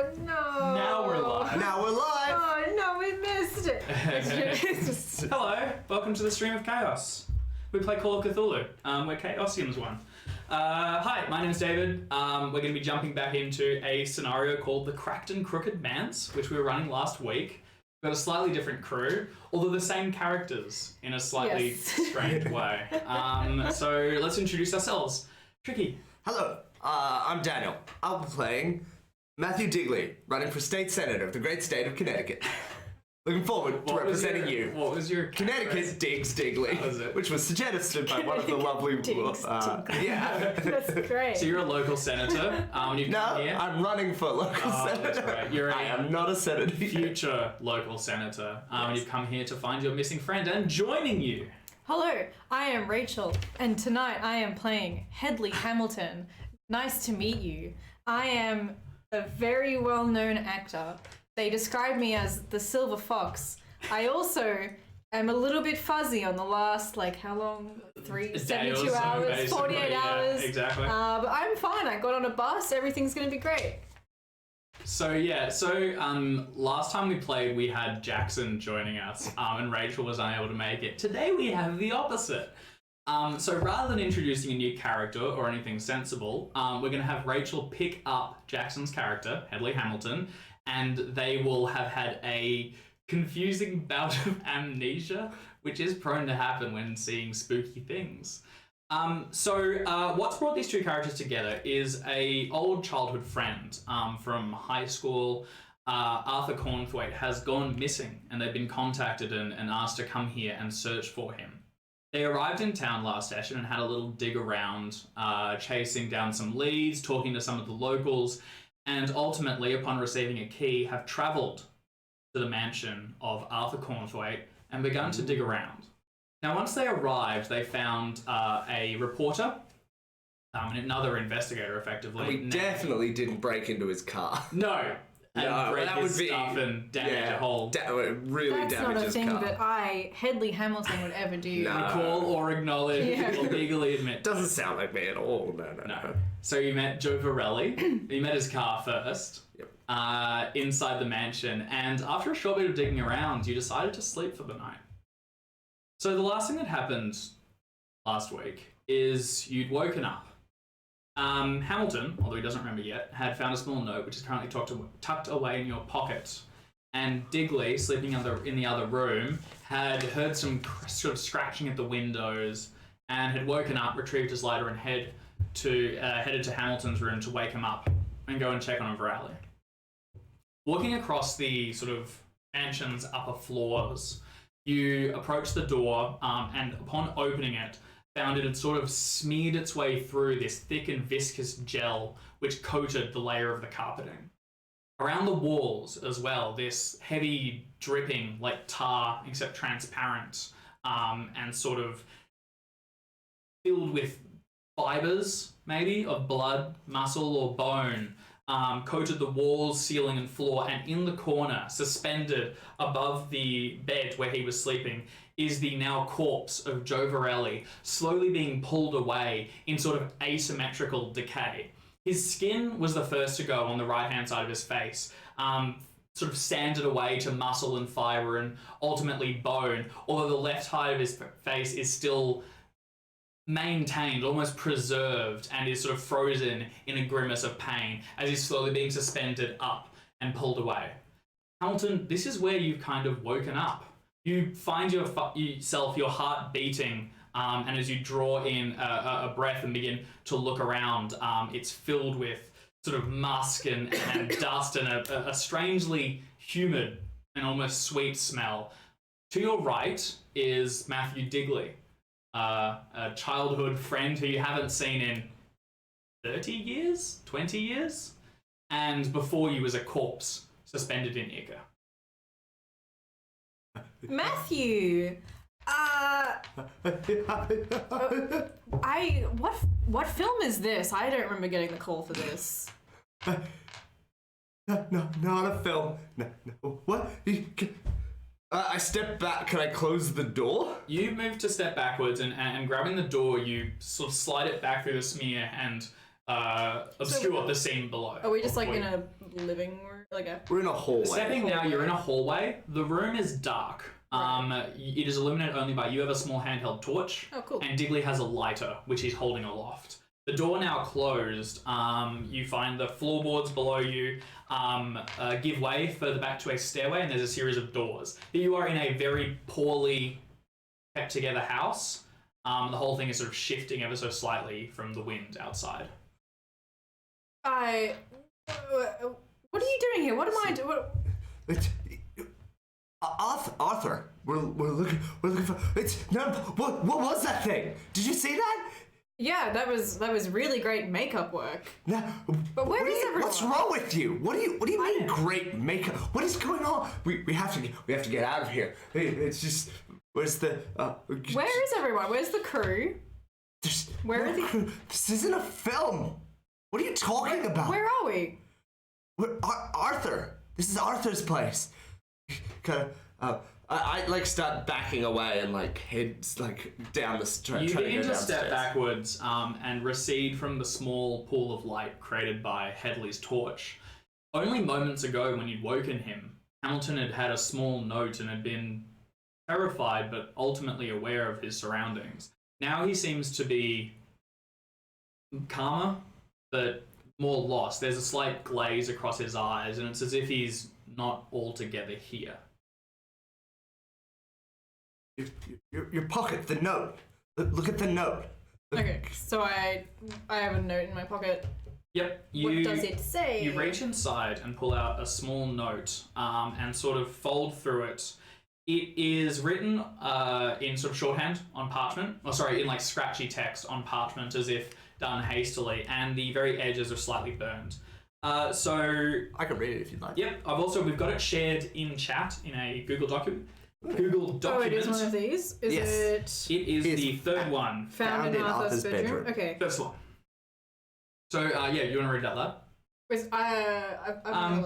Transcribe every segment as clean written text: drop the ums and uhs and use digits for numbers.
Oh no. Now we're live. Now we're live. Oh no, we missed it. Hello, welcome to the Stream of Chaos. We play Call of Cthulhu, where Chaosium's one. Hi, my name's David. We're going to be jumping back into a scenario called the Crook'd Manse, which we were running last week. We've got a slightly different crew, although the same characters in a slightly strange way. So let's introduce ourselves. Tricky. Hello, I'm Daniel. I'll be playing Matthew Digley, running for state senator of the great state of Connecticut. Looking forward to representing you. What was your Connecticut Diggs Digley, was it? which was suggested by one of the lovely. Yeah. That's great. So you're a local senator. You've No, come here. I'm running for local senator. That's right. You're I am not a senator. future local senator. You've come here to find your missing friend, and joining you. Hello, I am Rachel, and tonight I am playing Hedley Hamilton. Nice to meet you. I am a very well-known actor. They describe me as the Silver Fox. I also am a little bit fuzzy on the last, how long? A day or 72 so, hours, basically. 48 Yeah, hours. exactly. But I'm fine. I got on a bus. Everything's going to be great. So last time we played, we had Jackson joining us, and Rachel was unable to make it. Today we have the opposite. So rather than introducing a new character or anything sensible, we're going to have Rachel pick up Jackson's character, Hedley Hamilton, and they will have had a confusing bout of amnesia, which is prone to happen when seeing spooky things. What's brought these two characters together is a old childhood friend from high school. Arthur Cornthwaite has gone missing, and they've been contacted and asked to come here and search for him. They arrived in town last session and had a little dig around, chasing down some leads, talking to some of the locals, and ultimately, upon receiving a key, have travelled to the mansion of Arthur Cornthwaite and begun to dig around. Now, once they arrived, they found a reporter, and another investigator, effectively. We definitely didn't break into his car. No. And break that his would be stuff and damage a whole... really That's damage not a his thing car. that Hedley Hamilton would ever do. No. recall or acknowledge Yeah. or legally admit. Doesn't sound like me at all. No. So you met Joe Varelli. You met his car first. Yep. Inside the mansion, and after a short bit of digging around, you decided to sleep for the night. So the last thing that happened last week is you'd woken up. Hamilton, although he doesn't remember yet, had found a small note which is currently tucked away in your pocket. And Digley, sleeping in the other room, had heard some sort of scratching at the windows and had woken up, retrieved his lighter, and headed to Hamilton's room to wake him up and go and check on Varelli. Walking across the sort of mansion's upper floors, you approached the door and upon opening it, found it had sort of smeared its way through this thick and viscous gel which coated the layer of the carpeting. Around the walls as well, this heavy dripping like tar, except transparent, and sort of filled with fibers, maybe, of blood, muscle, or bone, coated the walls, ceiling, and floor, and in the corner, suspended above the bed where he was sleeping, is the now corpse of Joe Varelli, slowly being pulled away in sort of asymmetrical decay. His skin was the first to go on the right-hand side of his face, sort of sanded away to muscle and fibre and ultimately bone, although the left side of his face is still maintained, almost preserved, and is sort of frozen in a grimace of pain as he's slowly being suspended up and pulled away. Hamilton, this is where you've kind of woken up. You find yourself, your heart beating, and as you draw in a breath and begin to look around, it's filled with sort of musk and dust and a strangely humid and almost sweet smell. To your right is Matthew Digley, a childhood friend who you haven't seen in 30 years, 20 years, and before you was a corpse suspended in Ica. Matthew, what film is this? I don't remember getting the call for this. No, not a film. No. What? I step back. Can I close the door? You move to step backwards and grabbing the door, you sort of slide it back through the smear and obscure the scene below. Are we just like in a living room? Like a... We're in a hallway. Stepping now, you're in a hallway. The room is dark. It is illuminated only by you have a small handheld torch. Oh, cool. And Digley has a lighter, which he's holding aloft. The door now closed. You find the floorboards below you give way further back to a stairway, and there's a series of doors. You are in a very poorly kept together house. The whole thing is sort of shifting ever so slightly from the wind outside. What are you doing here? What am I doing? Arthur, we're looking for. What was that thing? Did you see that? Yeah, that was really great makeup work. No, but where is everyone? What's wrong with you? What do you mean great makeup? What is going on? We have to get out of here. It's just where's the where is everyone? Where's the crew? Where are they? This isn't a film. What are you talking about? Where are we? Arthur. This is Arthur's place. Kind of. I like start backing away and like head like down the street. You begin to step backwards and recede from the small pool of light created by Headley's torch. Only moments ago, when you'd woken him, Hamilton had had a small note and had been terrified but ultimately aware of his surroundings. Now he seems to be calmer, but more lost. There's a slight glaze across his eyes, and it's as if he's not altogether here. Your pocket, the note. Look at the note. Okay, so I have a note in my pocket. Yep. What does it say? You reach inside and pull out a small note and sort of fold through it. It is written in sort of shorthand on parchment. Oh, sorry, in like scratchy text on parchment, as if done hastily, and the very edges are slightly burned. So I can read it if you'd like. Yep. We've got it shared in chat in a Google document. Oh, it is one of these? Yes. It is the third one. Found in Arthur's bedroom? Okay. First one. So, you want to read it out loud?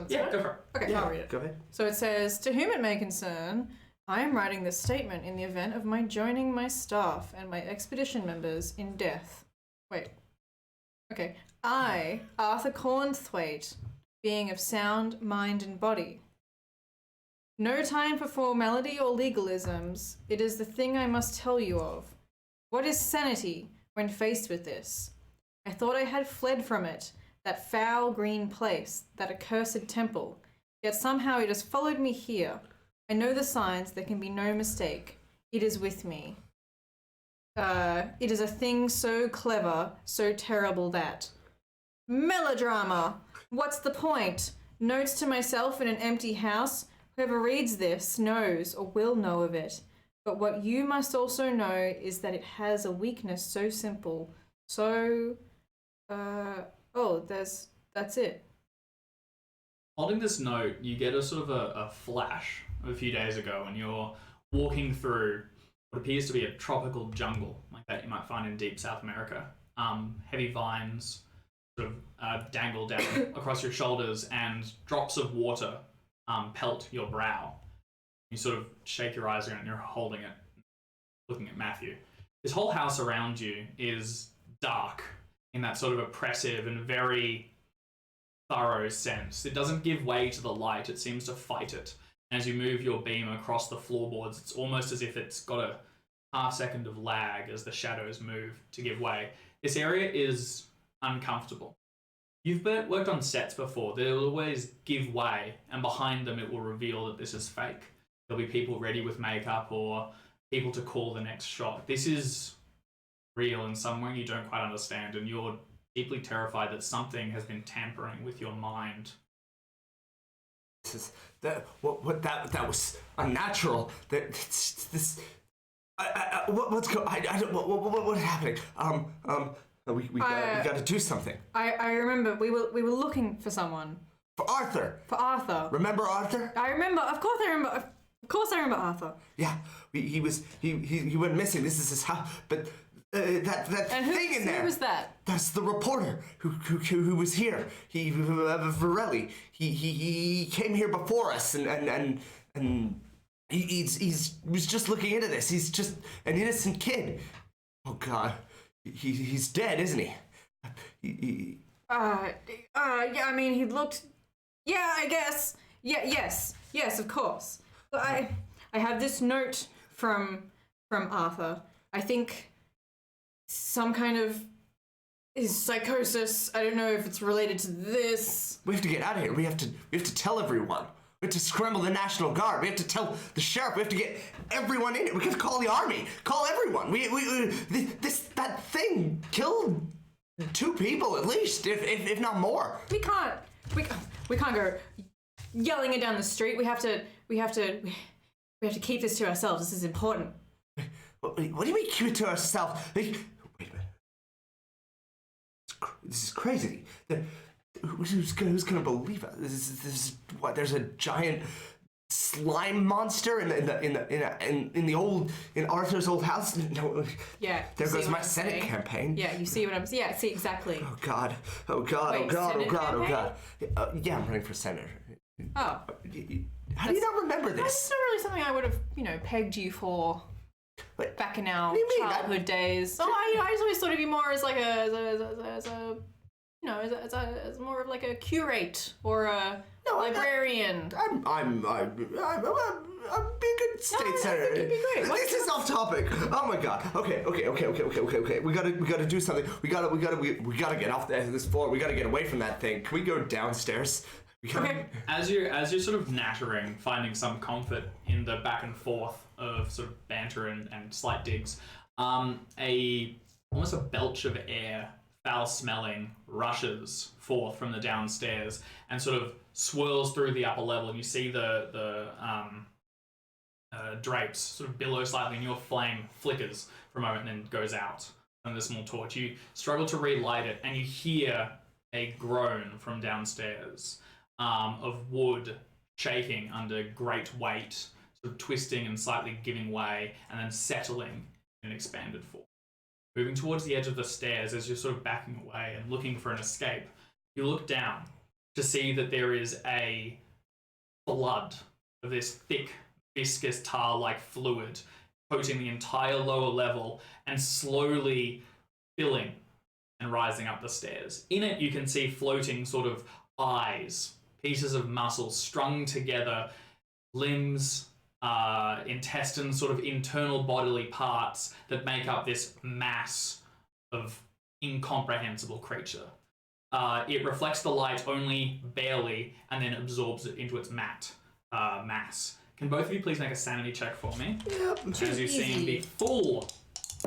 Yeah, go for it. Okay, I'll read it. Go ahead. So it says, to whom it may concern, I am writing this statement in the event of my joining my staff and my expedition members in death. Wait. Okay. I, Arthur Cornthwaite, being of sound mind and body. No time for formality or legalisms. It is the thing I must tell you of. What is sanity when faced with this? I thought I had fled from it, that foul green place, that accursed temple. Yet somehow it has followed me here. I know the signs, there can be no mistake. It is with me. It is a thing so clever, so terrible that. Melodrama! What's the point? Notes to myself in an empty house. Whoever reads this knows or will know of it. But what you must also know is that it has a weakness so simple. So, that's it. Holding this note, you get a sort of a flash of a few days ago, and you're walking through what appears to be a tropical jungle, like that you might find in deep South America. Heavy vines sort of dangle down across your shoulders, and drops of water pelt your brow. You sort of shake your eyes around and you're holding it, looking at Matthew. This whole house around you is dark in that sort of oppressive and very thorough sense. It doesn't give way to the light, it seems to fight it. As you move your beam across the floorboards, it's almost as if it's got a half second of lag as the shadows move to give way. This area is uncomfortable. You've worked on sets before. They'll always give way, and behind them it will reveal that this is fake. There'll be people ready with makeup or people to call the next shot. This is real in some way you don't quite understand, and you're deeply terrified that something has been tampering with your mind. That was unnatural. What's happening? We got to do something. I remember we were looking for someone. For Arthur. Remember Arthur? I remember. Of course I remember. Of course I remember Arthur. Yeah, he went missing. This is his house, but that thing in there. Who was that? That's the reporter who was here. Varelli. He came here before us, and he was just looking into this. He's just an innocent kid. Oh God, he's dead, isn't he? Yeah, I mean, he looked. Yeah, I guess. Yeah, yes, of course. But I have this note from Arthur. I think some kind of his psychosis. I don't know if it's related to this. We have to get out of here. We have to tell everyone. We have to scramble the National Guard. We have to tell the sheriff. We have to get everyone in it. We have to call the army. Call everyone. That thing killed 2 people at least, if not more. We can't go yelling it down the street. We have to keep this to ourselves. This is important. What do you mean keep it to ourselves? Wait a minute. This is crazy. Who's gonna believe it? This is what? There's a giant slime monster in Arthur's old house. No. Yeah. There goes my Senate campaign. Yeah, you see what I'm saying? Yeah, see exactly. Oh God. Oh God. Wait, oh God. Senate Oh God. Oh campaign? God. Yeah, I'm running for senator. Oh. How do you not remember That's this? not really something I would have, pegged you for back in our what do you mean? childhood days. Oh, I just always thought of you more as like as more of like a curate or a librarian. I'm being a good state senator. I think you'd be great. This is off topic. Oh my God. Okay. We gotta do something. We gotta get off this floor. We gotta get away from that thing. Can we go downstairs? Okay. As you're sort of nattering, finding some comfort in the back and forth of sort of banter and slight digs, almost a belch of air, foul-smelling, rushes forth from the downstairs and sort of swirls through the upper level. You see the drapes sort of billow slightly, and your flame flickers for a moment and then goes out on the small torch. You struggle to relight it, and you hear a groan from downstairs of wood shaking under great weight, sort of twisting and slightly giving way, and then settling in an expanded form. Moving towards the edge of the stairs as you're sort of backing away and looking for an escape, you look down to see that there is a flood of this thick, viscous tar-like fluid coating the entire lower level and slowly filling and rising up the stairs. In it, you can see floating sort of eyes, pieces of muscle strung together, limbs, intestines, sort of internal bodily parts that make up this mass of incomprehensible creature. It reflects the light only barely and then absorbs it into its mass. Can both of you please make a sanity check for me? Yep. As you've seen the full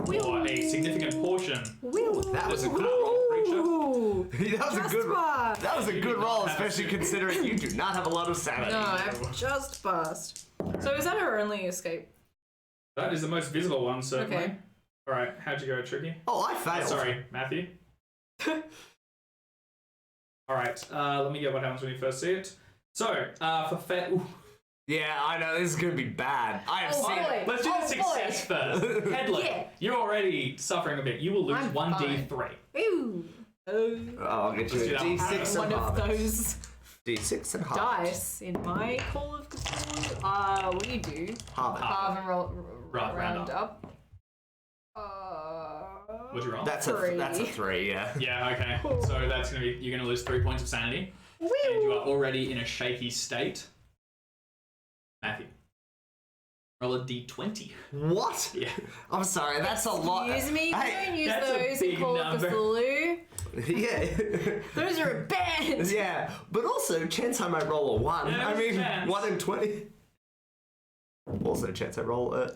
or a significant portion. That was a good roll, creature. That was a good roll, especially considering you do not have a lot of sanity. No, I've just passed. So is that our only escape? That is the most visible one, certainly. Okay. All right, how'd you go, Tricky? Oh, I failed. Sorry, Matthew. All right, let me get what happens when you first see it. So, for Yeah, I know, this is gonna be bad. I have seen it. Let's do the success first. Headley, Yeah. you're already suffering a bit. You will lose I'm 1d3. Ooh. I'll get you a Let's do that. D6 One and of hobbit. those D6 and hobbit. dice in my Call of Cthulhu. What do you do? Hobbit. Halve and round round up. What'd you roll? That's Three. a 3, yeah. Yeah, okay. So that's gonna be, you're gonna lose 3 points of sanity. And you are already in a shaky state. Matthew. Roll a d20. What? Yeah. I'm sorry, that's a lot. Excuse me, Hey, don't use that's a those in big Call of number. Cthulhu. yeah. Those are banned. Yeah, but also, chance I might roll a 1. Yeah, I mean, chance. 1 in 20. Also, chance I roll a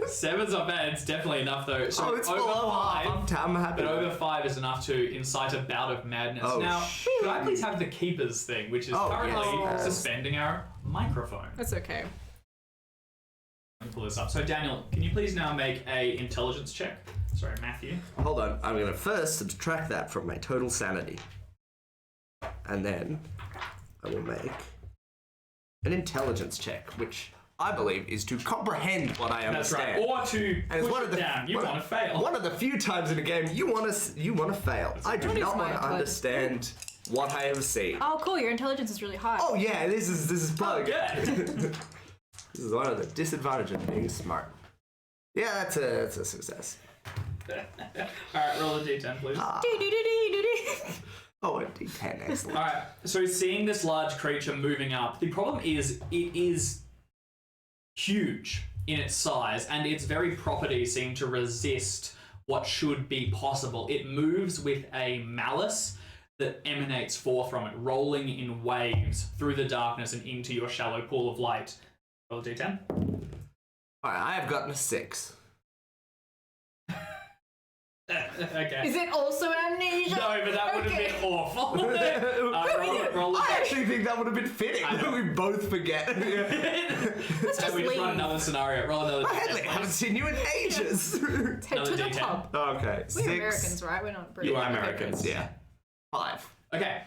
7's not bad. It's definitely enough, though. So Oh, it's over below 5. half. I'm happy. But over 5 is enough to incite a bout of madness. Oh, now, could I please have the keepers thing, which is Oh, currently yes. suspending our microphone? That's okay. Let me pull this up. So, Daniel, can you please now make a intelligence check? Sorry, Matthew. Hold on, I'm gonna first subtract that from my total sanity. And then I will make an intelligence check, which I believe is to comprehend what I That's understand. right. Or to And it's push it down. You want to fail. One of the few times in a game you want to fail. I do What is not my want to intelligence? understand what I have seen. Oh, cool. Your intelligence is really high. Oh yeah, this is probably Good. This is one of the disadvantages of being smart. Yeah, that's a success. Alright, roll a d10, please. Oh, a d10, excellent. Alright, so seeing this large creature moving up, the problem is it is huge in its size, and its very properties seem to resist what should be possible. It moves with a malice that emanates forth from it, rolling in waves through the darkness and into your shallow pool of light. Roll a d10. Alright, I have gotten a 6. Okay. Is it also amnesia? No, but that would have been awful. Roll a I actually think that would have been fitting. We both forget. Let's just we just leave. run another scenario. Roll another Headley, I d10. haven't seen you in ages. Head to Another the D10. pub. Okay, We're 6. Americans, right? We're not British. You are Americans, yeah. 5. Okay.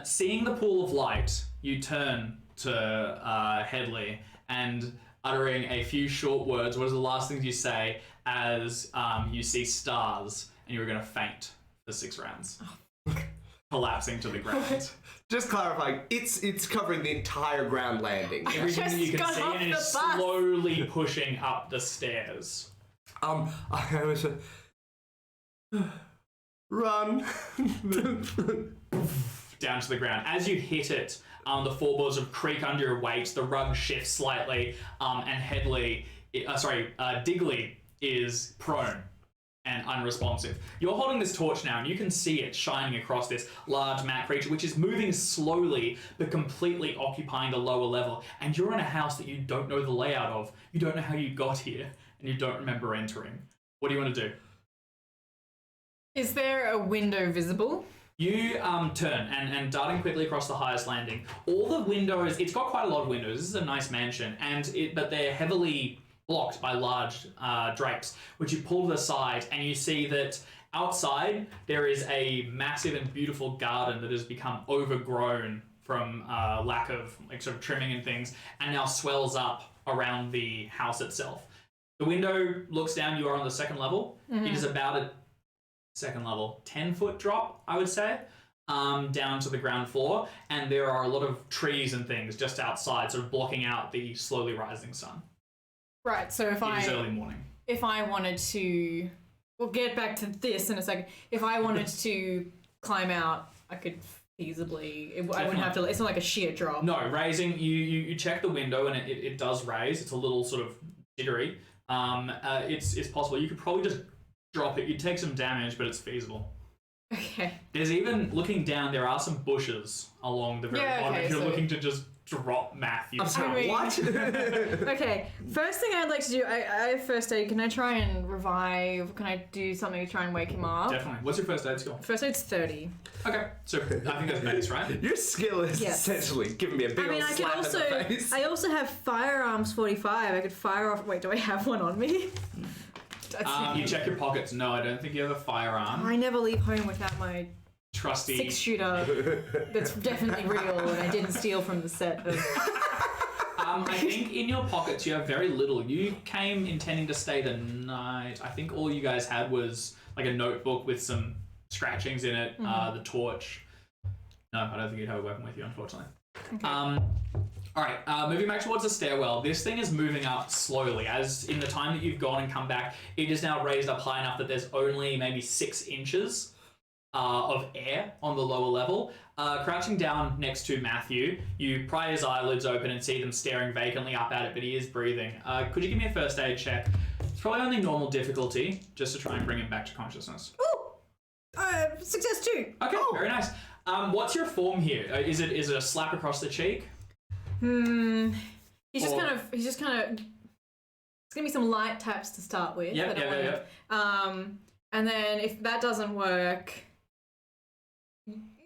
Seeing the pool of light, you turn to Headley and uttering a few short words. What is the last things you say as you see stars and you're going to faint for 6 rounds? Collapsing to the ground. Just clarifying, it's covering the entire ground landing. Everything that you can got see off and the is bus. slowly pushing up the stairs. I was run. Down to the ground. As you hit it, the floorboards of creak under your weight, the rug shifts slightly, and Digley is prone and unresponsive. You're holding this torch now, and you can see it shining across this large mat creature, which is moving slowly, but completely occupying the lower level. And you're in a house that you don't know the layout of. You don't know how you got here, and you don't remember entering. What do you want to do? Is there a window visible? You turn and darting quickly across the highest landing. All the windows, it's got quite a lot of windows. This is a nice mansion, but they're heavily blocked by large drapes, which you pull to the side, and you see that outside there is a massive and beautiful garden that has become overgrown from lack of sort of trimming and things, and now swells up around the house itself. The window looks down. You are on the second level. Mm-hmm. It is about a second level 10-foot drop, I would say, down to the ground floor, and there are a lot of trees and things just outside, sort of blocking out the slowly rising sun. Right, so It is early morning. if I wanted to, we'll get back to this in a second. If I wanted to climb out, I could feasibly, I wouldn't have to, it's not like a sheer drop. No, raising, you check the window and it does raise. It's a little sort of jittery. It's possible. You could probably just drop it. You'd take some damage, but it's feasible. Okay. There's even, looking down, there are some bushes along the very bottom if you're looking to just drop Matthew. I'm sorry, what? Okay, first thing I'd like to do, I have first aid. Can I try and revive? Can I do something to try and wake him up? Definitely. What's your first aid skill? First aid's 30. Okay, so I think that's base, right? Your skill is essentially giving me a big old slap in the face. I also have firearms 45. I could fire off. Wait, do I have one on me? You check your pockets. No, I don't think you have a firearm. I never leave home without my Trusty 6-shooter that's definitely real and I didn't steal from the set. I think in your pockets you have very little. You came intending to stay the night. I think all you guys had was like a notebook with some scratchings in it, the torch. No, I don't think you'd have a weapon with you, unfortunately. Okay. Alright, moving back towards the stairwell. This thing is moving up slowly. As in the time that you've gone and come back, it is now raised up high enough that there's only maybe 6 inches of air on the lower level. Crouching down next to Matthew, you pry his eyelids open and see them staring vacantly up at it, but he is breathing. Could you give me a first aid check? It's probably only normal difficulty, just to try and bring him back to consciousness. Ooh! Success 2! Okay, very nice. What's your form here? Is it a slap across the cheek? He's just kind of. It's gonna be some light taps to start with. Yeah. And then if that doesn't work,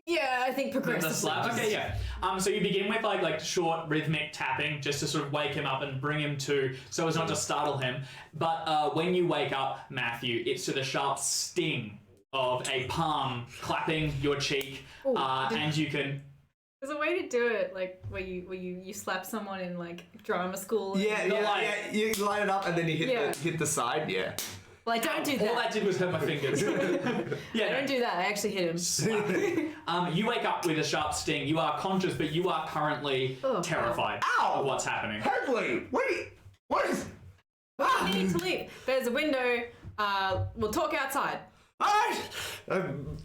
I think progress the slap. Okay, yeah. So you begin with like short rhythmic tapping just to sort of wake him up and bring him to, so as not to startle him. But when you wake up, Matthew, it's to the sharp sting of a palm clapping your cheek, and you can. There's a way to do it, like where you slap someone in like drama school. Yeah. You line it up and then you hit the side. Yeah. Well, I don't do that. All that did was hurt my fingers. I don't do that. I actually hit him. You wake up with a sharp sting. You are conscious, but you are currently terrified of what's happening. Headley, wait, what is? You need to leave. There's a window. We'll talk outside. Alright!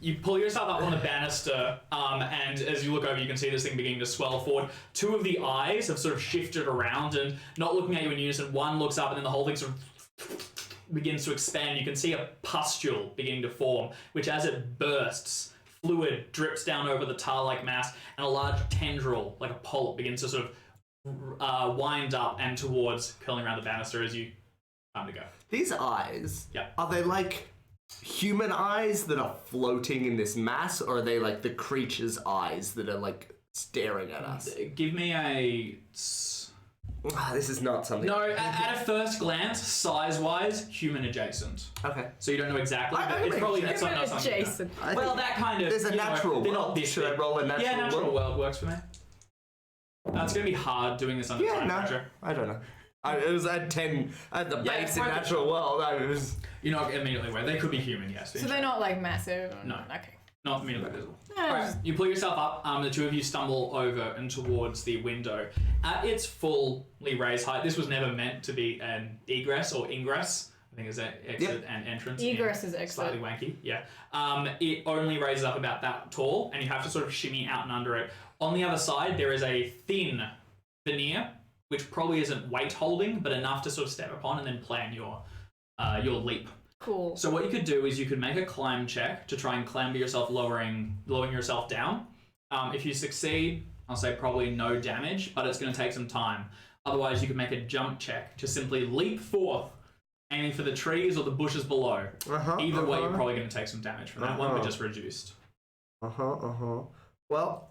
You pull yourself up on the banister, and as you look over, you can see this thing beginning to swell forward. Two of the eyes have sort of shifted around and not looking at you in unison. One looks up, and then the whole thing sort of begins to expand. You can see a pustule beginning to form, which as it bursts, fluid drips down over the tar-like mass, and a large tendril, like a polyp, begins to sort of wind up and towards curling around the banister as you time to go. These eyes, Yeah. are they like human eyes that are floating in this mass, or are they like the creature's eyes that are like staring at us? Give me a... This is not something... No, at a first glance, size-wise, human adjacent. Okay. So you don't know exactly, but it's probably Human something else. adjacent. Well, that kind of... There's a natural they're not world. this Should I big. roll a natural Yeah, natural world? world works for me. It's going to be hard doing this under time pressure. I don't know. It was at 10 at the Yeah, base in quite the- natural world. I was... You're not immediately aware. They could be human, yes. So they're not like massive? Or... No. Okay. Not immediately visible. Yeah, Alright, just- you pull yourself up, the two of you stumble over and towards the window. At its fully raised height, this was never meant to be an egress or ingress. I think it's an exit and entrance. Egress is exit. Slightly wanky, yeah. It only raises up about that tall, and you have to sort of shimmy out and under it. On the other side, there is a thin veneer, which probably isn't weight holding, but enough to sort of step upon and then plan your leap. Cool. So what you could do is you could make a climb check to try and clamber yourself, lowering yourself down. If you succeed, I'll say probably no damage, but it's going to take some time. Otherwise, you could make a jump check to simply leap forth, aiming for the trees or the bushes below. Either way, you're probably going to take some damage from that one, but just reduced. Well,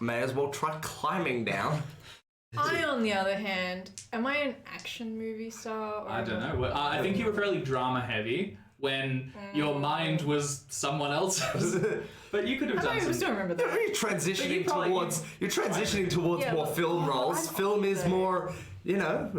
may as well try climbing down. I, on the other hand, am I an action movie star? Or I don't know. Well, I think you were fairly drama heavy when your mind was someone else's. But you could have done I some... still remember that. You're transitioning probably- towards Yeah, more but- film roles. I don't Film is know. more, you know.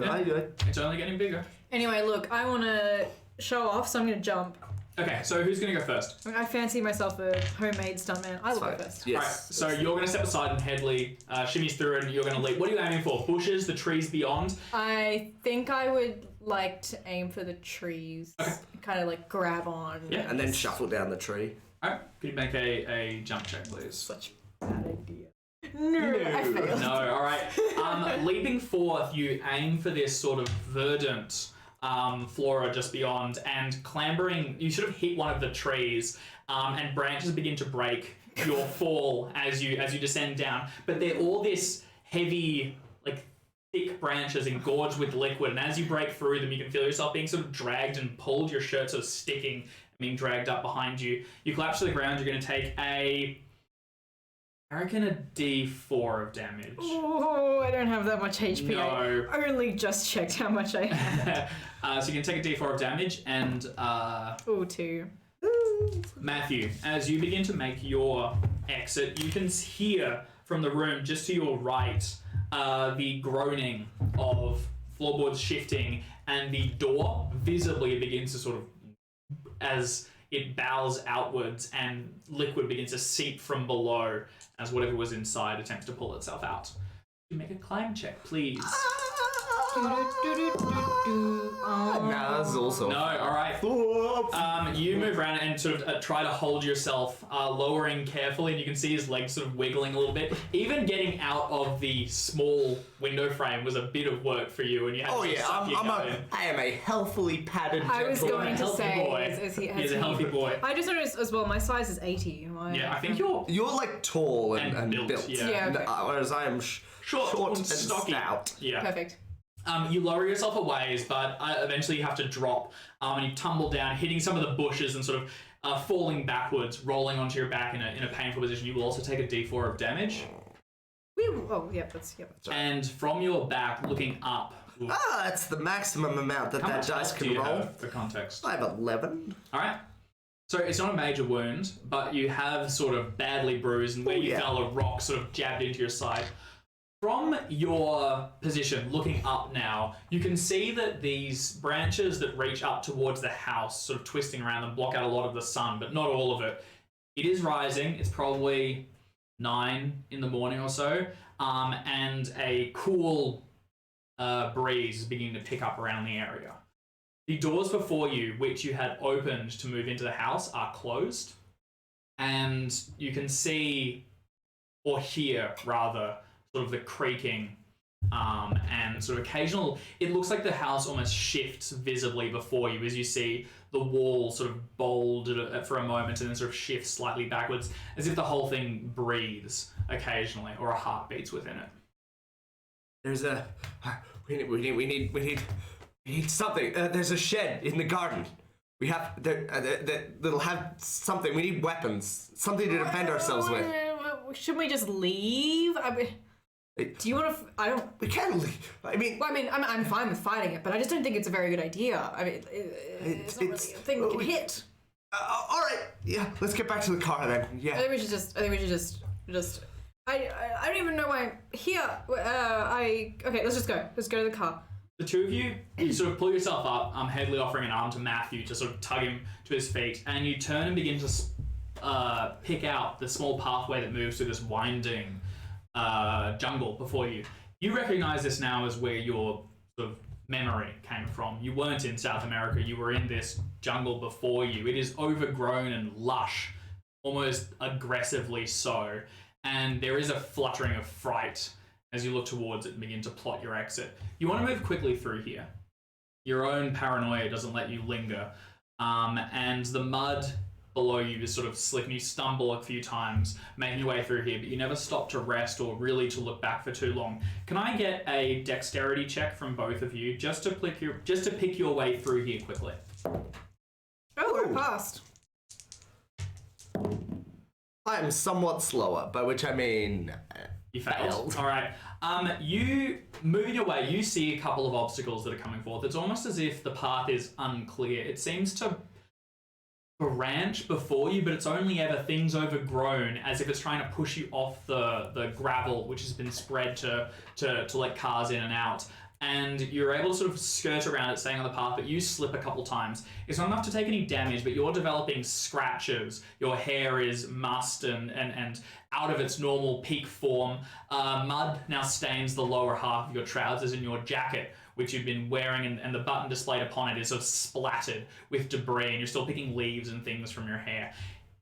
It's only getting bigger. Anyway, look, I want to show off, so I'm going to jump. Okay, so who's going to go first? I fancy myself a homemade stuntman. I will go Fine. first. Yes. Alright, so you're going to step aside and Headley shimmies through and you're going to leap. What are you aiming for? Bushes, the trees beyond? I think I would like to aim for the trees. Okay. Kind of like grab on. Yeah. And then shuffle down the tree. Alright, could you make a jump check, please? Such a bad idea. No, I failed. No, alright. Leaping forth, you aim for this sort of verdant flora just beyond, and clambering, you sort of hit one of the trees, and branches begin to break your fall as you descend down. But they're all this heavy, like thick branches engorged with liquid, and as you break through them, you can feel yourself being sort of dragged and pulled, your shirt sort of sticking and being dragged up behind you. You collapse to the ground. You're going to take I reckon a D4 of damage. Oh, I don't have that much HP. No. I only just checked how much I had. So you can take a D4 of damage, and Oh, 2. Matthew, as you begin to make your exit, you can hear from the room just to your right the groaning of floorboards shifting, and the door visibly begins to sort of, as it bows outwards and liquid begins to seep from below as whatever was inside attempts to pull itself out. You make a climb check, please. Nah, this is also... No, alright. You move around and sort of try to hold yourself, lowering carefully, and you can see his legs sort of wiggling a little bit. Even getting out of the small window frame was a bit of work for you, and you had to suck your gut in. I am a healthily padded I was gentleman. going to Healthy say, boy. He's a healthy boy. I just noticed as well, my size is 80. Am I? Yeah, I think you're You're like tall and built, built. yeah. Yeah, okay. Whereas I am short and stocky. stout. Yeah. Perfect. You lower yourself a ways, but eventually you have to drop, and you tumble down, hitting some of the bushes and sort of falling backwards, rolling onto your back in a painful position. You will also take a D4 of damage. Oh, yeah, that's right. And from your back, looking up... That's the maximum amount that How that much dice health do can you roll. have for context? I have 11. Alright. So it's not a major wound, but you have sort of badly bruised, and where you fell, a rock sort of jabbed into your side. From your position, looking up now, you can see that these branches that reach up towards the house, sort of twisting around them, block out a lot of the sun, but not all of it. It is rising. It's probably 9 in the morning or so, and a cool breeze is beginning to pick up around the area. The doors before you, which you had opened to move into the house, are closed. And you can see, or hear rather, sort of the creaking and sort of occasional... It looks like the house almost shifts visibly before you as you see the wall sort of bold for a moment and then sort of shifts slightly backwards, as if the whole thing breathes occasionally or a heart beats within it. There's a... We need something. There's a shed in the garden. We have... That'll have something. We need weapons. Something to defend ourselves with. Shouldn't we just leave? I mean... Do you want to? I don't. We can't leave. I mean, I'm fine with fighting it, but I just don't think it's a very good idea. I mean, it's not really a thing we can hit. All right. Yeah. Let's get back to the car then. Yeah. I think we should just. I don't even know why I'm here. Okay. Let's just go. Let's go to the car. The two of you sort of pull yourself up. Headley offering an arm to Matthew to sort of tug him to his feet, and you turn and begin to pick out the small pathway that moves through this winding jungle before you. You recognize this now as where your sort of memory came from. You weren't in South America, you were in this jungle before you. It is overgrown and lush, almost aggressively so, and there is a fluttering of fright as you look towards it and begin to plot your exit. You want to move quickly through here. Your own paranoia doesn't let you linger, and the mud below you is sort of slick and you stumble a few times making your way through here, but you never stop to rest or really to look back for too long. Can I get a dexterity check from both of you just to pick your way through here quickly? Oh, I passed. I'm somewhat slower, by which I mean... You failed. All right. You moving your way, you see a couple of obstacles that are coming forth. It's almost as if the path is unclear. It seems to branch before you, but it's only ever things overgrown, as if it's trying to push you off the gravel which has been spread to let cars in and out. And you're able to sort of skirt around it, staying on the path, but you slip a couple times. It's not enough to take any damage, but you're developing scratches. Your hair is mussed and out of its normal peak form. Mud now stains the lower half of your trousers and your jacket, which you've been wearing, and the button displayed upon it is sort of splattered with debris, and you're still picking leaves and things from your hair.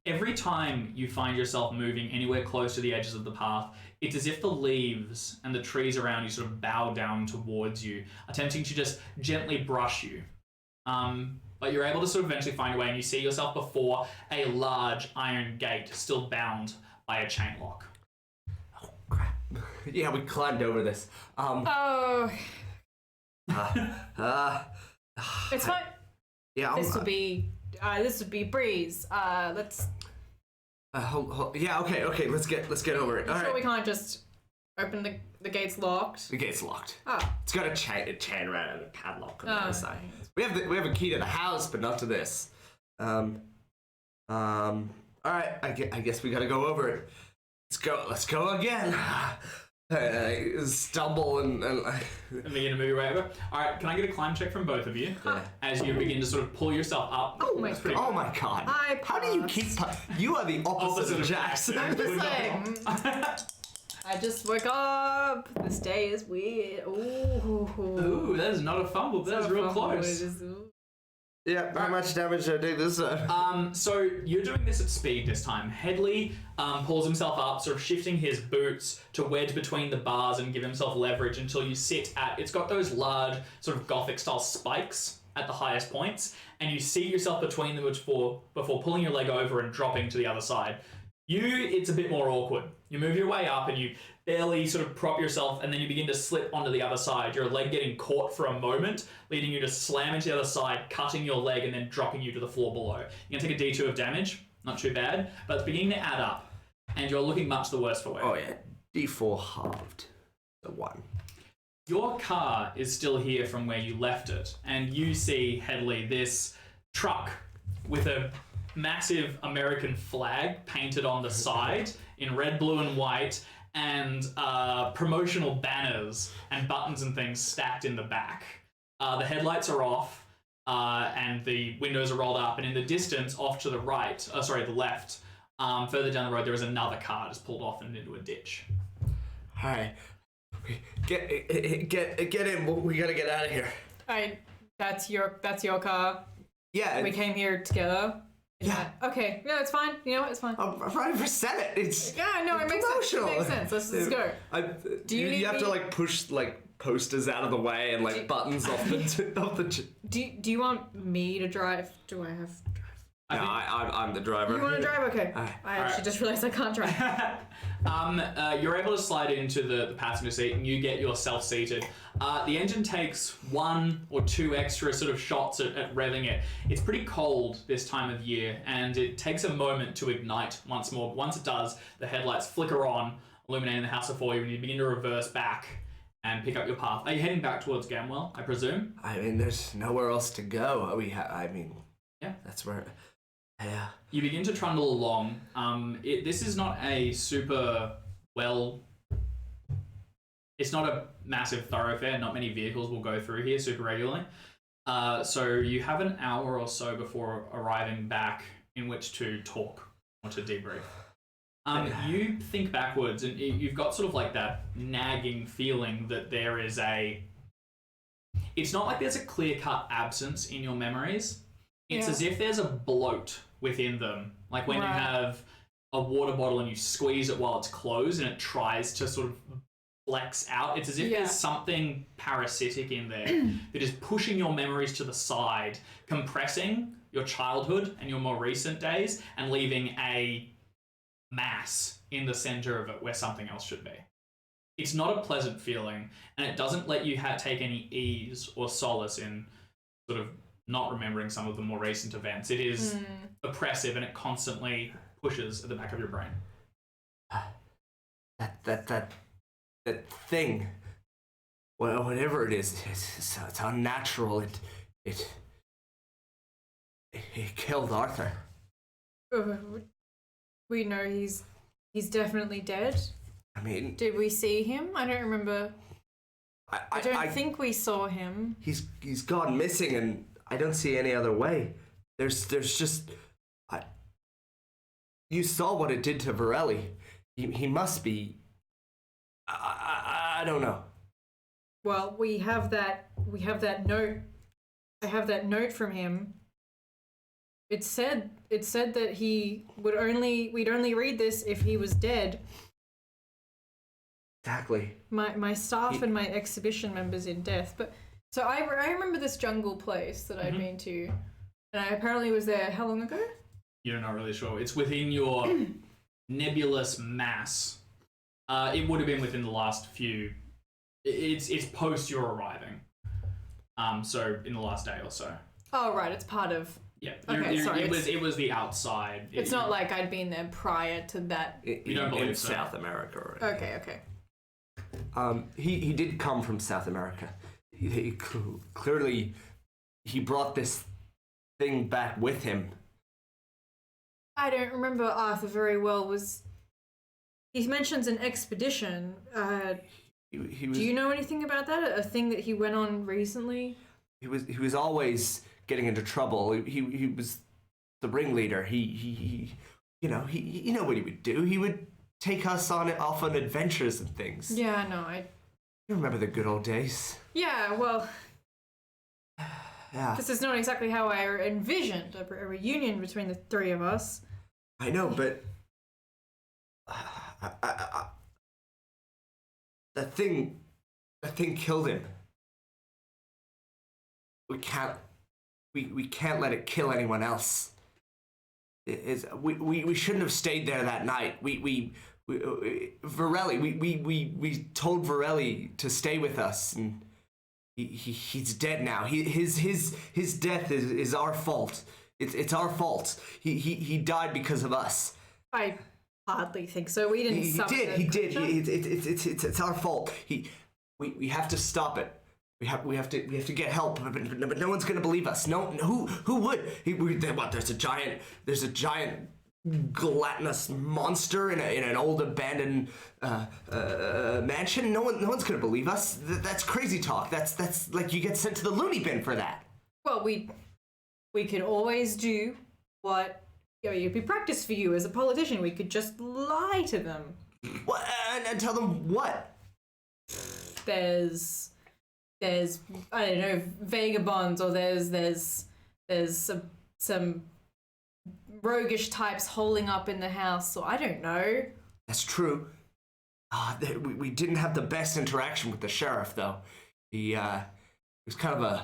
Every time you find yourself moving anywhere close to the edges of the path, it's as if the leaves and the trees around you sort of bow down towards you, attempting to just gently brush you. But you're able to sort of eventually find your way, and you see yourself before a large iron gate still bound by a chain lock. Oh, crap. Yeah, we climbed over this. Oh. It's fine. Yeah. This would be breeze. Let's. Yeah. Okay. Let's get over it. All right. We can't just open the gate's locked. The gate's locked. Oh. It's got a chain around it, a padlock on the other side. Okay. We have a key to the house, but not to this. All right. I guess we gotta go over it. Let's go again. Stumble and begin to move your way over. All right, can I get a climb check from both of you as you begin to sort of pull yourself up? Oh my god! How do you keep? You are the opposite of Jackson. I'm just saying. I just woke up. This day is weird. Ooh, that is not a fumble. That is real close. Yeah, how much damage did I do this time? So you're doing this at speed this time. Headley pulls himself up, sort of shifting his boots to wedge between the bars and give himself leverage until you sit at... It's got those large sort of Gothic-style spikes at the highest points, and you see yourself between them before pulling your leg over and dropping to the other side. It's a bit more awkward. You move your way up and you barely sort of prop yourself, and then you begin to slip onto the other side, your leg getting caught for a moment, leading you to slam into the other side, cutting your leg and then dropping you to the floor below. You're going to take a D2 of damage, not too bad, but it's beginning to add up, and you're looking much the worse for wear. Oh yeah, D4 halved. The 1. Your car is still here from where you left it, and you see, Headley, this truck with a massive American flag painted on the side in red, blue, and white, and promotional banners and buttons and things stacked in the back. The headlights are off, and the windows are rolled up, and in the distance, off to the right, the left, further down the road, there is another car just pulled off and into a ditch. All right, get in. We gotta get out of here. I That's your car. Yeah. We came here together. Yeah. Okay. Yeah, it's fine. You know what? It's fine. I'm running for Senate. It's Yeah, no, it makes sense. It promotional. makes sense. Let's go. Do you need have me- to like push like posters out of the way and like buttons off the. Do you want me to drive? Do I have to drive? No, I'm the driver. You want to drive? Okay. Alright. I actually just realized I can't drive. You're able to slide into the passenger seat and you get yourself seated. The engine takes 1 or 2 extra sort of shots at revving it. It's pretty cold this time of year and it takes a moment to ignite once more. Once it does, the headlights flicker on, illuminating the house before you, and you begin to reverse back and pick up your path. Are you heading back towards Gamwell, I presume? I mean, there's nowhere else to go. Yeah. That's where. Yeah. You begin to trundle along. This is not a super well... It's not a massive thoroughfare. Not many vehicles will go through here super regularly. So you have an hour or so before arriving back in which to talk or to debrief. You think backwards and you've got sort of like that nagging feeling that there is a... It's not like there's a clear-cut absence in your memories. It's as if there's a bloat within them. Like when you have a water bottle and you squeeze it while it's closed and it tries to sort of flex out. It's as if there's something parasitic in there that is pushing your memories to the side, compressing your childhood and your more recent days and leaving a mass in the center of it where something else should be. It's not a pleasant feeling and it doesn't let you take any ease or solace in sort of not remembering some of the more recent events. It is oppressive and it constantly pushes at the back of your brain. That thing, whatever it is, it's unnatural. It killed Arthur. We know he's definitely dead. I mean, Did we see him? I don't remember. I don't think we saw him. He's gone missing, and I don't see any other way. There's just, you saw what it did to Varelli. He must be. I don't know. Well, we have that note. I have that note from him. It said that we'd only read this if he was dead. Exactly. My staff and my exhibition members in death. But so I remember this jungle place that I'd been to, and I apparently was there how long ago? You're not really sure. It's within your nebulous mass. It would have been within the last few. It's post your arriving. So in the last day or so. Oh right, it's part of. Yeah. Okay, sorry. It was the outside. It's not like I'd been there prior to that. You don't believe in so. South America. Or Okay. He did come from South America. He clearly he brought this thing back with him. I don't remember Arthur very well. He mentions an expedition. He was, do you know anything about that? A thing that he went on recently? He was always getting into trouble. He was the ringleader. He you know what he would do. He would take us off on adventures and things. Yeah, no, You remember the good old days? Yeah, well, Yeah. this is not exactly how I envisioned a reunion between the three of us. I know, but that thing killed him. We can't let it kill anyone else. We shouldn't have stayed there that night. Varelli, we told Varelli to stay with us, and he's dead now. His death is our fault. It's our fault. He died because of us. I hardly think so. We didn't. He did. It's our fault. We have to stop it. We have to get help, but no one's gonna believe us. No, who would? There's a giant gelatinous monster in an old abandoned mansion. No one's gonna believe us. That's crazy talk. That's like you get sent to the loony bin for that. Well, we could always do what it'd be practice for you as a politician. We could just lie to them. What? And tell them what? There's there's I don't know vagabonds or there's some roguish types holding up in the house, or I don't know. That's true. We didn't have the best interaction with the sheriff, though. He was kind of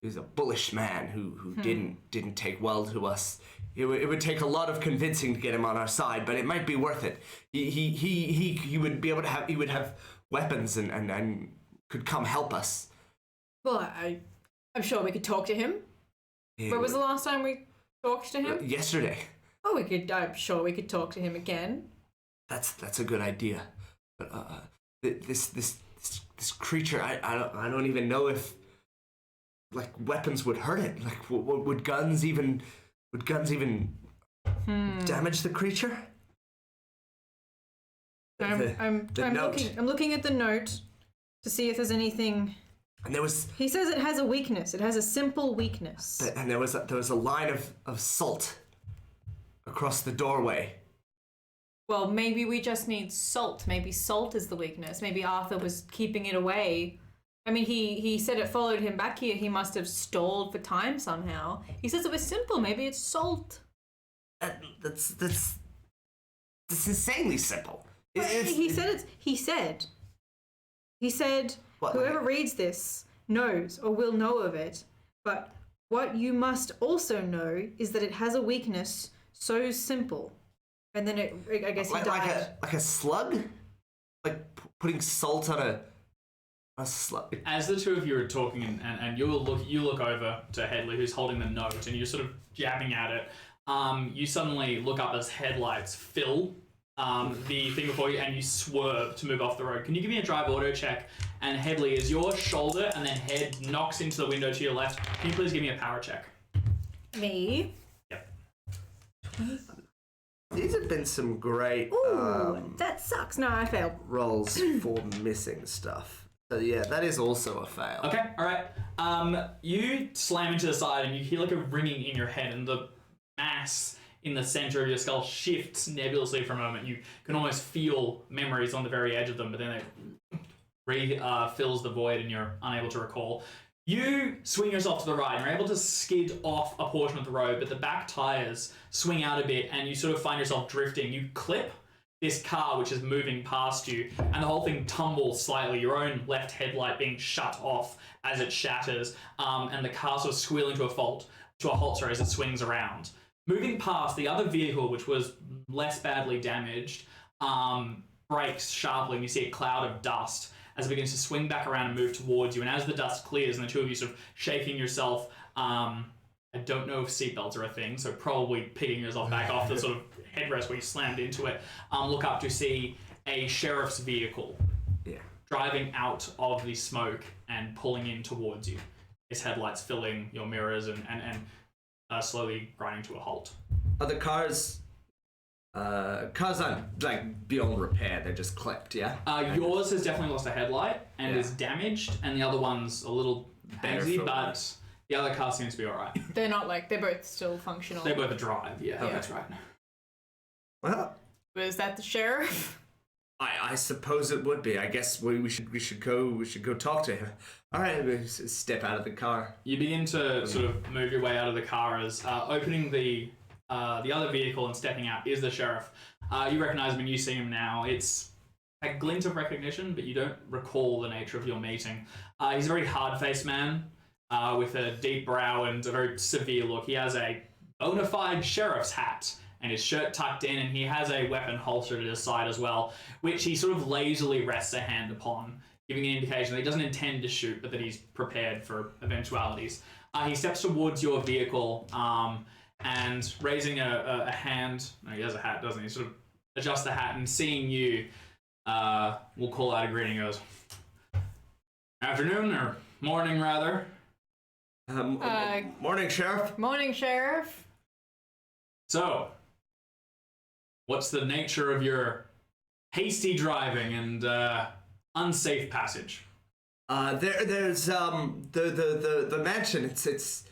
he was a bullish man who didn't take well to us. It would take a lot of convincing to get him on our side, but it might be worth it. He would be able to have weapons and could come help us. Well, I'm sure we could talk to him. Yeah, When was the last time we talked to him? Yesterday. Oh, I'm sure we could talk to him again. That's a good idea. But this creature, I don't even know if like weapons would hurt it. Like would guns even damage the creature? I'm looking at the note to see if there's anything. And there was. He says it has a weakness. It has a simple weakness. And there was a line of salt across the doorway. Well, maybe we just need salt. Maybe salt is the weakness. Maybe Arthur was keeping it away. I mean, he said it followed him back here. He must have stalled for time somehow. He says it was simple. Maybe it's salt. That's insanely simple. He said What? whoever reads this knows or will know of it. But what you must also know is that it has a weakness so simple. And then I guess he died. Like a slug? Like putting salt on a slug? As the two of you are talking, and you look over to Headley, who's holding the note, and you're sort of jabbing at it. You suddenly look up as headlights fill the thing before you, and you swerve to move off the road. Can you give me a drive auto check? And Headley, as your shoulder and then head knocks into the window to your left, can you please give me a power check? Me? Yep. These have been some great That sucks. No, I failed. rolls for missing stuff. So yeah, that is also a fail. Okay, alright. You slam into the side and you hear like a ringing in your head, and the mass in the center of your skull shifts nebulously for a moment. You can almost feel memories on the very edge of them, but then it fills the void and you're unable to recall. You swing yourself to the right and you're able to skid off a portion of the road, but the back tires swing out a bit and you sort of find yourself drifting. You clip this car which is moving past you, and the whole thing tumbles slightly, your own left headlight being shut off as it shatters, and the car sort of squealing to a halt as it swings around. Moving past, the other vehicle, which was less badly damaged, brakes sharply, and you see a cloud of dust as it begins to swing back around and move towards you. And as the dust clears and the two of you sort of shaking yourself, I don't know if seatbelts are a thing, so probably picking yourself back off the sort of headrest where you slammed into it, look up to see a sheriff's vehicle driving out of the smoke and pulling in towards you. Its headlights filling your mirrors and slowly grinding to a halt. Are the cars aren't like beyond repair, they're just clipped, yeah? Yours has definitely lost a headlight and is damaged, and the other one's a little hazy, but the other car seems to be alright. They're not they're both still functional. They both a drive, yeah, that's right. Well, Was that the sheriff? I suppose it would be. I guess we should go talk to him. All right, we step out of the car. You begin to sort of move your way out of the car as opening the other vehicle and stepping out is the sheriff. You recognize him and you see him now. It's a glint of recognition, but you don't recall the nature of your meeting. He's a very hard-faced man with a deep brow and a very severe look. He has a bona fide sheriff's hat and his shirt tucked in, and he has a weapon holstered at his side as well, which he sort of lazily rests a hand upon, giving an indication that he doesn't intend to shoot, but that he's prepared for eventualities. He steps towards your vehicle and raising a hand, no, he has a hat, doesn't he? Sort of adjusts the hat, and seeing you, will call out a greeting. Goes, afternoon, or morning rather. Morning, Sheriff. Morning, Sheriff. So, what's the nature of your hasty driving and unsafe passage? There's the mansion. It's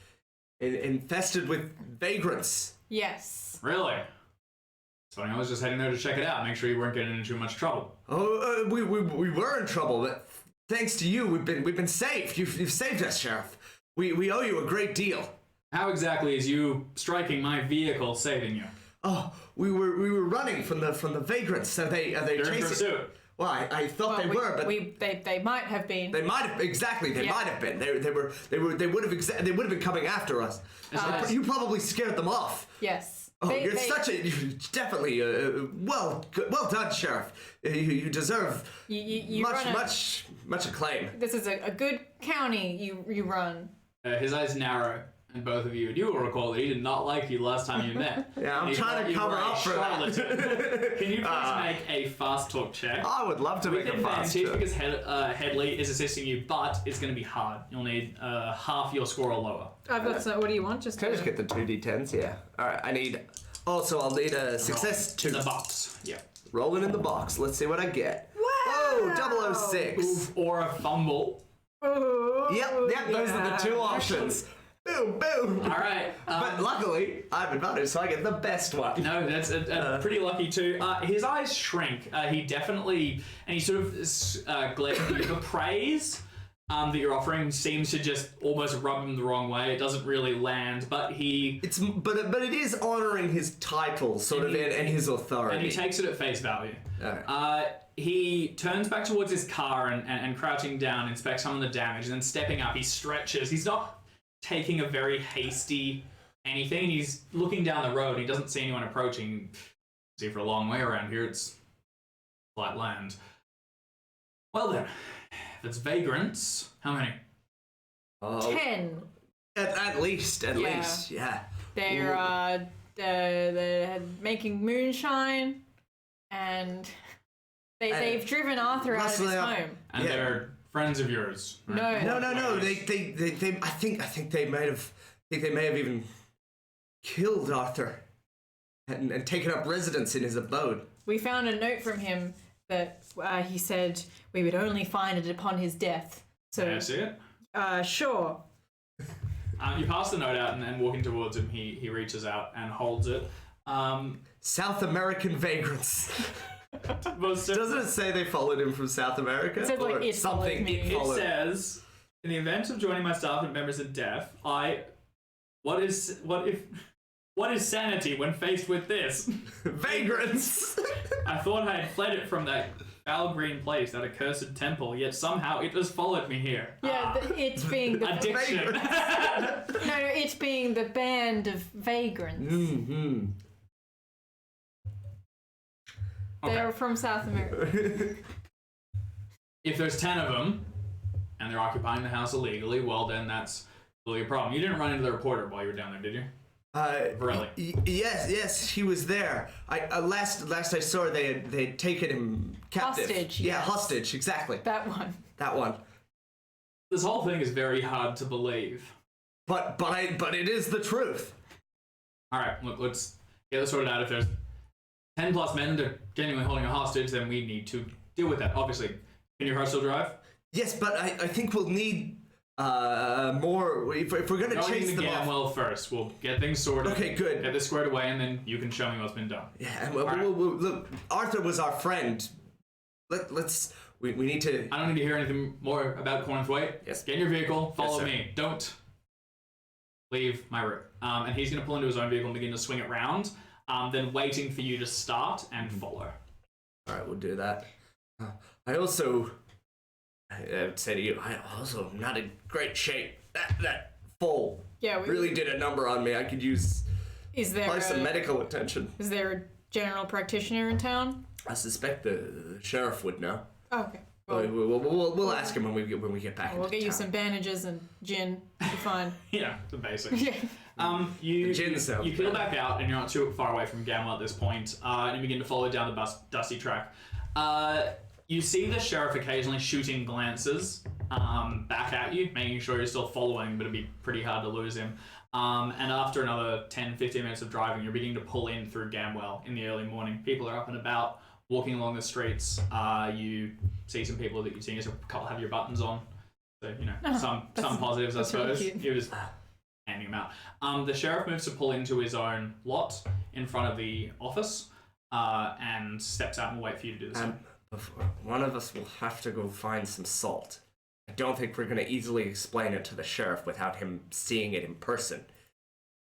infested with vagrants. Yes. Really? It's funny. I was just heading there to check it out, make sure you weren't getting into too much trouble. Oh, we were in trouble, but thanks to you, we've been saved. You've saved us, Sheriff. We owe you a great deal. How exactly is you striking my vehicle saving you? Oh, we were running from the vagrants. Are they They're in chasing? pursuit. Well, I thought they were, but they might have been. they might have exactly. They might have been. They would have been coming after us. You probably scared them off. Yes. Oh, you're definitely well done, Sheriff. You deserve you much acclaim. This is a good county you run. His eyes narrow, and both of you, and you will recall that he did not like you last time you met. Yeah, I'm trying to cover up for that. Can you please make a fast talk check? I would love to make a fast talk. Because Headley is assisting you, but it's going to be hard. You'll need half your score or lower. I've got some. What do you want? Can I just get the 2d10s? Yeah. All right. I'll need a success 2. In the box. Yeah. Rolling in the box. Let's see what I get. Wow! Whoa, 006. Oof, or a fumble. Ooh, Yep. Those are the 2 options. Boom, boom. All right. But luckily, I have advantage, so I get the best one. No, that's pretty lucky too. His eyes shrink. He definitely, and he sort of glares at you. The praise that you're offering seems to just almost rub him the wrong way. It doesn't really land, but but it is honoring his title, sort of, and his authority. And he takes it at face value. Alright. He turns back towards his car and crouching down, inspects some of the damage, and then stepping up, he stretches. He's not taking a very hasty anything. He's looking down the road. He doesn't see anyone approaching. See, for a long way around here, it's flat land. Well then, if it's vagrants, how many? 10. At least, yeah. They're making moonshine, and they've driven Arthur out of his home. And they're friends of yours. Right? No. They I think they may have even killed Arthur and taken up residence in his abode. We found a note from him that he said we would only find it upon his death. So Can I see it? Sure. You pass the note out and walking towards him, he reaches out and holds it. South American vagrants. Doesn't it say they followed him from South America? It says like it something. followed me. It says, in the event of joining my staff and members in death, what is sanity when faced with this? Vagrants! I thought I had fled it from that foul green place, that accursed temple, yet somehow it has followed me here. Yeah, it's being the addiction. No, it's being the band of vagrants. Mm-hmm. They're from South America. If there's 10 of them, and they're occupying the house illegally, well then that's really a problem. You didn't run into the reporter while you were down there, did you? Really? Yes, he was there. Last I saw, they had taken him captive. Hostage. Yeah, yes. hostage. Exactly. That one. This whole thing is very hard to believe. But it is the truth. All right, look, let's get this sorted out. If there's 10 plus men that are genuinely holding a hostage, then we need to deal with that. Obviously, can your car still drive? Yes, but I think we'll need more. If we're gonna chase them off. Well, first we'll get things sorted. Okay, good. Get this squared away, and then you can show me what's been done. Yeah, and we'll look. Arthur was our friend. We need to. I don't need to hear anything more about Cornthwaite. Yes. Get in your vehicle. Follow Yes, sir. me. Don't leave my route. And he's going to pull into his own vehicle and begin to swing it round. Then waiting for you to start and follow. All right, we'll do that. I also. I would say to you, I also am not in great shape. That fall really did a number on me. I could use probably some medical attention. Is there a general practitioner in town? I suspect the sheriff would know. Oh, okay. We'll ask him when we get back. We'll into get you town. some bandages and gin. You'll be fine. Yeah, the basics. Yeah. You Gin peel back out, and you're not too far away from Gamma at this point, and you begin to follow down the dusty track. You see the sheriff occasionally shooting glances back at you, making sure you're still following, but it'd be pretty hard to lose him. And after another 10-15 minutes of driving, you're beginning to pull in through Gamwell in the early morning. People are up and about, walking along the streets. You see some people that you've seen, a couple have your buttons on. So, some positives, I suppose. Really cute. You're just handing them out. The sheriff moves to pull into his own lot in front of the office and steps out and will wait for you to do the same. One of us will have to go find some salt. I don't think we're going to easily explain it to the sheriff without him seeing it in person.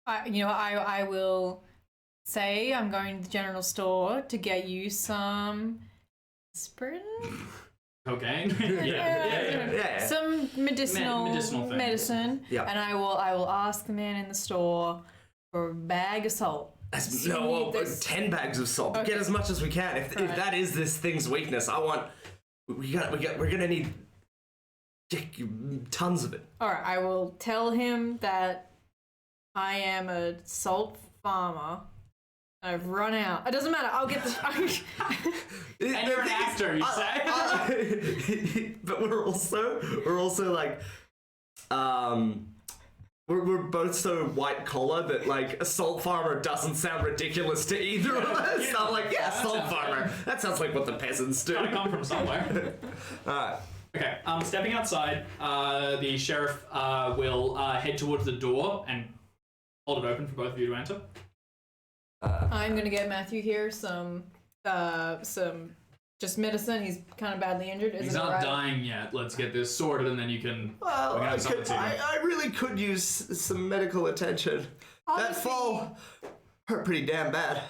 I will say I'm going to the general store to get you some aspirin. Cocaine. Yeah. Some medicinal Medicinal thing. medicine. Yeah. And I will ask the man in the store for a bag of salt. No, 10 bags of salt. Okay. Get as much as we can. If that is this thing's weakness, we're gonna need tons of it. All right, I will tell him that I am a salt farmer. I've run out. It doesn't matter. I'll get the. And you're an actor, you say? But we're also like, we're both so white collar that like a salt farmer doesn't sound ridiculous to either of us. Yeah. So I'm like, yeah, That salt sounds farmer. good. That sounds like what the peasants do. Gotta come from somewhere. Alright. Okay, stepping outside, the sheriff will head towards the door and hold it open for both of you to enter. I'm gonna get Matthew here some just medicine. He's kind of badly injured. He's not dying yet. Let's get this sorted, and then you can. Well, we can have something to do. I really could use some medical attention. That fall hurt pretty damn bad.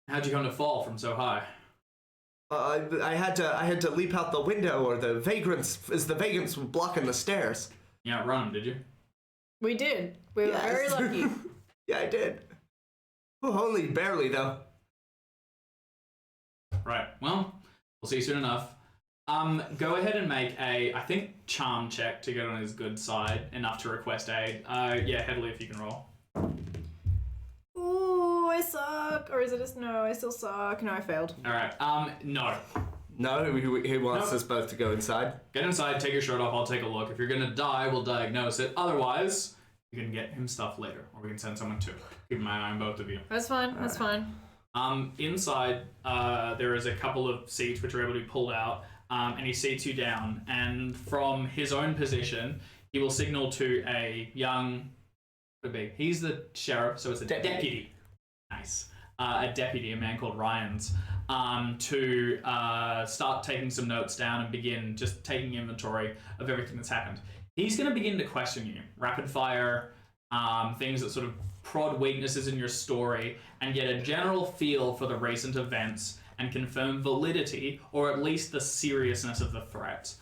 How'd you come to fall from so high? I had to leap out the window, or the vagrants were blocking the stairs. You outrun him, did you? We did. We were very lucky. Yeah, I did. Oh, only barely though. Right. Well, we'll see you soon enough. Go ahead and make a, I think, charm check to get on his good side enough to request aid. Yeah, Headley, if you can roll. Ooh, I suck. Or is it just no? I still suck. No, I failed. All right. No. No, he wants Nope. us both to go inside. Get inside. Take your shirt off. I'll take a look. If you're gonna die, we'll diagnose it. Otherwise, you can get him stuff later, or we can send someone to. Keep my eye on both of you. That's fine. That's fine. Inside, there is a couple of seats which are able to be pulled out, and he seats you down. And from his own position, he will signal to a young. What would it be? He's the sheriff, so it's a deputy. Nice. A deputy, a man called Ryans, to start taking some notes down and begin just taking inventory of everything that's happened. He's going to begin to question you, rapid fire, things that sort of prod weaknesses in your story, and get a general feel for the recent events and confirm validity, or at least the seriousness of the threat.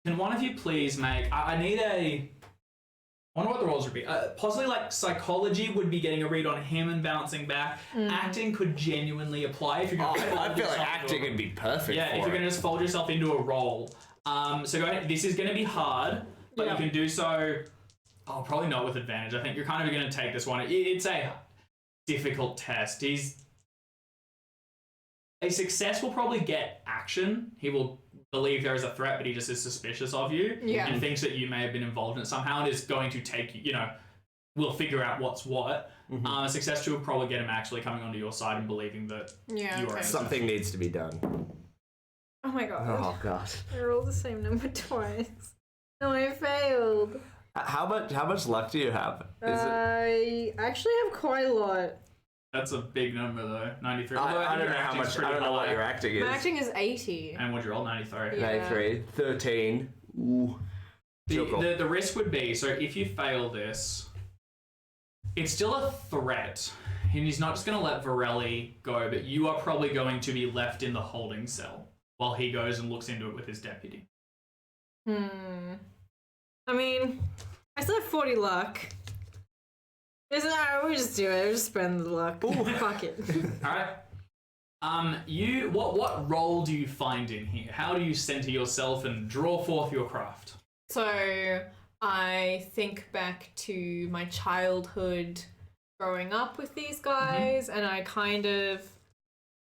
Can one of you please make... I need a... I wonder what the roles would be. Possibly like psychology would be getting a read on him and bouncing back. Acting could genuinely apply if you're going to I feel like acting would be perfect. Yeah, if you're going to just fold yourself into a role. So go ahead. This is going to be hard, but you can do so... Oh, probably not with advantage. I think you're kind of going to take this one. It's a difficult test. A success will probably get action. He will believe there is a threat, but he just is suspicious of you and thinks that you may have been involved in it somehow and is going to take you, we'll figure out what's what. A success 2 will probably get him actually coming onto your side and believing that you are Something needs to be done. Oh my god. Oh god. I rolled the same number twice. No, I failed. How much luck do you have? I actually have quite a lot. That's a big number though, 93. I don't know how much. I don't know what your acting is. My acting is 80. And what'd you roll? 93. Yeah. 93, 13. Ooh. The risk would be, so if you fail this, it's still a threat. And he's not just going to let Varelli go, but you are probably going to be left in the holding cell while he goes and looks into it with his deputy. I mean, I still have 40 luck. Isn't that, we just do it. We just spend the luck. Ooh. Fuck it. Alright. What role do you find in here? How do you center yourself and draw forth your craft? So, I think back to my childhood growing up with these guys, and I kind of,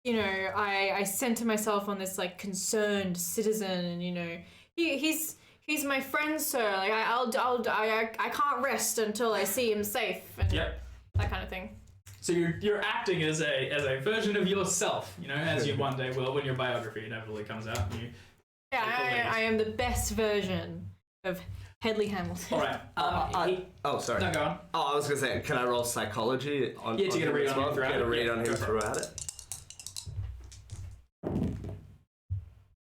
I center myself on this, like, concerned citizen, and, he's my friend, sir. Like, I can't rest until I see him safe, and that kind of thing. So you're acting as a version of yourself, as you one day will when your biography inevitably comes out. And I am the best version of Headley Hamilton. All right. Sorry. No, go on. Oh, I was gonna say, can I roll psychology on? Yeah, to get a read on him throughout it. Get a read on him Go for it. throughout it.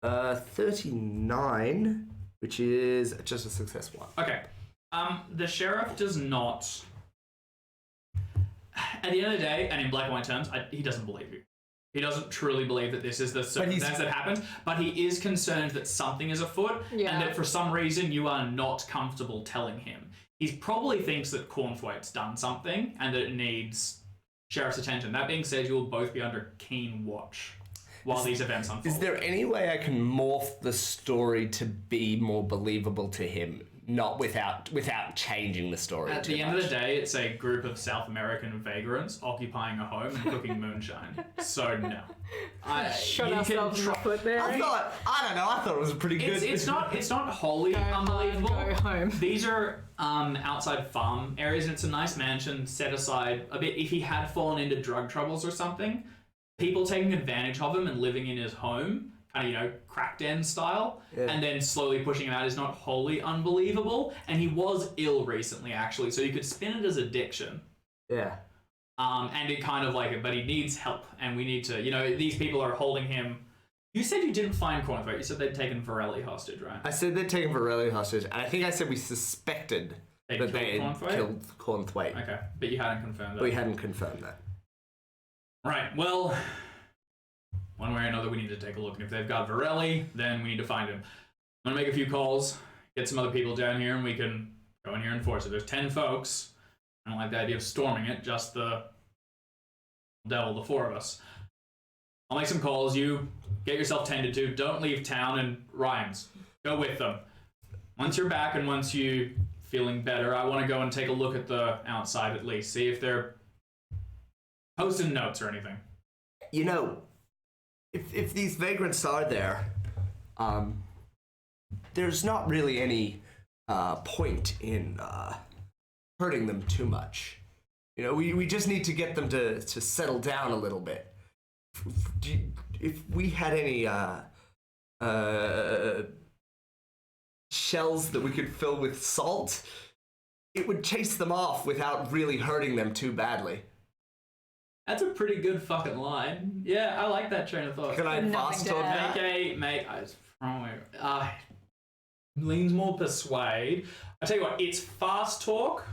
39, which is just a success 1. Okay. The sheriff does not. At the end of the day, and in black and white terms, he doesn't believe you. He doesn't truly believe that this is the circumstance that happened, but he is concerned that something is afoot, and that for some reason you are not comfortable telling him. He probably thinks that Cornthwaite's done something, and that it needs sheriff's attention. That being said, you will both be under keen watch while these events unfold. Is there any way I can morph the story to be more believable to him? Not without changing the story. At the end of the day, it's a group of South American vagrants occupying a home and cooking moonshine. So no, Shut ourselves in the foot there. I thought it was pretty good. It's not wholly unbelievable. Go home. These are outside farm areas, and it's a nice mansion set aside a bit. If he had fallen into drug troubles or something, people taking advantage of him and living in his home, kind of, crack den style, and then slowly pushing him out is not wholly unbelievable. And he was ill recently, actually, so you could spin it as addiction. Yeah. And it kind of but he needs help, and we need to, these people are holding him. You said you didn't find Cornthwaite. You said they'd taken Varelli hostage, right? I said they'd taken Varelli hostage, and I think I said we suspected that they had killed Cornthwaite. Okay, but you hadn't confirmed that. We hadn't confirmed that. Right, well, one way or another, we need to take a look. And if they've got Varelli, then we need to find him. I'm going to make a few calls, get some other people down here, and we can go in here and force it. There's 10 folks. I don't like the idea of storming it, just the devil, the 4 of us. I'll make some calls. You get yourself tended to. Don't leave town, and Ryan's. Go with them. Once you're back and once you're feeling better, I want to go and take a look at the outside at least. See if they're posting notes or anything. If these vagrants are there, there's not really any point in hurting them too much. We just need to get them to settle down a little bit. If we had any shells that we could fill with salt, it would chase them off without really hurting them too badly. That's a pretty good fucking line. Yeah, I like that train of thought. Can I fast talk that? Leans more persuade. I tell you what, it's fast talk,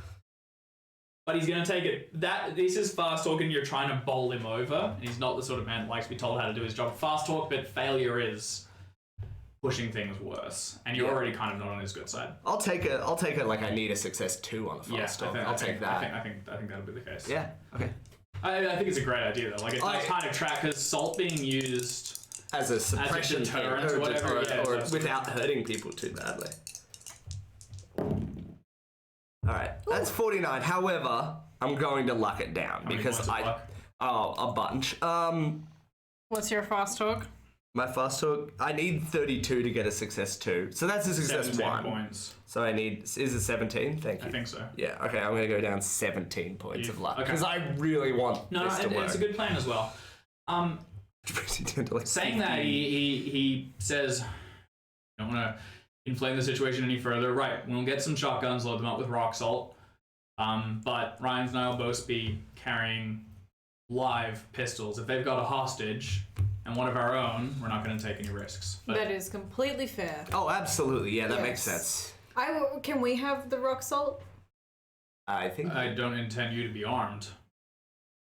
but he's gonna take it. This is fast talk, and you're trying to bowl him over. And he's not the sort of man that likes to be told how to do his job. Fast talk, but failure is pushing things worse, and you're already kind of not on his good side. I'll take it like I need a success 2 on the fast talk. I'll take that. I think that'll be the case. Yeah. Okay. I think it's a great idea though. It does kind of track, because salt being used as a suppression deterrent or whatever, or without hurting people too badly. All right, that's 49. However, I'm going to luck it down because a bunch. What's your fast talk? My fast talk, I need 32 to get a success 2. So that's a success 1. Points. So I need, is it 17? Thank you. I think so. Yeah, okay, I'm going to go down 17 points of luck. Because I really want this to work. It's a good plan as well. Saying that, he says, "I don't want to inflame the situation any further. Right, we'll get some shotguns, load them up with rock salt. But Ryan's and I will both be carrying live pistols. If they've got a hostage and one of our own, we're not going to take any risks." But that is completely fair. Oh, absolutely. Yeah, that makes sense. Can we have the rock salt? I think I don't intend you to be armed.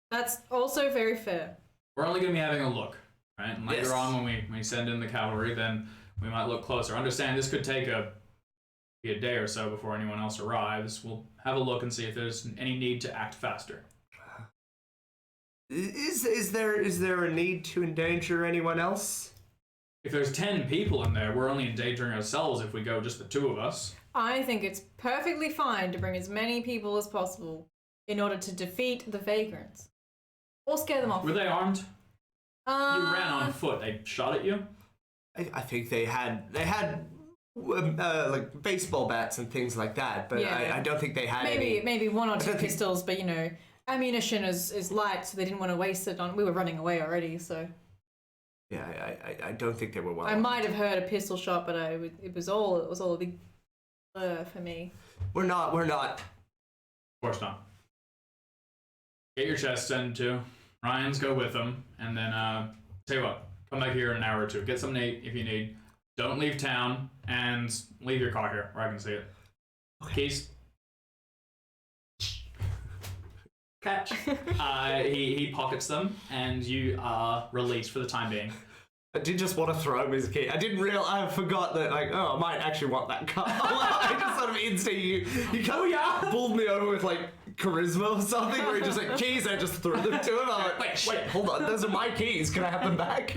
That's also very fair. We're only going to be having a look, right? And later on, when we send in the cavalry, then we might look closer. Understand this could take a day or so before anyone else arrives. We'll have a look and see if there's any need to act faster. Is there a need to endanger anyone else? If there's 10 people in there, we're only endangering ourselves if we go just the 2 of us. I think it's perfectly fine to bring as many people as possible in order to defeat the vagrants. Or scare them off. Were they armed? You ran on foot. They shot at you? I think they had like baseball bats and things like that, but I don't think they had maybe 1 or 2 pistols, but ammunition is light, so they didn't want to waste it on. We were running away already, so. Yeah, I don't think they were well. I might have heard a pistol shot, but it was all a big blur for me. We're not. Of course not. Get your chest tended to. Ryan's go with them, and then tell you what, come back here in an hour or two. Get something to eat if you need. Don't leave town, and leave your car here where I can see it. Keys. Catch. He pockets them, and you are released for the time being. I did just want to throw him his key. I forgot that, like, oh, I might actually want that car. I just sort of instantly, you kind of pulled me over with, like, charisma or something, where he just, like, keys, I just threw them to him. I'm like, wait, hold on, those are my keys. Can I have them back?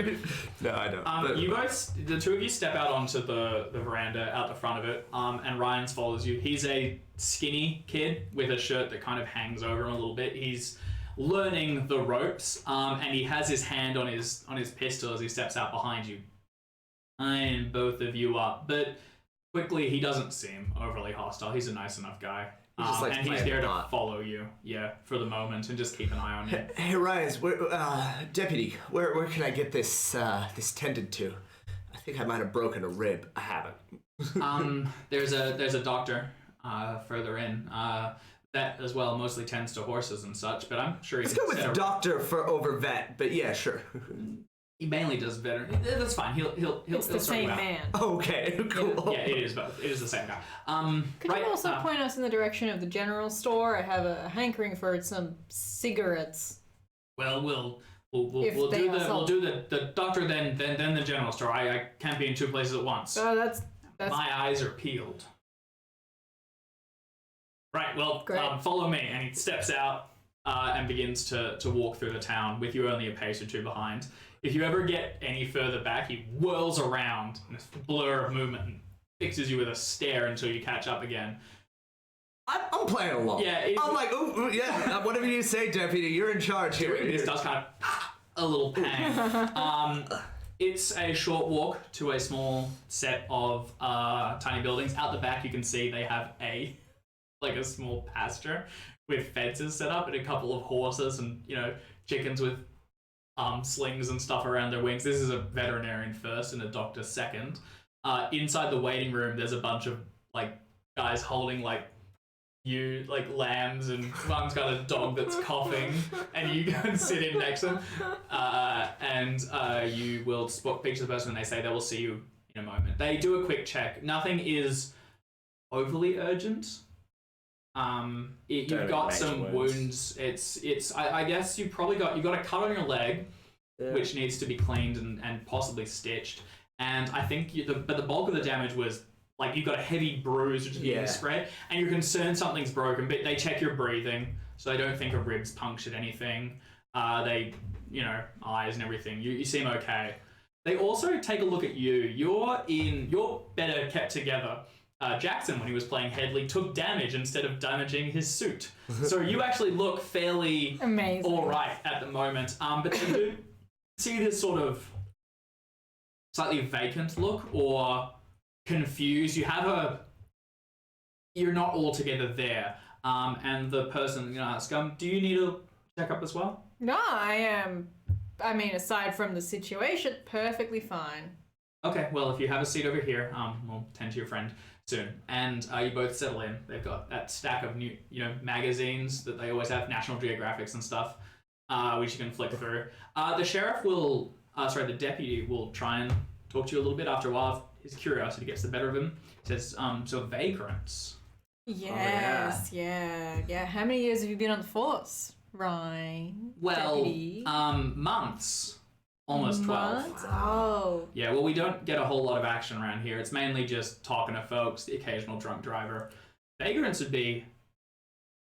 No, I don't. You guys, the two of you step out onto the veranda out the front of it, and Ryan follows you. He's a skinny kid with a shirt that kind of hangs over him a little bit. He's learning the ropes, and he has his hand on his pistol as he steps out behind you, eyeing both of you up. But quickly, he doesn't seem overly hostile. He's a nice enough guy, and he's there to follow you, for the moment, and just keep an eye on you. Hey, Ryan, deputy, where can I get this tended to? I think I might have broken a rib. I haven't. There's a doctor further in. That as well mostly tends to horses and such, but I'm sure Let's go with doctor for over vet, but yeah, sure. He mainly does veterinary. That's fine. He'll It's the same man. Okay, cool. Yeah, it is both. It is the same guy. Could you also point us in the direction of the general store? I have a hankering for some cigarettes. Well, we'll do the doctor then the general store. I can't be in two places at once. Oh, that's my eyes are peeled. Right, well, follow me. And he steps out and begins to walk through the town with you only a pace or two behind. If you ever get any further back, he whirls around in this blur of movement and fixes you with a stare until you catch up again. I'm playing along. Yeah, I'm like, oh, yeah, whatever you say, deputy, you're in charge here. It does kind of a little pang. It's a short walk to a small set of tiny buildings. Out the back, you can see they have a small pasture with fences set up and a couple of horses and, chickens with slings and stuff around their wings. This is a veterinarian first and a doctor second. Inside the waiting room, there's a bunch of guys holding lambs, and one's got a dog that's coughing, and you go and sit in next to them, and you will speak to the person, and they say they will see you in a moment. They do a quick check. Nothing is overly urgent. You've got some wounds. I guess you've got a cut on your leg, which needs to be cleaned and possibly stitched. And I think but the bulk of the damage was you've got a heavy bruise which is being spread, and you're concerned something's broken. But they check your breathing, so they don't think a rib's punctured anything. They, eyes and everything. You seem okay. They also take a look at you. You're better kept together. Jackson, when he was playing Headley, took damage instead of damaging his suit. So you actually look fairly all right at the moment. But you do see this sort of slightly vacant look or confused. You're not altogether there. And the person asks, do you need a checkup as well? No, I am. I mean, aside from the situation, perfectly fine. Okay, well, if you have a seat over here, we'll tend to your friend soon. And you both settle in. They've got that stack of new, magazines that they always have, National Geographics and stuff, which you can flick through. The deputy will try and talk to you a little bit after a while. His curiosity gets the better of him. He says, so vagrants. Yes, yeah. How many years have you been on the force, Ryan? Well, deputy? Months. Almost 12. Months? Oh. Yeah, well, we don't get a whole lot of action around here. It's mainly just talking to folks, the occasional drunk driver. Vagrants would be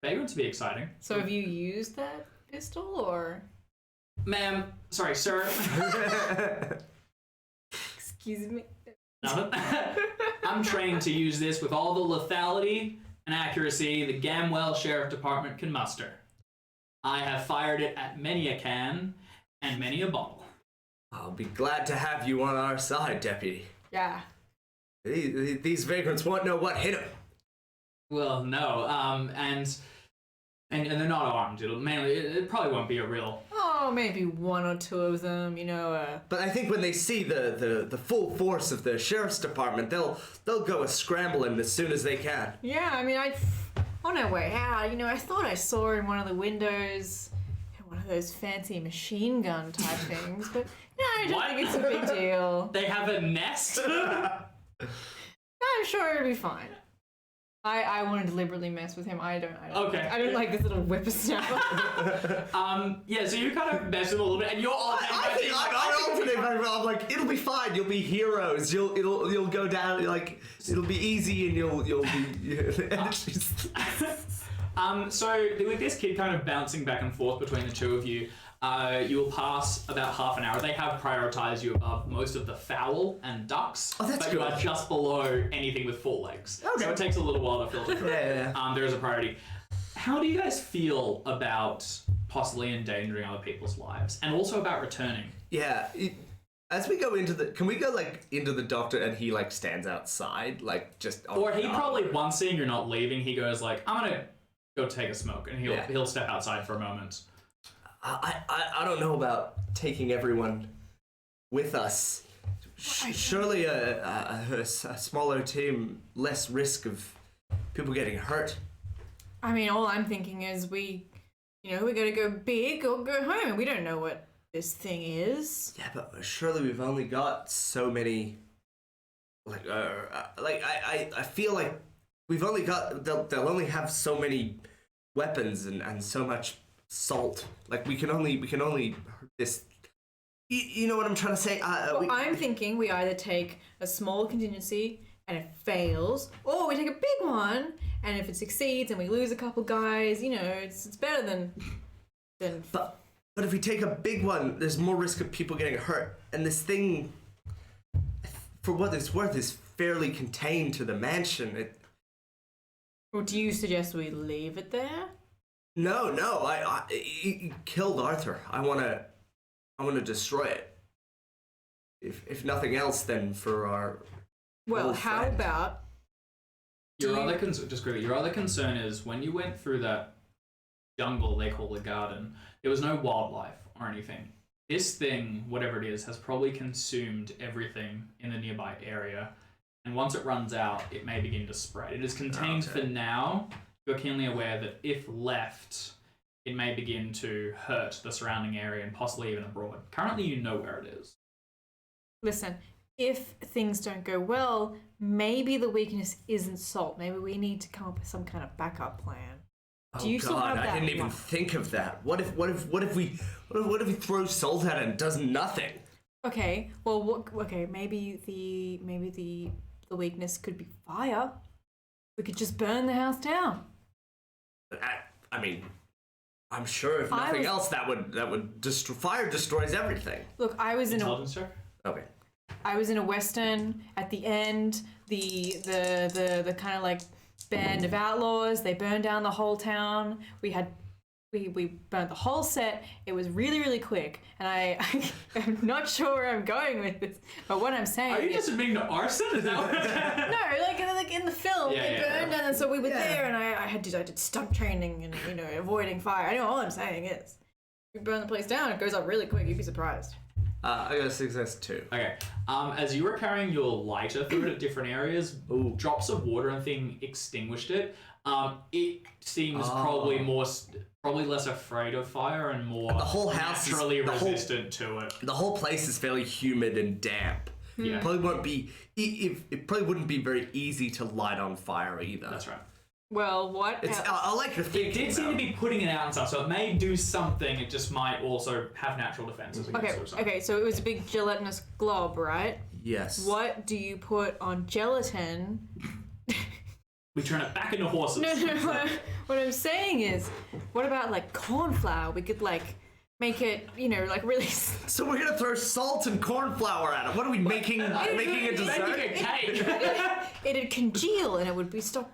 exciting. So have you used that pistol, or? Ma'am, sorry, sir. Excuse me? Nothing. I'm trained to use this with all the lethality and accuracy the Gamwell Sheriff Department can muster. I have fired it at many a can and many a bottle. I'll be glad to have you on our side, deputy. Yeah. These vagrants won't know what hit them. Well, no, and they're not armed. It probably won't be a real. Oh, maybe one or two of them, But I think when they see the full force of the sheriff's department, they'll go a scrambling as soon as they can. Yeah, I mean, on our way out, I thought I saw in one of the windows one of those fancy machine gun type things, but no, I don't What? think it's a big deal. They have a nest? I'm sure it'll be fine. I want to deliberately mess with him. I don't Okay. I don't like this little whippersnapper. Yeah, so you kind of mess with him a little bit, and you're all... I think I'm like, it'll be fine. You'll be heroes. You'll go down. Like, it'll be easy, and you'll be. And she's- So with this kid kind of bouncing back and forth between the two of you, you will pass about half an hour. They have prioritized you above most of the fowl and ducks, Oh, that's but you good. are just below anything with 4 legs. Okay. So it takes a little while to filter through. Yeah. There is a priority. How do you guys feel about possibly endangering other people's lives, and also about returning? Yeah. As we go into can we go like into the doctor and he like stands outside, like just. Or he probably, once seeing you're not leaving, he goes like, I'm gonna go take a smoke, and he'll step outside for a moment. I don't know about taking everyone with us. Surely a smaller team, less risk of people getting hurt. I mean, all I'm thinking is we gotta go big or go home. We don't know what this thing is. Yeah, but surely we've only got so many. I feel like we've only got. They'll only have so many weapons and so much salt. Like we can only this. You know what I'm trying to say? I'm thinking we either take a small contingency and it fails, or we take a big one and if it succeeds and we lose a couple guys, it's better than. But if we take a big one, there's more risk of people getting hurt, and this thing, for what it's worth, is fairly contained to the mansion. Or do you suggest we leave it there? No, he killed Arthur. I wanna destroy it. If nothing else, then for our. Well, old how friend. about Your other concern is when you went through that jungle they call the garden, there was no wildlife or anything. This thing, whatever it is, has probably consumed everything in the nearby area, and once it runs out, it may begin to spread. It is contained for now. You're keenly aware that if left, it may begin to hurt the surrounding area and possibly even abroad. Currently, you know where it is. Listen, if things don't go well, maybe the weakness isn't salt. Maybe we need to come up with some kind of backup plan. Do you still have that? I didn't even think of that. What if we throw salt at it and does nothing? Okay. Well, maybe the weakness could be fire. We could just burn the house down. I mean, I'm sure if nothing else, that would fire destroys everything. Look, I was in Intelligence check? Okay. I was in a western. At the end, the kind of like band of outlaws. They burned down the whole town. We burned the whole set. It was really, really quick. And I'm not sure where I'm going with this. But what I'm saying Are you is, just admitting to arson? Is that what no, like in the film, they burned down, and so we were there, and I did stunt training and avoiding fire. I know all I'm saying is, we burn the place down. It goes up really quick. You'd be surprised. I got a success too. Okay. As you were carrying your lighter through it at different areas, drops of water and thing extinguished it. It seems probably less afraid of fire and more the whole house naturally resistant to it. The whole place is fairly humid and damp. Yeah. Probably won't be. It probably wouldn't be very easy to light on fire either. That's right. Well, what? I like your It thinking. did seem to be putting it out and stuff, so it may do something. It just might also have natural defenses against it or something. Okay, so it was a big gelatinous glob, right? Yes. What do you put on gelatin? We turn it back into horses. No. What I'm saying is, what about like corn flour? We could like make it, like really. So we're gonna throw salt and corn flour at it. What are we making? Making a dessert? Making a cake. It'd congeal and it would be stop.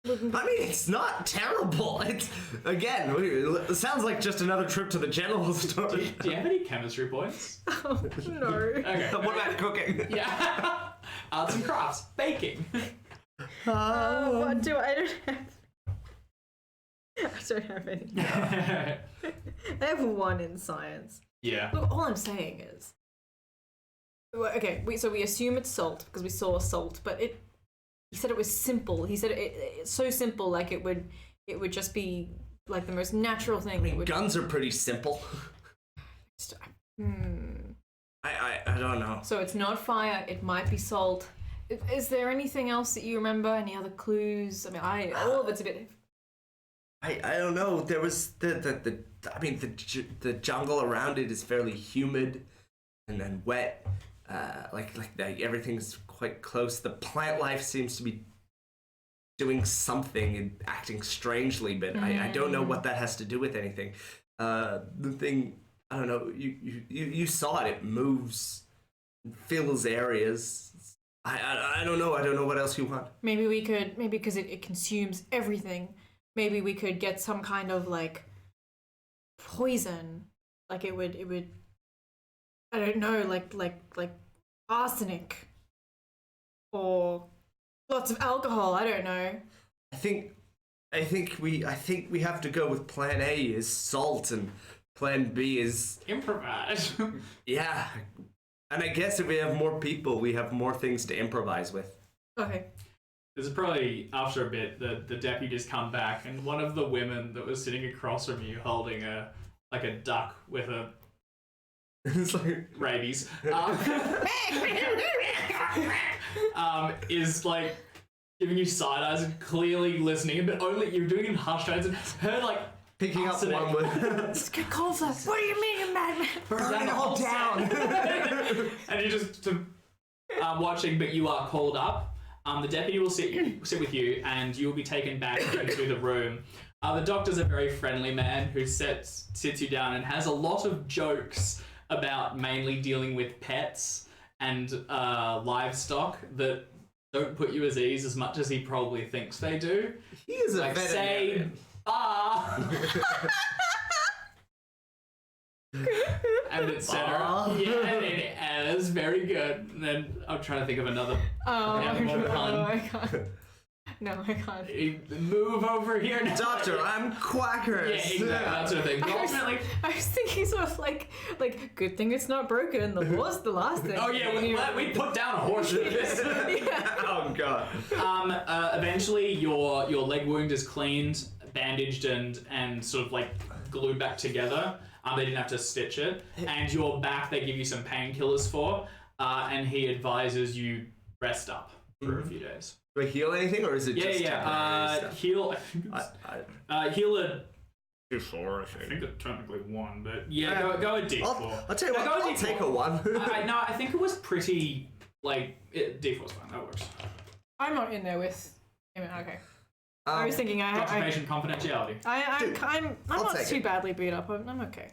I mean, it's not terrible. It's it sounds like just another trip to the general store. Do you have any chemistry points? Oh, no. Okay. What about cooking? Yeah. Arts and crafts. Baking. What do I don't have? I don't have any. I have 1 in science. Yeah. Look, all I'm saying is, okay. We assume it's salt because we saw salt, but he said it was simple. He said it's so simple, like it would just be like the most natural thing. that would... Guns are pretty simple. I don't know. So it's not fire. It might be salt. Is there anything else that you remember? Any other clues? I mean, all of it's a bit. I don't know. There was the jungle around it is fairly humid and then wet. Like everything's quite close. The plant life seems to be doing something and acting strangely, but I don't know what that has to do with anything. The thing, I don't know. You saw it. It moves, fills areas. I don't know. I don't know what else you want. Maybe because it consumes everything. Maybe we could get some kind of like poison. Like it would. I don't know, like arsenic or lots of alcohol. I don't know. I think we have to go with plan A is salt and plan B is improvise. Yeah. And I guess if we have more people, we have more things to improvise with. Okay. This is probably after a bit the deputies come back, and one of the women that was sitting across from you holding a duck with a It's like rabies is like giving you side eyes and clearly listening, but only you're doing it in hushed tones, and her like picking up one with Just get cornflakes. What do you mean, you madman? burn it all down. And you're just watching, but you are called up. The deputy will sit with you, and you will be taken back into the room. The doctor's a very friendly man who sits you down and has a lot of jokes about mainly dealing with pets and livestock that don't put you at ease as much as he probably thinks they do. He is a Like, say, veterinarian. and etc. Yeah, and it's very good. And then I'm trying to think of another animal pun. I can't. No, I can't. Move over here now. Doctor, I'm quackers. Yeah, exactly. That sort of thing. But ultimately, I was thinking sort of like good thing it's not broken. The horse, the last thing. oh yeah, we put down a horse with this. Oh god. Eventually, your leg wound is cleaned, bandaged, and sort of like glued back together. They didn't have to stitch it. And your back, they give you some painkillers for, and he advises you rest up for a few days. Do I heal anything, or is it just temporary stuff? Heal. Heal a. D4, I think it's technically one, but yeah, go a D4. I'll tell you what, Go a I'll D4. take a 1. No, I think it was pretty D4's fine. That works. I'm not in there with. Okay. I Um, was thinking Patient confidentiality. I'm I'll not take too it. badly beat up. I'm okay.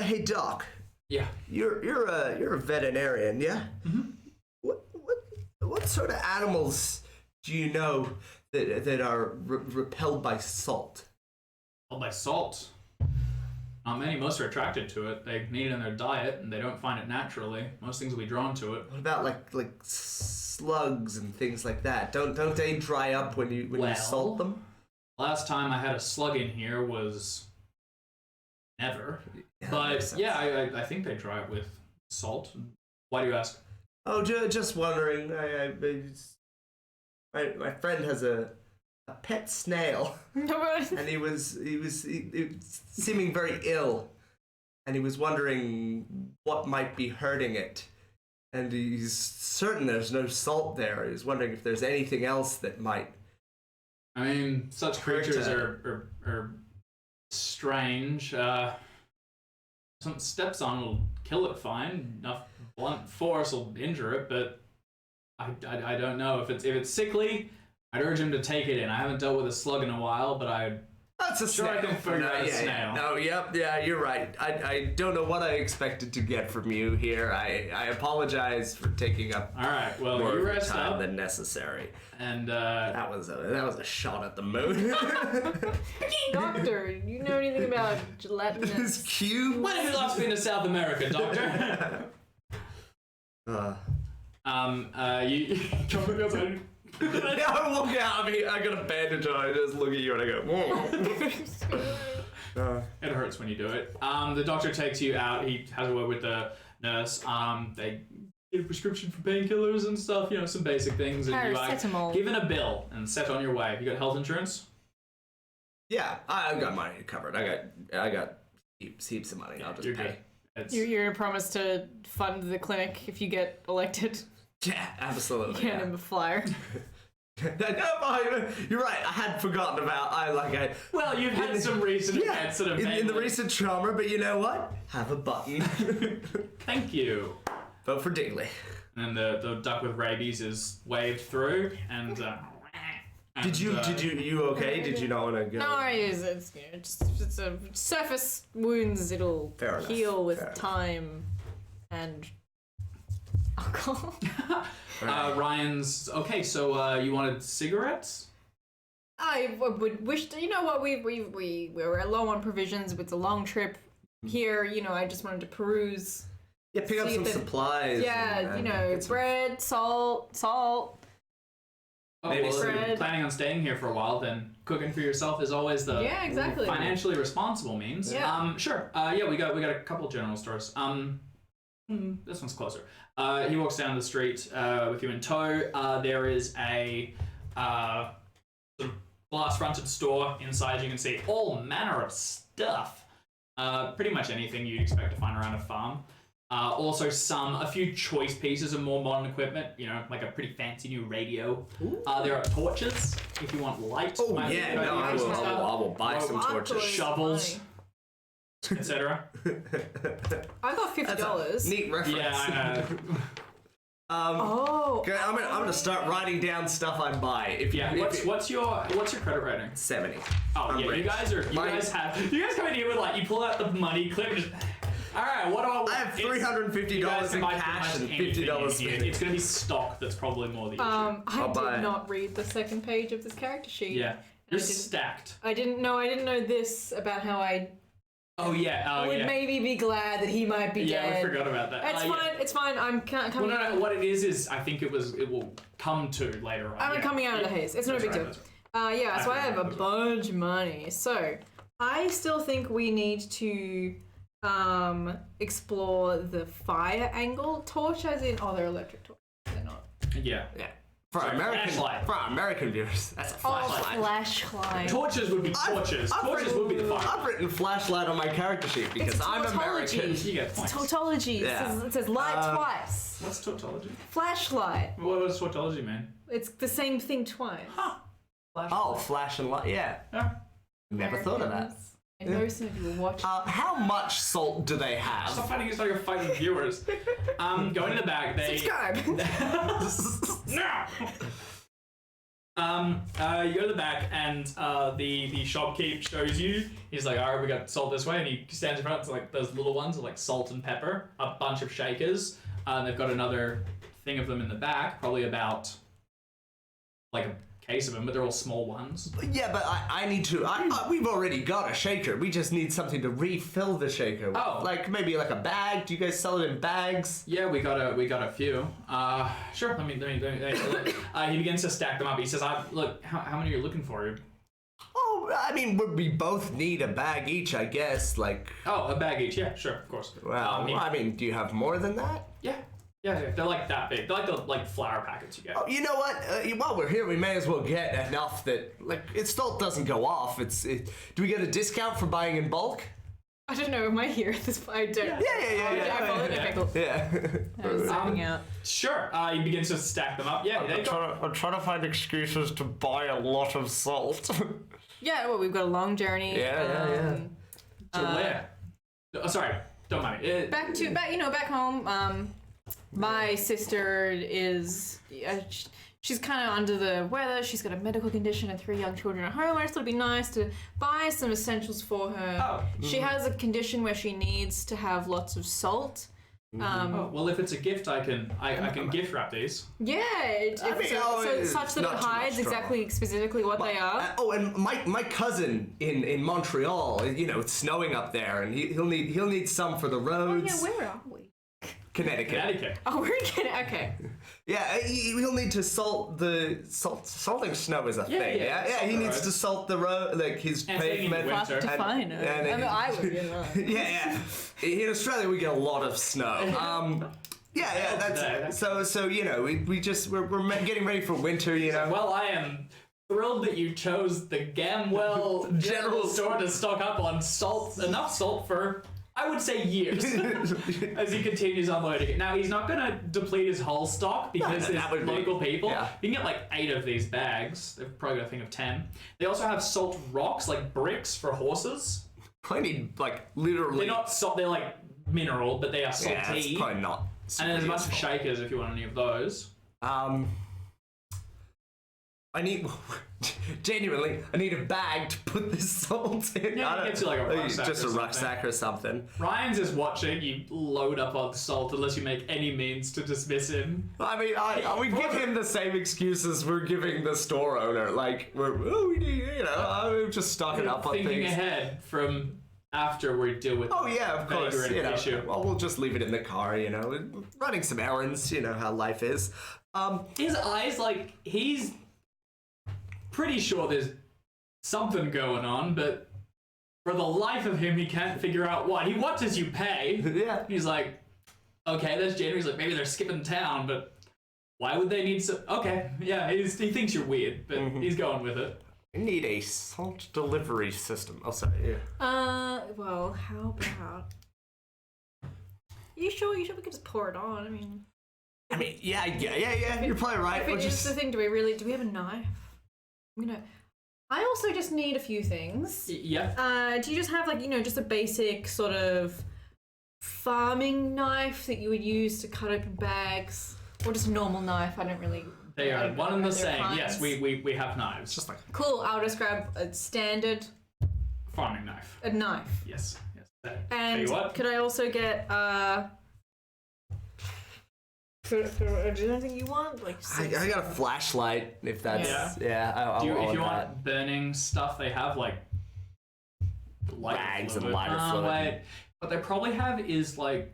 Hey Doc, Yeah. you're a veterinarian, yeah? Mm-hmm. What sort of animals do you know that are repelled by salt? Well, by salt. Not many. Most are attracted to it. They need it in their diet, and they don't find it naturally. Most things will be drawn to it. What about like slugs and things like that? Don't they dry up when you salt them? Last time I had a slug in here was never. Yeah, that makes But sense. yeah, I think they dry it with salt. Why do you ask? Oh, just wondering. My friend has a pet snail, and he was seeming very ill, and he was wondering what might be hurting it, and he's certain there's no salt there. He's wondering if there's anything else that might. I mean, such creatures are strange. Something steps on will kill it fine. Enough blunt force will injure it, but I don't know. If it's sickly, I'd urge him to take it in. I haven't dealt with a slug in a while, but That's a sure snail. I can figure out a Yeah. snail. No, yeah, you're right. I don't know what I expected to get from you here. I apologize for taking up All right, well, more you of your rest time up, than necessary. and That was a shot at the moon. Doctor, you know anything about gelatinous? This cube. when have you last been to South America, Doctor? You come with us. Yeah, I walk out. I got a bandage on. I just look at you and I go, whoa. It hurts when you do it. The doctor takes you out. He has a word with the nurse. They get a prescription for painkillers and stuff. You know, some basic things. And you are Paracetamol. given a bill and set on your way. Have you got health insurance? Yeah, I got money covered. I got heaps of money. I'll just You're pay. good. You're gonna promise to fund the clinic if you get elected. Yeah, absolutely. Hand him a flyer. No, you're right. I had forgotten about. Well, you've had some recent events that have made in the recent trauma, but you know what? Have a button. Thank you. Vote for Dingley. And the duck with rabies is waved through, and Did you okay? Did you not want to go? No, it's it's a surface wounds. It'll Fair enough. heal with Fair enough. time and alcohol. Ryan's okay. So you wanted cigarettes? I would wish to, you know what, we were low on provisions. It's a long trip here. You know, I just wanted to peruse. Yeah, pick up See some the- supplies. Yeah, and you know, get some- bread, salt. Oh, Maybe well, if you're bread. planning on staying here for a while, then cooking for yourself is always the Yeah, exactly. financially responsible means. Yeah. Sure. Yeah, we got a couple general stores. This one's closer. He walks down the street with you in tow. There is a sort of glass-fronted store. Inside, you can see all manner of stuff. Pretty much anything you'd expect to find around a farm. Also a few choice pieces of more modern equipment, you know, like a pretty fancy new radio. There are torches, if you want light. Oh Might be yeah, a good no, idea I for some will. stuff, I will buy some torches. Luckily- Shovels, etc. I got $50. Neat reference. Yeah, I know. Oh. Okay, I'm gonna start writing down stuff I buy. If you, Yeah, what's your credit rating? 70. Oh I'm yeah, rich. you guys come in here with like, you pull out the money clip and just, all right, what do I want? I have You $350 guys in can buy cash and pretty much anything $50 in here. spending. It's gonna be stock that's probably more the issue. I buy did it. not read the second page of this character sheet. Yeah, you're didn't- stacked. I didn't know this about how I Oh yeah, would yeah. maybe be glad that he might be Yeah, dead. we forgot about that. It's Yeah. fine. It's fine. I'm Well, coming. no, what it is I think it will come to later on. I'm coming out of the haze. It's no That's big right, deal. that's right. Yeah, so I have a That's right. bunch of money. So I still think we need to explore the fire angle. Torch as in, they're electric torches. They're not. Yeah. Yeah. For Sorry, flashlight. our American viewers, that's a Oh, flashlight. flashlight. Torches would be torches. Torches would be the fire. I've written flashlight on my character sheet because It's I'm tautology. American. You get It's points. tautology. Yeah. It says light twice. What's tautology? Flashlight. What does tautology mean? It's the same thing twice. Oh, flash and light. Yeah. Yeah. Never thought of that. Americans. I know some of you will watch. How much salt do they have? Stop fighting it's like a fight with viewers. Go into the bag. Subscribe. No. You go to the back and the shopkeep shows you. He's like, all right, we got salt this way, and he stands in front. It's like those little ones, are like salt and pepper, a bunch of shakers. They've got another thing of them in the back, probably about like a case of them, but they're all small ones. Yeah, but I need to. We've already got a shaker. We just need something to refill the shaker with. Oh. Like maybe like a bag. Do you guys sell it in bags? Yeah, we got a few. Sure. Let me look. He begins to stack them up. He says, "Look, how many are you looking for?" Oh, I mean, we both need a bag each, I guess. Like, Oh, a bag each. Yeah, sure, of course. well, I mean, do you have more than that? Yeah. They're like that big. They're like the flour packets you get. Oh, you know what? While we're here, we may as well get enough that it still doesn't go off. Do we get a discount for buying in bulk? I don't know. Am I here at this point? I don't. Yeah. I followed. Okay, cool. Yeah. I was zooming out. Sure. He begins to stack them up. Yeah. I'm trying to find excuses to buy a lot of salt. Yeah. Well, we've got a long journey. Yeah. To where? Oh, sorry. Don't mind me. Back home. My sister is. She's kind of under the weather. She's got a medical condition and 3 young children at home. I just thought it'd be nice to buy some essentials for her. Oh. She has a condition where she needs to have lots of salt. Oh, well, if it's a gift, I can gift wrap these. Yeah, it's such that it not too much hides trouble. specifically what they are. And my cousin in Montreal, it's snowing up there, and he'll need some for the Oh roads. yeah, where are we? Connecticut. Oh, we're in okay. Yeah, he'll need to salting snow is a thing. yeah, Yeah, salt he the needs road. to salt the road, like his And speaking of pavement. winter- Hard to find. I would. Yeah. In Australia, we get a lot of snow. today. That's so. We're getting ready for winter. Well, I am thrilled that you chose the Gamwell General Store to stock up on salt, enough salt for, I would say, years, as he continues unloading it. Now, he's not going to deplete his whole stock because there's local people. Yeah. You can get like 8 of these bags. They've probably got a thing of 10. They also have salt rocks, like bricks for horses. Probably need, like, literally... They're not salt, they're like mineral, but they are salty. Yeah, it's probably not. And there's a bunch of shakers if you want any of those. I need, genuinely, I need a bag to put this salt in. Yeah, it gets you like a rucksack just or a something. rucksack or something. Ryan's is watching you load up on salt unless you make any means to dismiss him. I mean, we give him the same excuses we're giving the store owner. Like, we need, I'm just stocking up on Thinking things. ahead from after we deal with Oh yeah, of course. vagrant issue. Well, we'll just leave it in the car. Running some errands. You know how life is. His eyes, like, he's pretty sure there's something going on, but for the life of him, he can't figure out what. He watches you pay. Yeah. He's like, okay, that's January. He's like, maybe they're skipping town, but why would they need so... Okay, yeah, he thinks you're weird, but he's going with it. We need a salt delivery system. Oh, sorry. Yeah. Well, how about... You sure we could just pour it on? I mean, Yeah. You're probably right. if it is the thing, do we have a knife? I also just need a few things. Yeah. Do you just have, like, just a basic sort of farming knife that you would use to cut open bags? Or just a normal knife? I don't really... They are one and the same. kinds. Yes, we have knives. Just like Cool, I'll just grab a standard... Farming knife. A knife. Yes. Tell And you what. could I also get, do you anything you want? Like, I got a flashlight. If that's I if you want want burning stuff, they have like lighter Bags and fluid. lighter fluid. Wait. What they probably have is like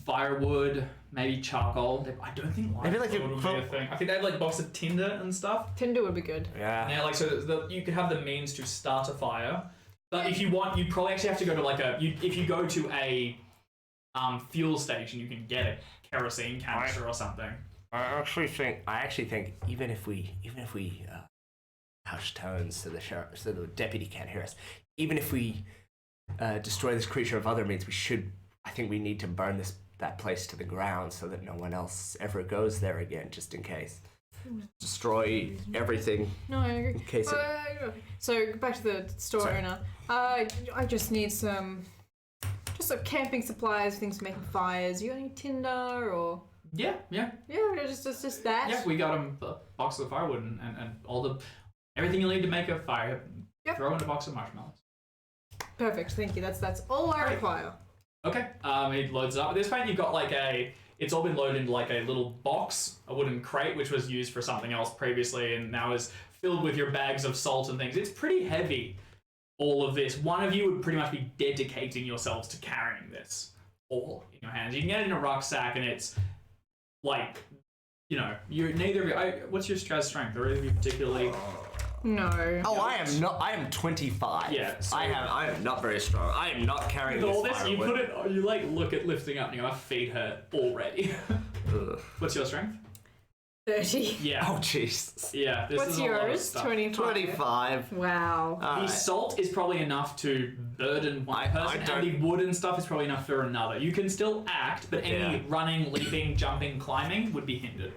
firewood, maybe charcoal. I don't think lighter Maybe like fluid would be a thing. I think they have like box of tinder and stuff. Tinder would be good. Yeah. Yeah, like so you could have the means to start a fire. But if you want, you probably actually have to go to like if you go to a fuel station, you can get a kerosene canister or something. I actually think even if we hush tones so the sheriff, so the deputy can't hear us, even if we destroy this creature of other means, I think we need to burn that place to the ground so that no one else ever goes there again, just in case. Destroy everything. No, I agree. In case so back to the store owner. I just need some camping supplies, things for making fires. You got any tinder or? Yeah. Just that. Yeah, we got him a box of firewood and all everything you'll need to make a fire. Yep. Throw in a box of marshmallows. Perfect. Thank you. That's all I require. Okay. It loads it up. At this point, you've got like it's all been loaded into like a little box, a wooden crate, which was used for something else previously, and now is filled with your bags of salt and things. It's pretty heavy. All of this. One of you would pretty much be dedicating yourselves to carrying this all in your hands. You can get it in a rucksack, and it's like, you're neither of you. What's your strength? Are either of you particularly? No. Oh, I am not. I am 25. Yeah, so- I am not very strong. I am not carrying With all this this, you firewood. put it. You like look at lifting up, and your feet hurt already. Ugh. What's your strength? 30. Yeah. Oh, jeez. Yeah. This What's is a lot of yours? stuff. 25. 25. Wow. The Alright. salt is probably enough to burden one I person, don't- and the wooden stuff is probably enough for another. You can still act, but any Yeah. running, leaping, jumping, climbing would be hindered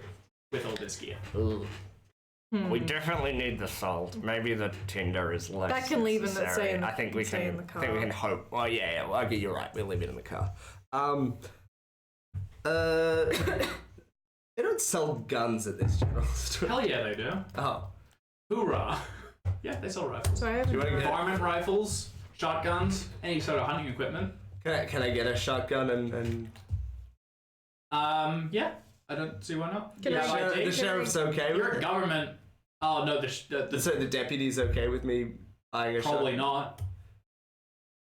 with all this gear. Ugh. We definitely need the salt. Maybe the tinder is less. That can leave in the- necessary. say in the- I think we say can. in the I think we car. can hope. Well, yeah. Well, okay, you're right. We'll leave it in the car. They don't sell guns at this general store. Hell yeah, they do. Oh. Hoorah! Yeah, they sell rifles. So I haven't. you wanna get- Varmint rifles, shotguns, any sort of hunting equipment. Can I get a shotgun and Yeah, I don't see why not. Can You I have share- ID? the sheriff's okay You're with a it? government. Oh no, So the deputy's okay with me buying a probably shotgun? not.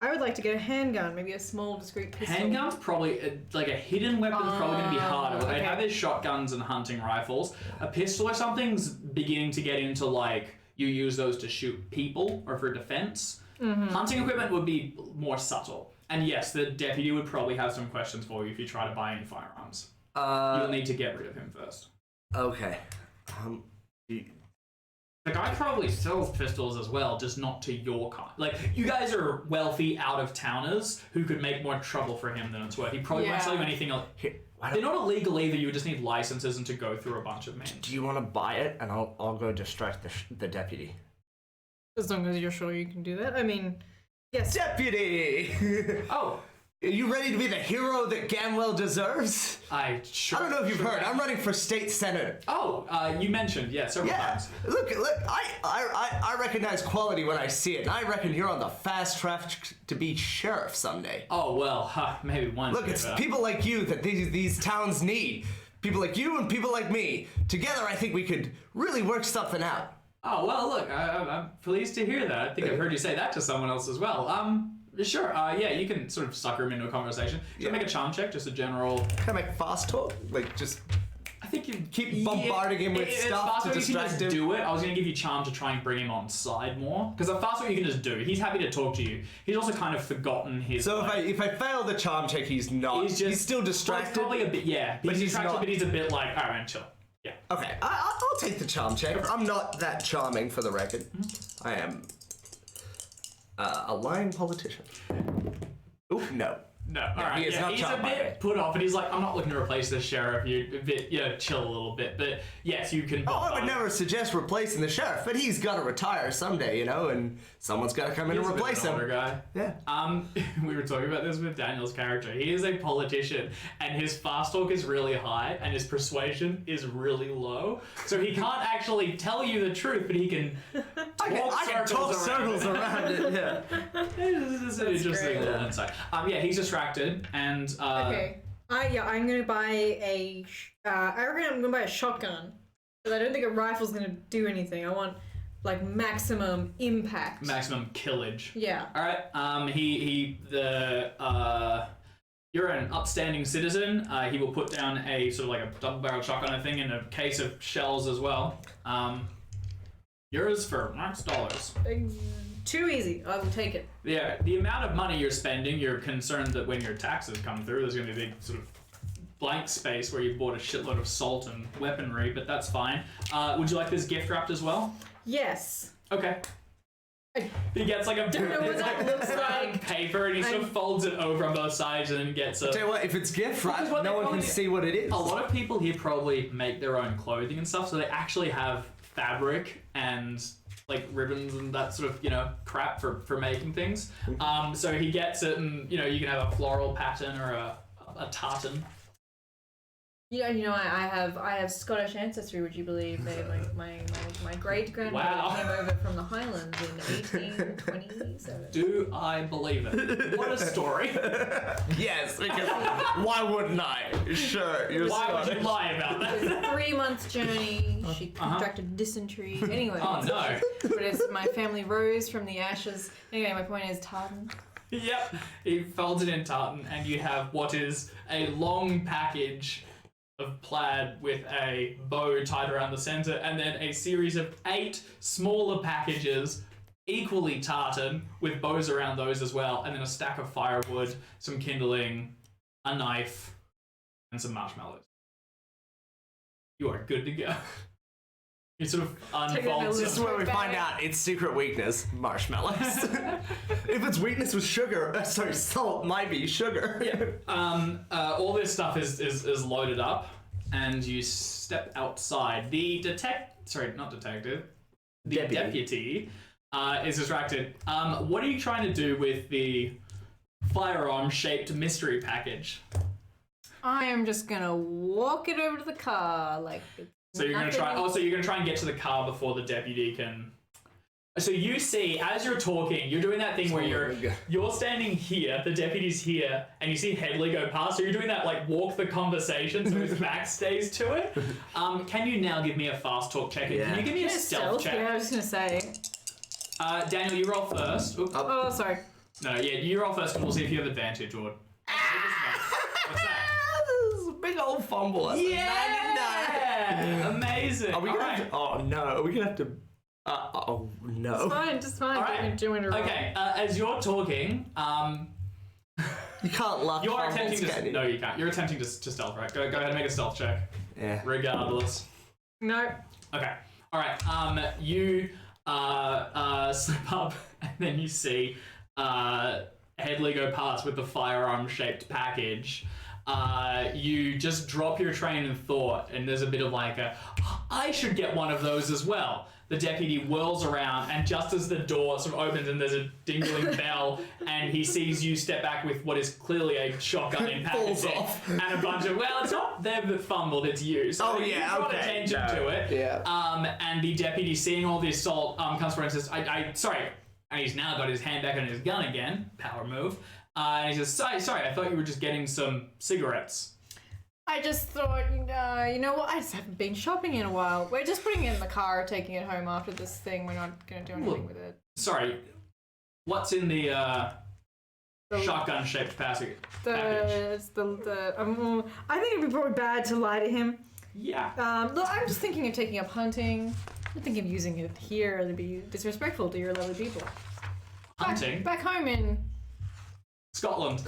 I would like to get a handgun, maybe a small, discreet pistol. Handgun's probably like a hidden weapon's probably going to be harder. What they okay. have is shotguns and hunting rifles. A pistol or something's beginning to get into like you use those to shoot people or for defense. Hunting equipment would be more subtle. And yes, the deputy would probably have some questions for you if you try to buy any firearms. You'll need to get rid of him first. Okay. The guy probably sells pistols as well, just not to your kind. Like, you guys are wealthy out-of-towners who could make more trouble for him than it's worth. He probably won't sell you anything else. They're not illegal either, you would just need licenses and to go through a bunch of men. Do you want to buy it, and I'll go distract the deputy? As long as you're sure you can do that. I mean, yes. Deputy! Oh. Are you ready to be the hero that Gamwell deserves? I don't know if you've heard. I'm running for state senator. Oh, you mentioned, several times. Look, I recognize quality when I see it. And I reckon you're on the fast track to be sheriff someday. Oh, well, maybe one. Look, it's people like you that these towns need. People like you and people like me. Together, I think we could really work something out. Oh, well, look, I'm pleased to hear that. I think I've heard you say that to someone else as well. Sure, you can sort of sucker him into a conversation. Should I make a charm check, just a general... Can I make fast talk? Like, just... I think you... Keep bombarding him with stuff to distract him. You can just do it. I was going to give you charm to try and bring him on side more. Because the fast talk you can just do. He's happy to talk to you. He's also kind of forgotten his... So if I fail the charm check, he's not... He's still distracted? Well, probably a bit, yeah. He's distracted, but he's a bit like, alright man, chill. Yeah. Okay, I'll take the charm check. I'm not that charming, for the record. I am... a lying politician. Oop, no. No, alright. He is not he's a bit put off, and he's like, I'm not looking to replace this sheriff. You a bit, chill a little bit. But yes, you can. I would never suggest replacing the sheriff, but he's got to retire someday, and someone's got to come in and replace him. Older guy. Yeah. We were talking about this with Daniel's character. He is a politician, and his fast talk is really high, and his persuasion is really low. So he can't actually tell you the truth, but he can. I can talk circles around it. Yeah. It's an interesting little insight. He's distracted, and Okay. I'm gonna buy I reckon I'm gonna buy a shotgun, but I don't think a rifle's gonna do anything. I want like maximum impact. maximum killage. Yeah. All right. You're an upstanding citizen. He will put down a sort of like a double-barrel shotgun thing in a case of shells as well. Yours for $9. Too easy. I will take it. Yeah, the amount of money you're spending, you're concerned that when your taxes come through, there's going to be a big sort of blank space where you bought a shitload of salt and weaponry, but that's fine. Would you like this gift wrapped as well? Yes. Okay. He gets like a Don't know what that looks like. paper, and he sort of folds it over on both sides, and then gets a... Tell you what, if it's gift wrapped, no one can see what it is. A lot of people here probably make their own clothing and stuff, so they actually have fabric and like ribbons and that sort of, crap for making things. So he gets it, and, you can have a floral pattern or a tartan. Yeah, I have Scottish ancestry. Would you believe? They my great grandmother came over from the Highlands in 1827. Do I believe it? What a story! Yes, because why wouldn't I? Sure, you're Why Scottish. would you lie about that? It was a 3-month journey. She contracted dysentery. Anyway. Oh no! But it's my family rose from the ashes. Anyway, my point is tartan. Yep, he folds it in tartan, and you have what is a long package of plaid with a bow tied around the center, and then a series of 8 smaller packages, equally tartan, with bows around those as well, and then a stack of firewood, some kindling, a knife, and some marshmallows. You are good to go. You sort of unfold. This is where we find out its secret weakness: marshmallows. If its weakness was sugar, salt might be sugar. Yeah. All this stuff is loaded up, and you step outside. The deputy is distracted. What are you trying to do with the firearm-shaped mystery package? I am just gonna walk it over to the car, like. So you're gonna try. Oh, so you're gonna try and get to the car before the deputy can. So you see, as you're talking, you're doing that thing where you're standing here, the deputy's here, and you see Headley go past. So you're doing that like walk the conversation, so his back stays to it. Can you now give me a fast talk check? Yeah. Can you give me a stealth check? Yeah, I was gonna say. Daniel, you roll first. Oops. Oh, sorry. No, you roll first, and we'll see if you have advantage. Or what's that? This is a big old fumble. That's Amazing. Are we gonna have to, oh no, are we gonna have to oh no. Just fine. All right. Okay, as you're talking, you can't laugh. You're attempting to no, you can't. You're attempting to stealth, right? Go ahead and make a stealth check. Yeah. Regardless. No. Okay. All right. You slip up, and then you see Headley go past with the firearm-shaped package. You just drop your train of thought, and there's a bit of like I should get one of those as well. The deputy whirls around, and just as the door sort of opens and there's a dingling bell, and he sees you step back with what is clearly a shotgun in packaging and a bunch of, well, it's not them that fumbled, it's you. So you brought attention to it. Yeah. And the deputy, seeing all the assault, comes forward and says, sorry. And he's now got his hand back on his gun again. Power move. And he says, sorry, I thought you were just getting some cigarettes. I just thought, you know what? I just haven't been shopping in a while. We're just putting it in the car, taking it home after this thing. We're not going to do anything with it. Sorry, what's in the shotgun-shaped package? I think it'd be probably bad to lie to him. Yeah. Look, I'm just thinking of taking up hunting. I'm thinking of using it here to be disrespectful to your lovely people. Hunting? Back home in... Scotland.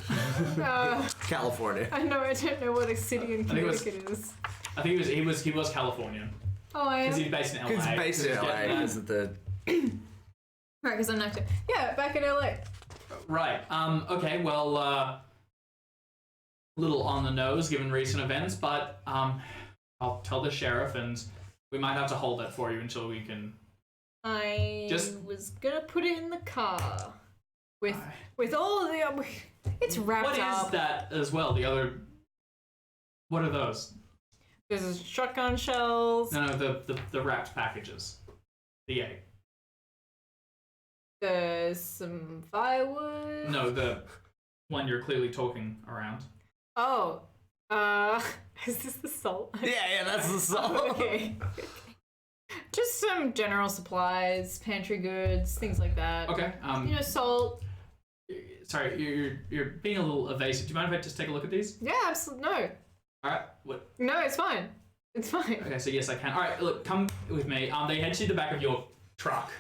California. I don't know what a city in Connecticut is. I think he was Californian. Oh, I am? Because he's based in LA. He's based in LA. Is it the... Right, because I'm an actor. Yeah, back in LA. Right. Okay, well, a little on the nose given recent events, but I'll tell the sheriff, and we might have to hold that for you until we can... I was gonna put it in the car. With all the... It's wrapped up. What is that as well? The other... What are those? There's shotgun shells. No, the wrapped packages. The 8. There's some firewood. No, the one you're clearly talking around. Oh. Is this the salt? Yeah, that's the salt. Okay. Just some general supplies, pantry goods, things like that. Okay. Salt. Sorry, you're being a little evasive. Do you mind if I just take a look at these? Yeah, absolutely. No. All right. What? No, it's fine. It's fine. Okay, so yes, I can. All right, look, come with me. They head to the back of your truck,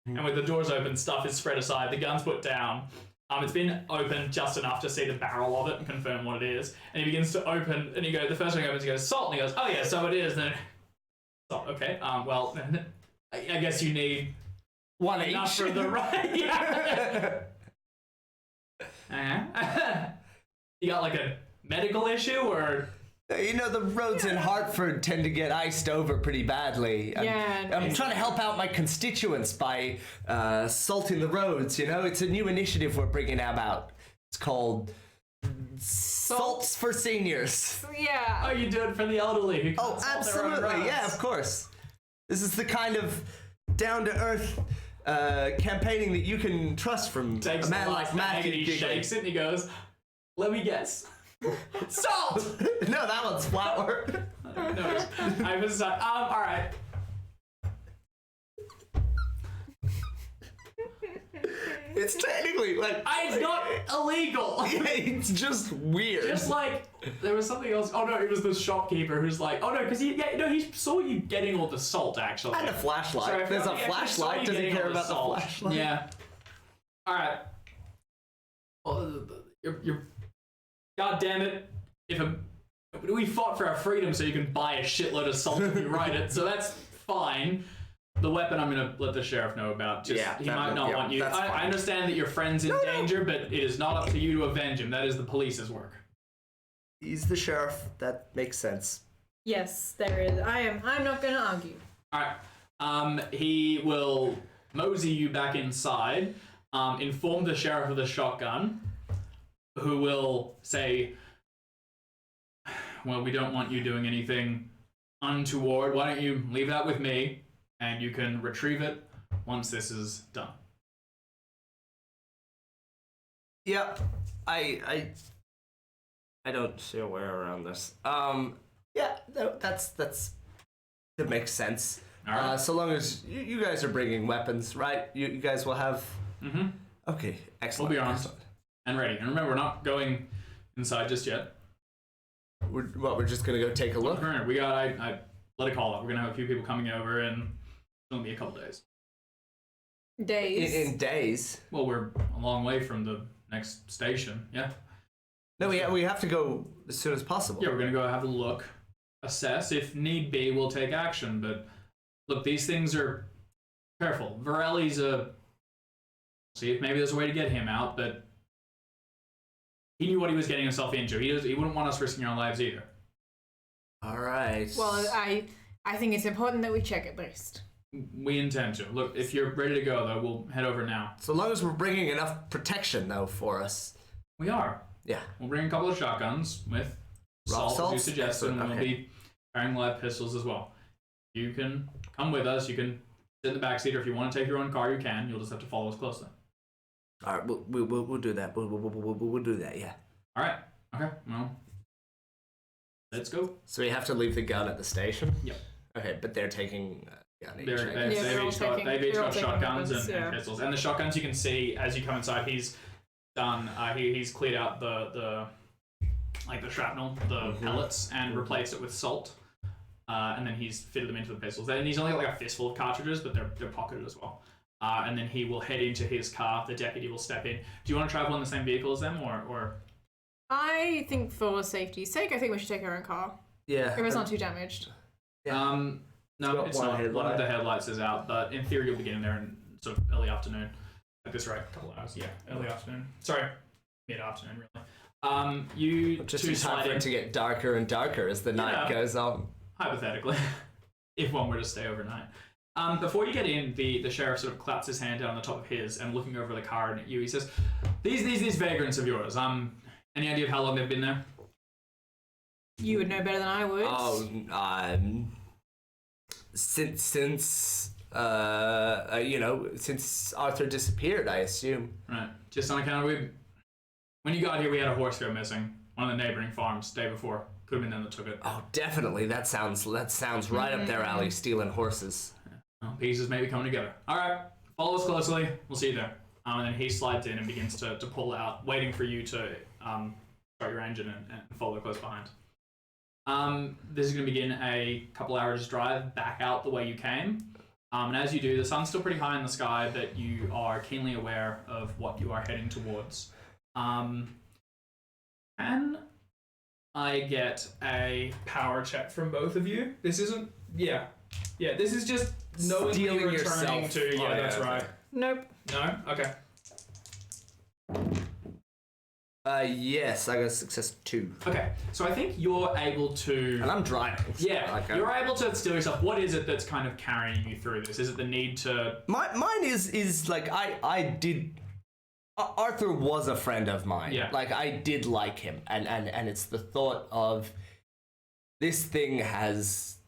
and with the doors open, stuff is spread aside. The gun's put down. It's been opened just enough to see the barrel of it and confirm what it is. And he begins to open, and the first thing he opens, he goes, salt, and he goes, oh yeah, so it is. And then, salt. Okay. Well, I guess you need one enough each for the right. Yeah. You got like a medical issue, or? The roads in Hartford tend to get iced over pretty badly. I'm trying to help out my constituents by salting the roads, It's a new initiative we're bringing about. It's called Salts for Seniors. Yeah. Oh, you do it for the elderly who can't salt their own absolutely. roads. Yeah, of course. This is the kind of down-to-earth campaigning that you can trust from Takes a man the like last Matthew. bag and he shakes it and he goes, let me guess. Salt! No, that one's flour. No, I was all right. It's technically It's not illegal. Yeah, it's just weird. Just like there was something else. Oh no, it was the shopkeeper who's like, oh no, because he saw you getting all the salt actually. And a flashlight. Sorry, There's a flashlight. Does he care about the flashlight? Yeah. All right. Well, you're. God damn it! We fought for our freedom, so you can buy a shitload of salt if you write it. So that's fine. The weapon I'm gonna let the sheriff know about. He might not want you. I understand that your friend's in danger, but it is not up to you to avenge him. That is the police's work. He's the sheriff. That makes sense. Yes, there is. I'm not gonna argue. Alright. He will mosey you back inside, inform the sheriff of the shotgun, who will say, well, we don't want you doing anything untoward. Why don't you leave that with me, and you can retrieve it once this is done. Yep. I don't see a way around this. Yeah, that makes sense. All right. So long as you guys are bringing weapons, right? You guys will have... Mm-hmm. Okay, excellent. We'll be armed and ready. And remember, we're not going inside just yet. We're just gonna go take a look? We got, I let it call up. We're gonna have a few people coming over, and it's gonna be a couple days. Days? In days? Well, we're a long way from the next station, yeah. No, we have to go as soon as possible. Yeah, we're gonna go have a look, assess. If need be, we'll take action, but look, these things are careful. Varelli's see if maybe there's a way to get him out, but he knew what he was getting himself into. He wouldn't want us risking our lives either. All right. Well, I think it's important that we check at least. We intend to. Look, if you're ready to go, though, we'll head over now. So long as we're bringing enough protection, though, for us. We are. Yeah. We'll bring a couple of shotguns with Rock salt, as you salts? suggested, and we'll Okay. be carrying live pistols as well. You can come with us. You can sit in the backseat, or if you want to take your own car, you can. You'll just have to follow us closely. All right, we'll do that. We'll do that. Yeah. All right. Okay. Well, let's go. So we have to leave the gun at the station. Yep. Okay, but they're taking gun each. They've they're all each got taking shotguns weapons, and pistols. And the shotguns, you can see as you come inside, he's done. He's cleared out the shrapnel, the pellets, and replaced it with salt. And then he's fitted them into the pistols. And he's only got like a fistful of cartridges, but they're pocketed as well. And then he will head into his car. The deputy will step in. Do you want to travel in the same vehicle as them, or? I think for safety's sake, I think we should take our own car. Yeah. If it's not too damaged. No, got it's one not. headlight. One of the headlights is out, but in theory you'll be getting there in sort of early afternoon. At this rate, a couple of hours. Yeah, early afternoon. Sorry, mid-afternoon, really. You Just two in time slide for in. it to get darker and darker as the night goes on. Hypothetically, if one were to stay overnight. Before you get in, the sheriff sort of claps his hand down on the top of his and looking over the car and at you, he says, "These vagrants of yours. Any idea of how long they've been there?" You would know better than I would. Oh, since Arthur disappeared, I assume. Right. Just on account of when you got here, we had a horse go missing. One of the neighboring farms day before. Could have been them that took it. Oh, definitely. That sounds right up their alley. Stealing horses. Well, pieces may be coming together. All right. Follow us closely. We'll see you there. And then he slides in and begins to pull out, waiting for you to start your engine and follow close behind. This is going to begin a couple hours drive back out the way you came. And as you do, the sun's still pretty high in the sky, but you are keenly aware of what you are heading towards. Can I get a power check from both of you? This isn't... Yeah, this is just knowingly Stealing returning yourself. to... Yeah, that's right. Nope. No? Okay. Yes, I got success 2. Okay, so I think you're able to... And I'm driving. So Yeah, you're able to steal yourself. What is it that's kind of carrying you through this? Is it the need to... Mine is like I did. Arthur was a friend of mine. Yeah. Like I did like him, and it's the thought of this thing has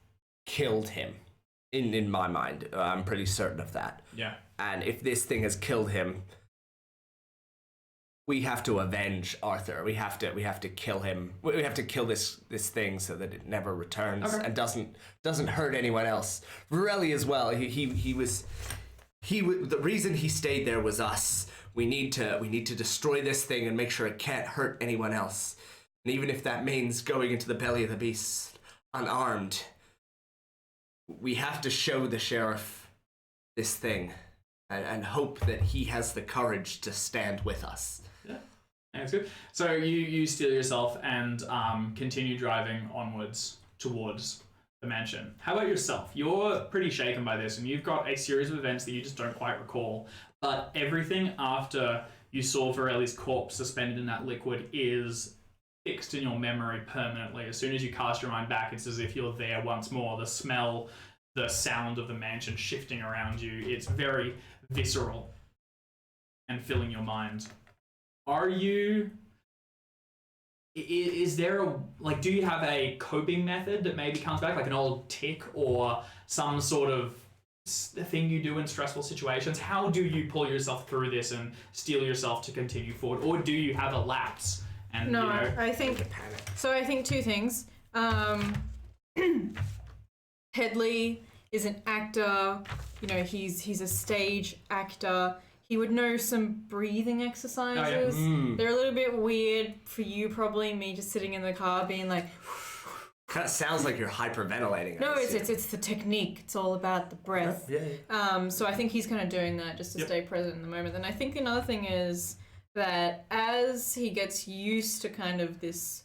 killed him. In my mind, I'm pretty certain of that. Yeah. And if this thing has killed him, we have to avenge Arthur. We have to kill him. We have to kill this thing so that it never returns and doesn't hurt anyone else. Varelli as well. He was the reason he stayed there was us. We need to destroy this thing and make sure it can't hurt anyone else. And even if that means going into the belly of the beast unarmed, we have to show the sheriff this thing and hope that he has the courage to stand with us. Yeah, that's good. So you steal yourself and continue driving onwards towards the mansion. How about yourself? You're pretty shaken by this, and you've got a series of events that you just don't quite recall. But everything after you saw Varelli's corpse suspended in that liquid is fixed in your memory permanently. As soon as you cast your mind back, it's as if you're there once more. The smell, the sound of the mansion shifting around you, it's very visceral and filling your mind. Is there do you have a coping method that maybe comes back, like an old tick or some sort of thing you do in stressful situations? How do you pull yourself through this and steel yourself to continue forward? Or do you have a lapse? And, No, I think... So I think 2 things. Headley is an actor. You know, he's a stage actor. He would know some breathing exercises. Oh, yeah. They're a little bit weird for you, probably. Me just sitting in the car being like... Kind of sounds like you're hyperventilating. No, it's the technique. It's all about the breath. Yeah. So I think he's kind of doing that just to stay present in the moment. And I think another thing is that as he gets used to kind of this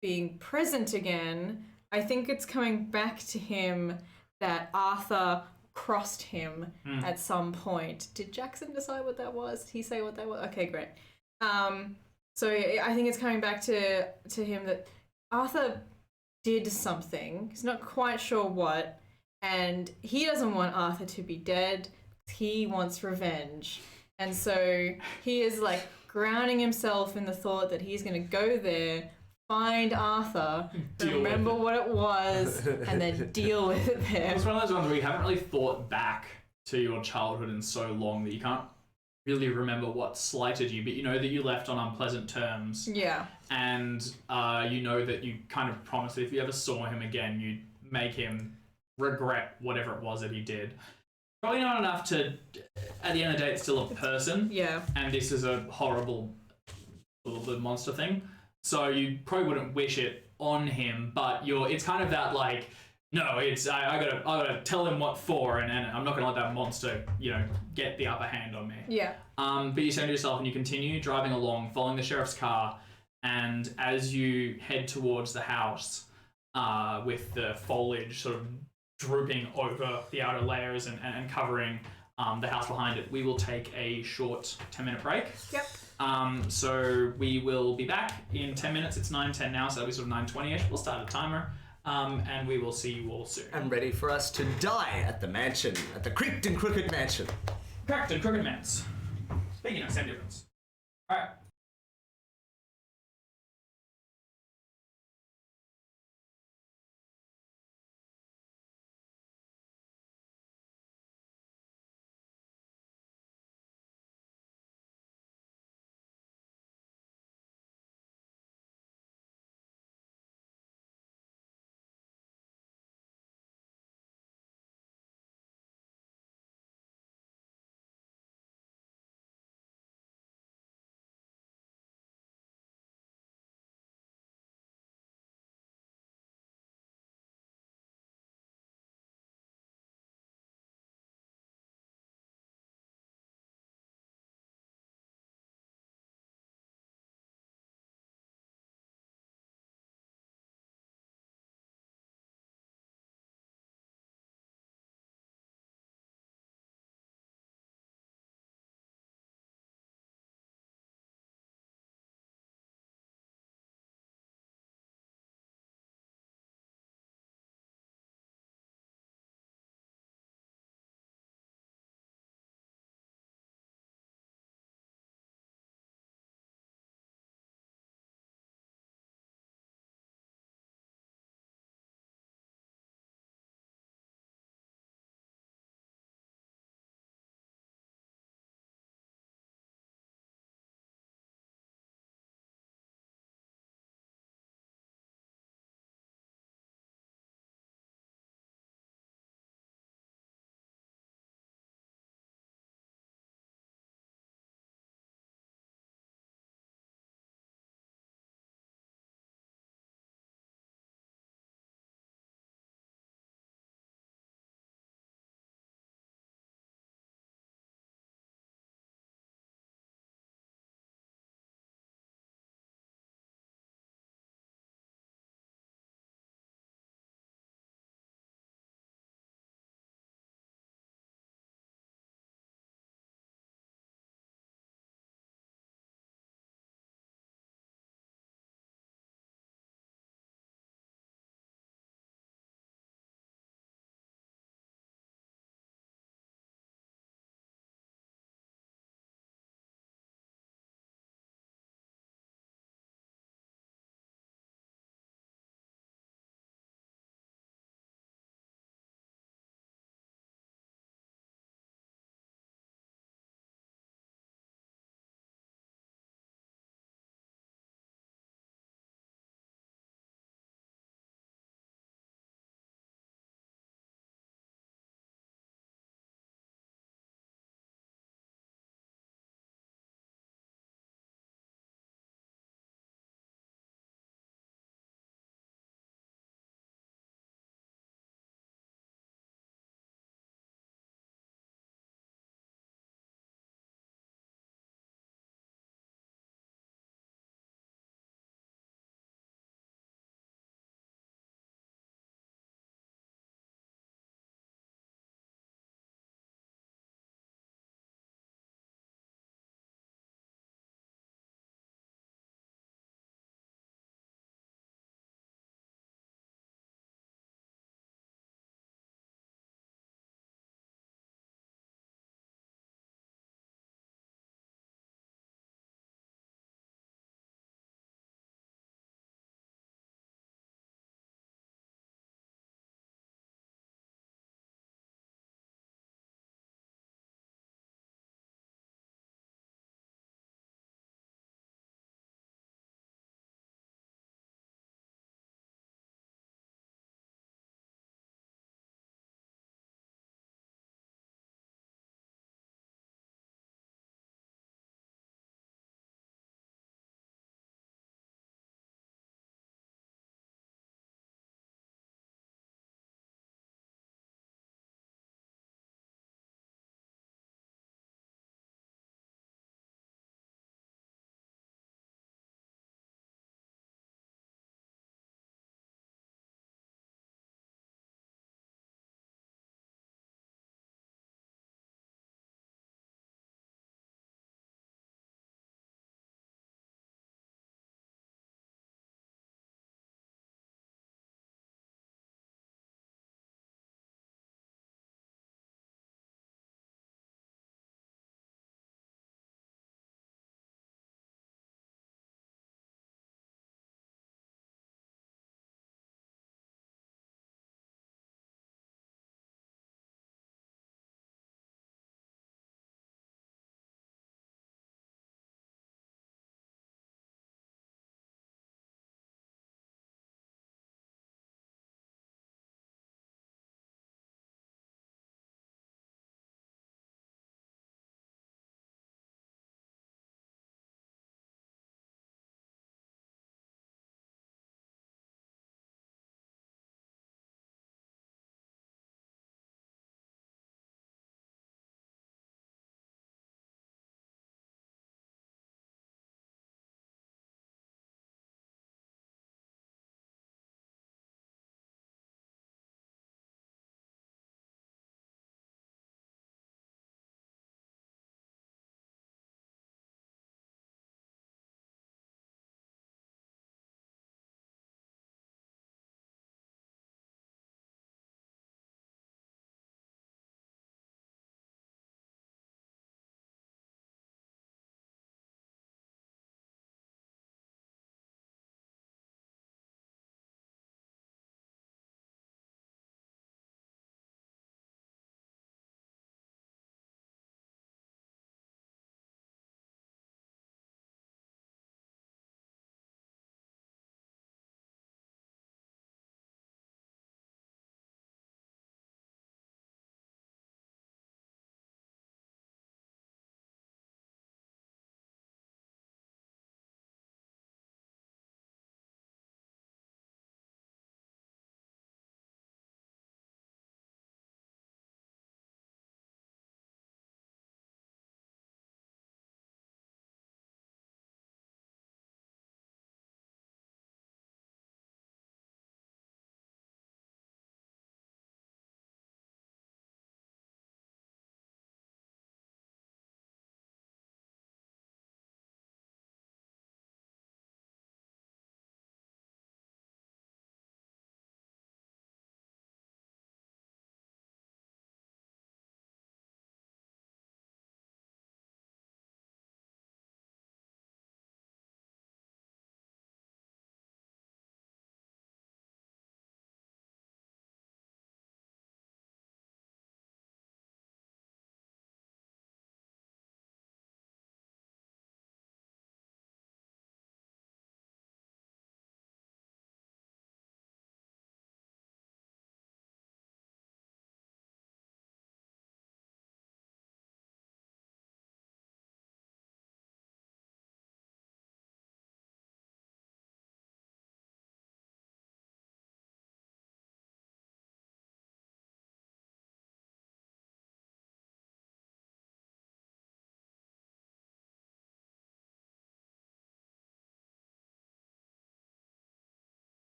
being present again, I think it's coming back to him that Arthur crossed him at some point. Did Jackson decide what that was? Did he say what that was? Okay, great. So I think it's coming back to him that Arthur did something. He's not quite sure what, and he doesn't want Arthur to be dead. He wants revenge. And so he is like grounding himself in the thought that he's going to go there, find Arthur, remember what it was, and then deal with it there. It's one of those ones where you haven't really thought back to your childhood in so long that you can't really remember what slighted you, but you know that you left on unpleasant terms. Yeah. And you know that you kind of promised that if you ever saw him again, you'd make him regret whatever it was that he did. Probably not enough to, at the end of the day, it's still a person. Yeah. And this is a horrible little monster thing. So you probably wouldn't wish it on him, but it's kind of that like, no, it's I gotta tell him what for, and I'm not gonna let that monster, get the upper hand on me. Yeah. But you say to yourself, and you continue driving along, following the sheriff's car, and as you head towards the house, with the foliage sort of drooping over the outer layers and covering the house behind it, we will take a short 10-minute break. Yep. So we will be back in 10 minutes. It's 9:10 now, so that'll be sort of 9:20ish. We'll start a timer, and we will see you all soon. I'm ready for us to die at the mansion, at the Crook'd and Crook'd mansion. Crook'd and Crook'd Manse. Speaking of, same difference. All right.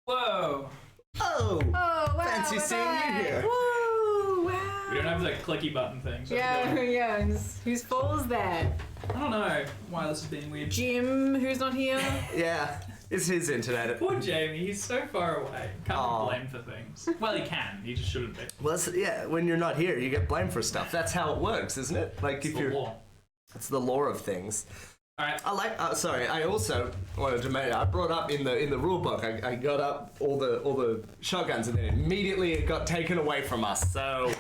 Whoa. Oh, Oh, wow. fancy we're seeing you back. here. Woo, wow. We don't have the clicky button thing. So Yeah, yeah. Whose fault is that? I don't know why this is being weird. Jim, who's not here? Yeah, it's his internet. Poor Jamie, he's so far away. Can't Aw. be blamed for things. Well, he can. He just shouldn't be. Well, yeah, when you're not here, you get blamed for stuff. That's how it works, isn't it? Like It's if the you're, law. it's the lore of things. All right. I like. Sorry, I also wanted to mention. I brought up in the rule book. I got up all the shotguns, and then immediately it got taken away from us. So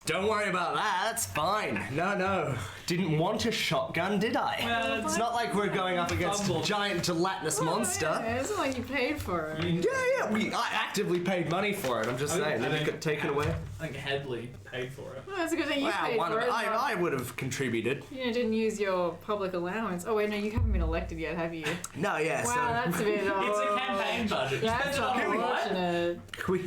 don't worry about that. That's fine. No, didn't want a shotgun, did I? Well, It's not like we're going up against a Fumble. giant gelatinous monster. Yeah, it's not like you paid for it. Yeah, I actively paid money for it. I'm just saying, and it got taken away. I think Headley paid for it. Well, that's a good thing you paid for it. I would have contributed. You didn't use your public allowance. Oh wait, no, you haven't been elected yet, have you? No, yeah. Wow, So that's a bit. It's a campaign budget. That's Spend it on what? unfortunate. we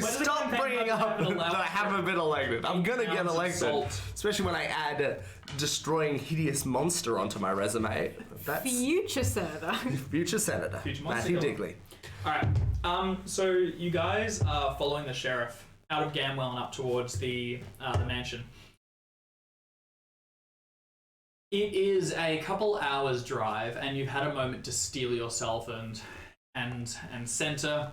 the stop campaign bringing budget up have an that I allowance haven't been elected. I'm gonna get Ounce of elected, salt. especially when I add destroying hideous monster onto my resume. That's Future senator. future senator Future monster Matthew killer. Digley. All right. So you guys are following the sheriff out of Gamwell and up towards the mansion. It is a couple hours drive, and you've had a moment to steel yourself and center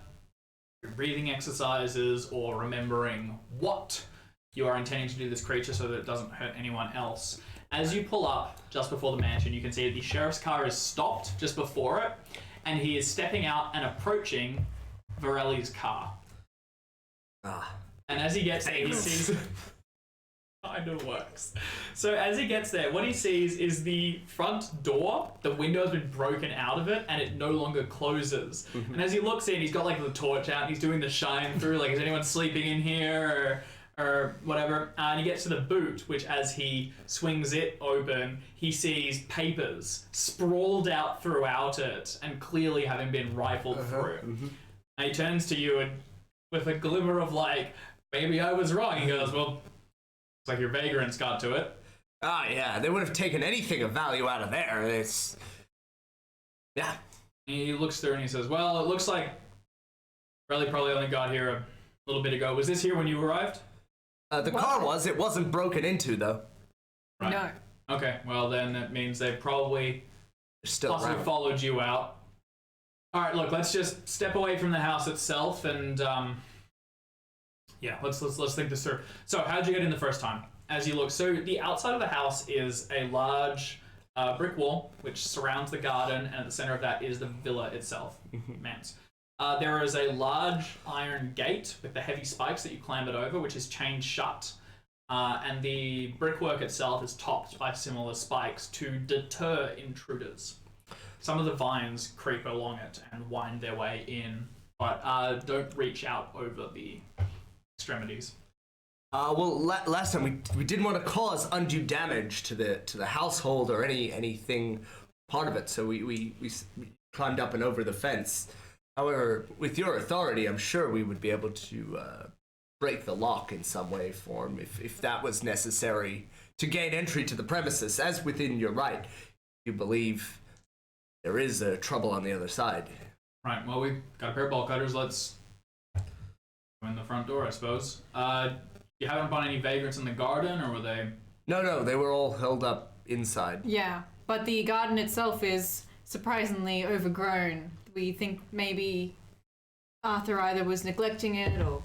your breathing exercises or remembering what you are intending to do to this creature so that it doesn't hurt anyone else. As you pull up just before the mansion, you can see the sheriff's car is stopped just before it, and he is stepping out and approaching Varelli's car. And as he gets there, he sees... kind of works. So as he gets there, what he sees is the front door, the window has been broken out of it, and it no longer closes. And as he looks in, he's got like the torch out, and he's doing the shine through, like, is anyone sleeping in here, or whatever. And he gets to the boot, which as he swings it open, he sees papers sprawled out throughout it, and clearly having been rifled through. And he turns to you and with a glimmer of like, maybe I was wrong. He goes, well, it's like your vagrants got to it. Yeah, they would have taken anything of value out of there. It's... Yeah. He looks through and he says, well, it looks like Riley probably only got here a little bit ago. Was this here when you arrived? The car was. It wasn't broken into, though. Right. No. Okay, well then that means they probably They're still possibly around. followed you out. All right, look, let's just step away from the house itself and yeah, let's think this through. So, how did you get in the first time? As you look, so the outside of the house is a large brick wall which surrounds the garden, and at the center of that is the villa itself, Manse. There is a large iron gate with the heavy spikes that you clambered over, which is chained shut, and the brickwork itself is topped by similar spikes to deter intruders. Some of the vines creep along it and wind their way in, but don't reach out over the extremities. Well, last time we didn't want to cause undue damage to the household or anything part of it, so we climbed up and over the fence. However, with your authority, I'm sure we would be able to break the lock in some way, form, if that was necessary to gain entry to the premises, as within your right. You believe there is trouble on the other side. Right, well, we've got a pair of bolt cutters. Let's go in the front door, I suppose. You haven't found any vagrants in the garden, or were they... No, they were all held up inside. Yeah, but the garden itself is surprisingly overgrown. We think maybe Arthur either was neglecting it or...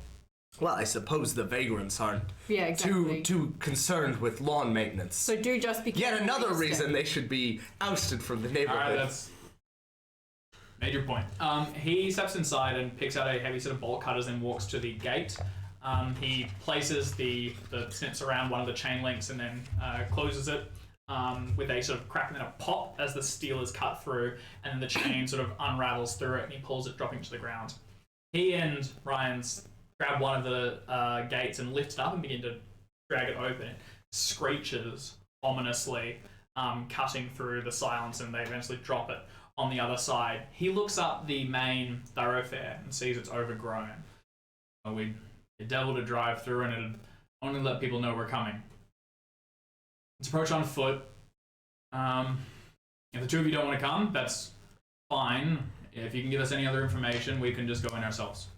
Well, I suppose the vagrants aren't Yeah, exactly. too concerned with lawn maintenance. So do just be careful Yet another where you step. reason they should be ousted from the neighborhood. Alright, that's... Major point. He steps inside and picks out a heavy set of bolt cutters and walks to the gate. He places the snips around one of the chain links and then closes it with a sort of crack and then a pop as the steel is cut through, and then the chain sort of unravels through it and he pulls it, dropping to the ground. He and Ryan's grab one of the gates and lift it up and begin to drag it open. It screeches ominously, cutting through the silence, and they eventually drop it on the other side. He looks up the main thoroughfare and sees it's overgrown. We devil to drive through, and it'd only let people know we're coming. Let's approach on foot. If the two of you don't want to come, that's fine. If you can give us any other information, we can just go in ourselves.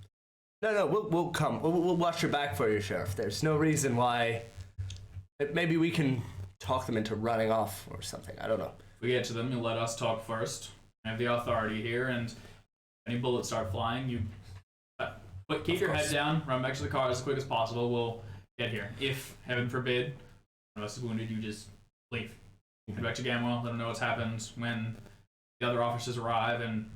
No, we'll come. We'll watch your back for you, Sheriff. There's no reason why. Maybe we can talk them into running off or something. I don't know. If we get to them, you'll let us talk first. I have the authority here, and if any bullets start flying, you but keep your head down, run back to the car as quick as possible. We'll get here. If, heaven forbid, one of us is wounded, you just leave. Head back to Gamwell, let them know what's happened. When the other officers arrive in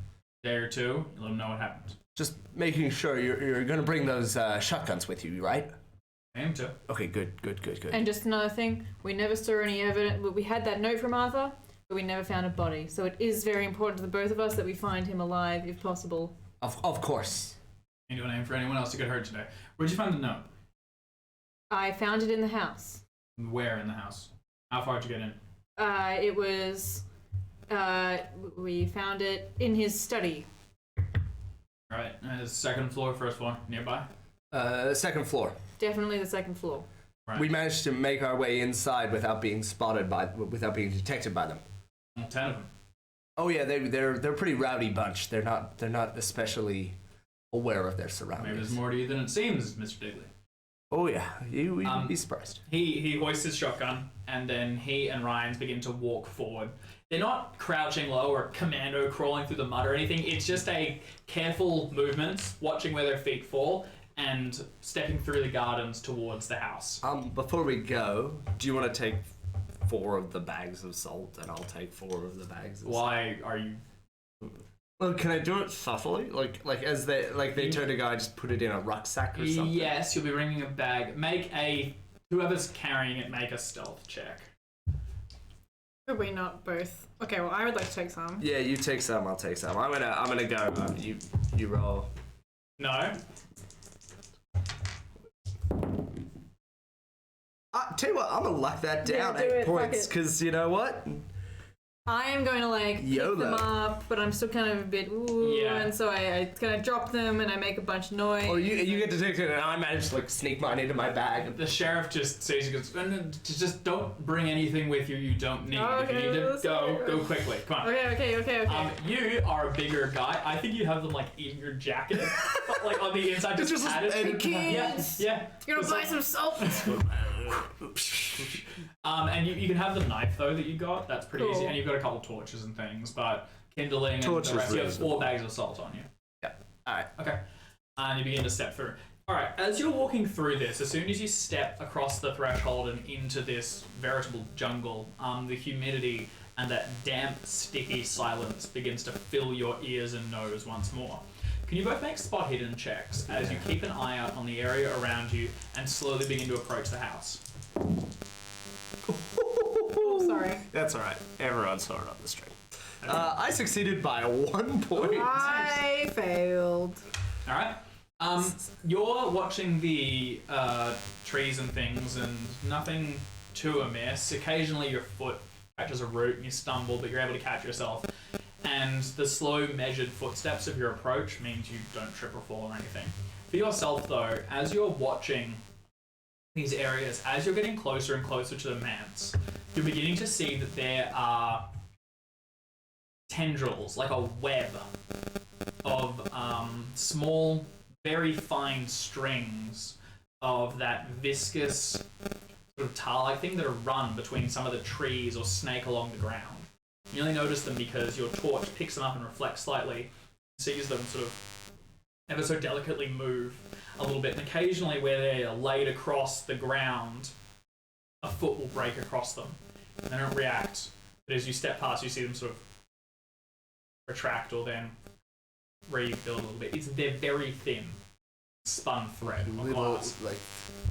a day or two, you let them know what happened. Just making sure you're going to bring those shotguns with you, right? Aim to. Okay, good. And just another thing, we never saw any evidence. We had that note from Arthur, but we never found a body. So it is very important to the both of us that we find him alive, if possible. Of course. You don't aim for anyone else to get hurt today. Where'd you find the note? I found it in the house. Where in the house? How far did you get in? It was. We found it in his study. Right. Second floor, first floor, nearby? Second floor. Definitely the second floor. Right. We managed to make our way inside without being without being detected by them. Well, 10 of them. Oh yeah, they're a pretty rowdy bunch. They're not especially aware of their Maybe surroundings. there's more to you than it seems, Mr. Digley. Oh yeah, you'd be surprised. He hoists his shotgun, and then he and Ryans begin to walk forward. They're not crouching low or commando crawling through the mud or anything. It's just a careful movement, watching where their feet fall, and stepping through the gardens towards the house. Before we go, do you want to take 4 of the bags of salt, and I'll take 4 of the bags of salt? Why are you... Well, can I do it subtly? Like as they turn to go, I just put it in a rucksack or something? Yes, you'll be bringing a bag. Whoever's carrying it, make a stealth check. Could we not both? Okay, well, I would like to take some. Yeah, you take some, I'll take some. I'm gonna go. You roll. No. Tell you what, I'm gonna luck that down Yeah, do 8 it, fuck points, it. because you know what? I am going to pick YOLO. them up, but I'm still kind of a bit Yeah. and so I kind of drop them and I make a bunch of noise. Oh, you get to take it, and I managed to sneak mine into my bag. The sheriff just says, he goes, just don't bring anything with you don't need. If you need to go quickly. Come on. Okay. You are a bigger guy. I think you have them in your jacket, but on the inside It's just just padded. and kids. Yeah. You gonna buy some salt? And you can have the knife though that you got. That's pretty Cool. easy. And you've got a couple torches and things, but kindling Torches and the rest. You have reasonable. 4 bags of salt on you. Yeah. Alright. Okay. And you begin to step through. Alright, as you're walking through this, as soon as you step across the threshold and into this veritable jungle, the humidity and that damp, sticky silence begins to fill your ears and nose once more. Can you both make spot hidden checks as you keep an eye out on the area around you and slowly begin to approach the house? Sorry. That's alright. Everyone's hard on the string. I succeeded by 1 point. I failed. Alright. You're watching the trees and things and nothing too amiss. Occasionally your foot catches a root and you stumble, but you're able to catch yourself. And the slow, measured footsteps of your approach means you don't trip or fall or anything. For yourself, though, as you're watching these areas, as you're getting closer and closer to the manse, you're beginning to see that there are tendrils, like a web of small, very fine strings of that viscous sort of tar-like thing that are run between some of the trees or snake along the ground. You only notice them because your torch picks them up and reflects slightly, sees them sort of ever so delicately move a little bit, and occasionally where they're laid across the ground, a foot will break across them. And they don't react, but as you step past, you see them sort of retract or then rebuild a little bit. They're very thin, spun thread of glass.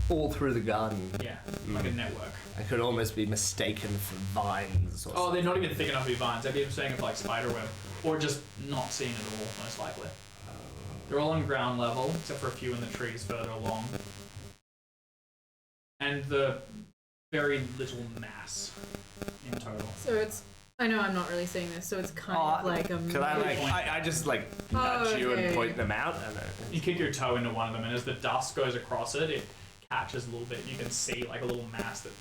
All through the garden. Yeah, like a network. I could almost be mistaken for vines or Oh, they're not even thick enough to be vines. They'd be saying it like spiderweb, or just not seen at all, most likely. They're all on ground level, except for a few in the trees further along. And the very little mass in total. So it's. I know I'm not really seeing this, so it's kind of like a. Could I just nudge you and point them out? You kick your toe into one of them, and as the dust goes across it, it catches a little bit. You can see like a little mass that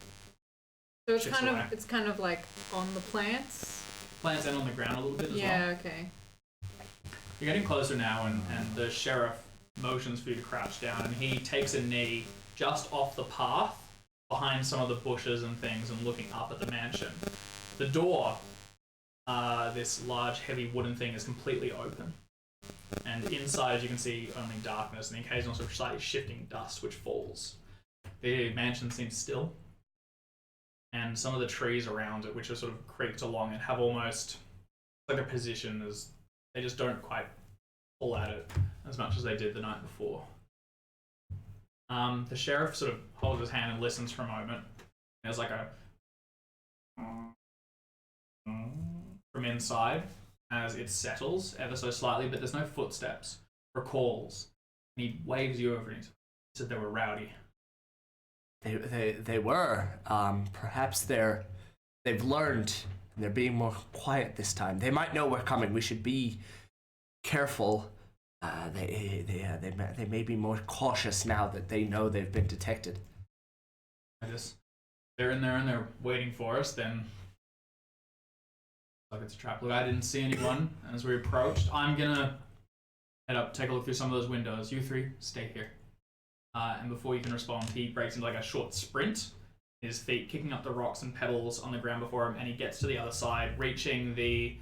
So it's shifts kind away. of. It's kind of like on the plants. plants and on the ground a little bit as well. Yeah. Okay. You're getting closer now, and the sheriff motions for you to crouch down, and he takes a knee just off the path behind some of the bushes and things and looking up at the mansion. The door, this large, heavy wooden thing, is completely open. And inside you can see only darkness and the occasional sort of slightly shifting dust which falls. The mansion seems still. And some of the trees around it, which are sort of creaked along it, have almost like a position as they just don't quite pull at it as much as they did the night before. The sheriff sort of holds his hand and listens for a moment. There's like a from inside as it settles ever so slightly, but there's no footsteps or calls. And he waves you over and he said they were rowdy. They were. Perhaps they've learned and they're being more quiet this time. They might know we're coming. We should be careful. They may be more cautious now that they know they've been detected. They're in there and they're waiting for us. Then, like it's a trap. Look, I didn't see anyone as we approached. I'm gonna head up, take a look through some of those windows. You three, stay here. And before you can respond, he breaks into like a short sprint, his feet kicking up the rocks and pebbles on the ground before him, and he gets to the other side, reaching the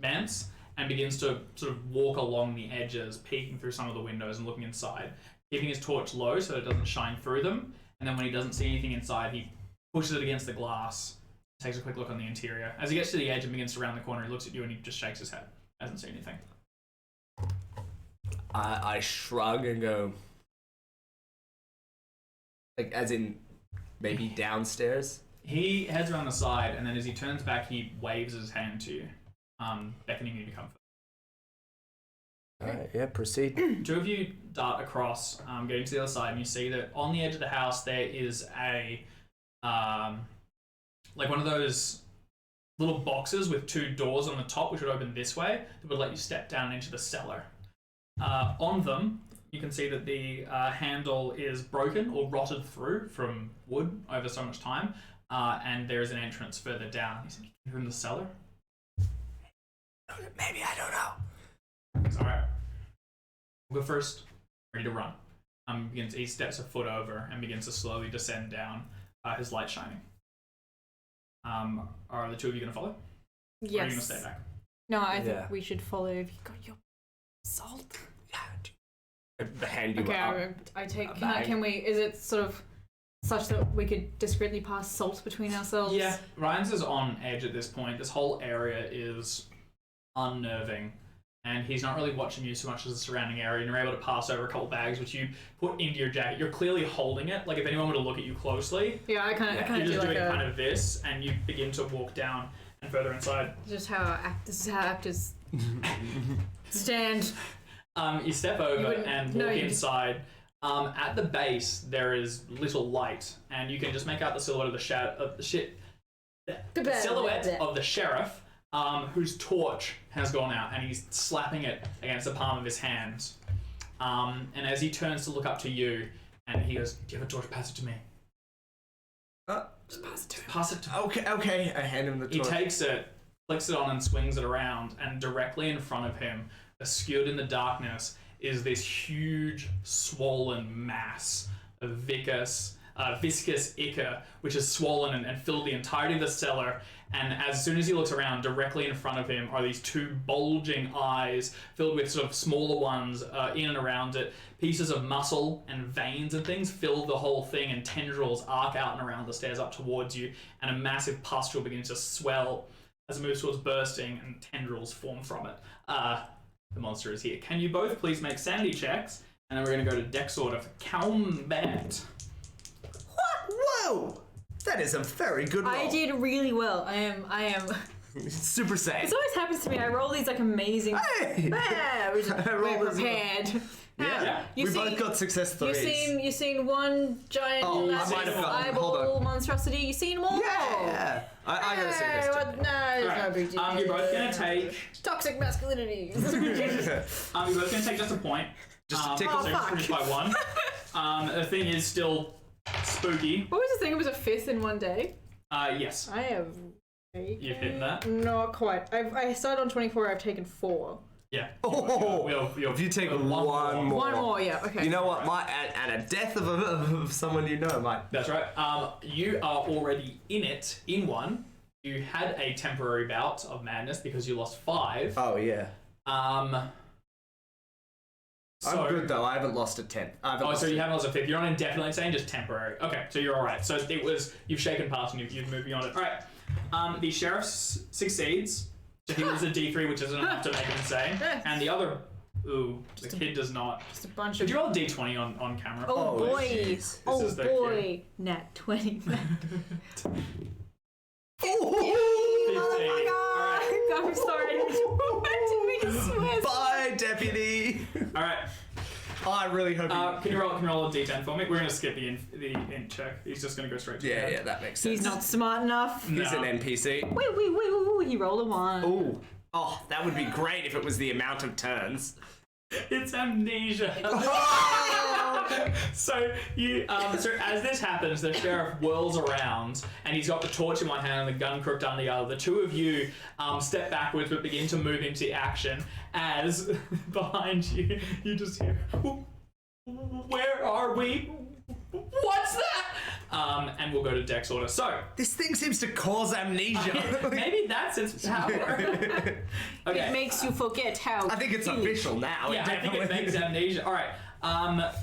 manse, and begins to sort of walk along the edges, peeking through some of the windows and looking inside, keeping his torch low so it doesn't shine through them. And then when he doesn't see anything inside, he pushes it against the glass, takes a quick look on the interior. As he gets to the edge and begins to round the corner, he looks at you and he just shakes his head. Hasn't seen anything. I shrug and go, like, as in maybe downstairs. He heads around the side, and then as he turns back, he waves his hand to you, beckoning you to come forward. Alright, yeah, proceed. Two of you dart across, getting to the other side, and you see that on the edge of the house there is a, like one of those little boxes with two doors on the top, which would open this way, that would let you step down into the cellar. On them, you can see that the handle is broken or rotted through from wood over so much time, and there is an entrance further down. He said, "You're in the cellar?" Maybe, I don't know. It's alright. We'll go first. Ready to run. He steps a foot over and begins to slowly descend down, his light shining. Are the two of you going to follow? Yes. Or are you going to stay back? No, I think we should follow. Have you got your salt? Yeah. I hand you Okay, I take. Can we? Is it sort of such that we could discreetly pass salt between ourselves? Yeah. Ryan's is on edge at this point. This whole area is unnerving, and he's not really watching you so much as the surrounding area, and you're able to pass over a couple bags which you put into your jacket. You're clearly holding it, like if anyone were to look at you closely. Yeah, I kind of you're do just like doing kind of this, and you begin to walk down and further inside. This is how actors stand. You step over and walk inside. At the base there is little light, and you can just make out the silhouette of the silhouette of the sheriff, whose torch has gone out, and he's slapping it against the palm of his hand. And as he turns to look up to you, and he goes, "Do you have a torch? Pass it to me." Just pass it to him. Pass it to him. Okay. I hand him the torch. He takes it, flicks it on, and swings it around, and directly in front of him, obscured in the darkness, is this huge, swollen mass of viscous ichor, which is swollen and filled the entirety of the cellar. And as soon as he looks around, directly in front of him are these two bulging eyes filled with sort of smaller ones in and around it. Pieces of muscle and veins and things fill the whole thing, and tendrils arc out and around the stairs up towards you, and a massive pustule begins to swell as it moves towards bursting, and tendrils form from it. The monster is here. Can you both please make sanity checks? And then we're going to go to dex order for combat. What? Whoa! That is a very good roll. I did really well. I am. Super saiyan. This always happens to me. I roll these like amazing. Hey! We're prepared. Yeah. We both got success stories. You seen one giant massive eyeball monstrosity? You seen more? Yeah. I gotta say this. No, it's no big deal. You're both going to take... Toxic masculinity. you're both going to take just a point. Just to tickle. So finished by one. The thing is still spooky. What was the thing? It was a fifth in one day. Yes. I have You've hit that? Not quite. I started on 24, I've taken 4. Yeah. If you take one more. One more, yeah, okay. You know what? At a death of someone you know, might. That's right. You are already in one. You had a temporary bout of madness because you lost 5. Oh, yeah. So, I'm good, though. I haven't lost a 10th. so you haven't lost a 5th. You're on indefinitely insane, just temporary. Okay, so you're alright. So you've shaken past and you've moved beyond it. Alright. The sheriff succeeds. So he was a D3, which isn't enough to make him insane. And the other... Ooh, the kid does not. Just a bunch Did of... you roll a D20 on camera? Oh, boy. Jeez. Oh, boy. Nat 20. Oh my god! I'm sorry. I didn't mean to swear. Bye, deputy. Alright. Oh, I really hope Can you roll a D10 for me? We're going to skip the int check. He's just going to go straight to Yeah, that makes sense. He's not smart enough. He's an NPC. Wait. He rolled a 1. Ooh. Oh, that would be great if it was the amount of turns. It's amnesia. So as this happens, the sheriff whirls around and he's got the torch in one hand and the gun crooked on the other. The two of you step backwards but begin to move into action as behind you just hear, "Where are we? What's that?" And we'll go to Dex order. So This thing seems to cause amnesia. maybe that's its power. Okay. It makes you forget how. I think it's official now. Yeah, I think it makes amnesia. All right.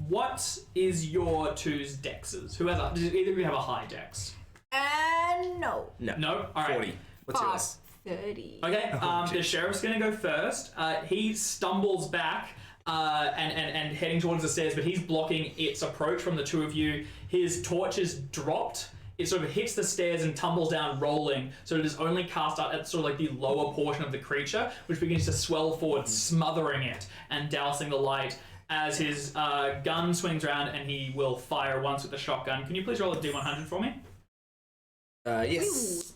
What is your two's dexes? Who has does either of you have a high dex? No. No. All right. 40. What's yours? 30. Okay. The sheriff's gonna go first. He stumbles back. And heading towards the stairs, but he's blocking its approach from the two of you. His torch is dropped. It sort of hits the stairs and tumbles down, rolling, so it is only cast out at sort of like the lower portion of the creature, which begins to swell forward, smothering it and dousing the light as his gun swings around and he will fire once with the shotgun. Can you please roll a D100 for me? Yes.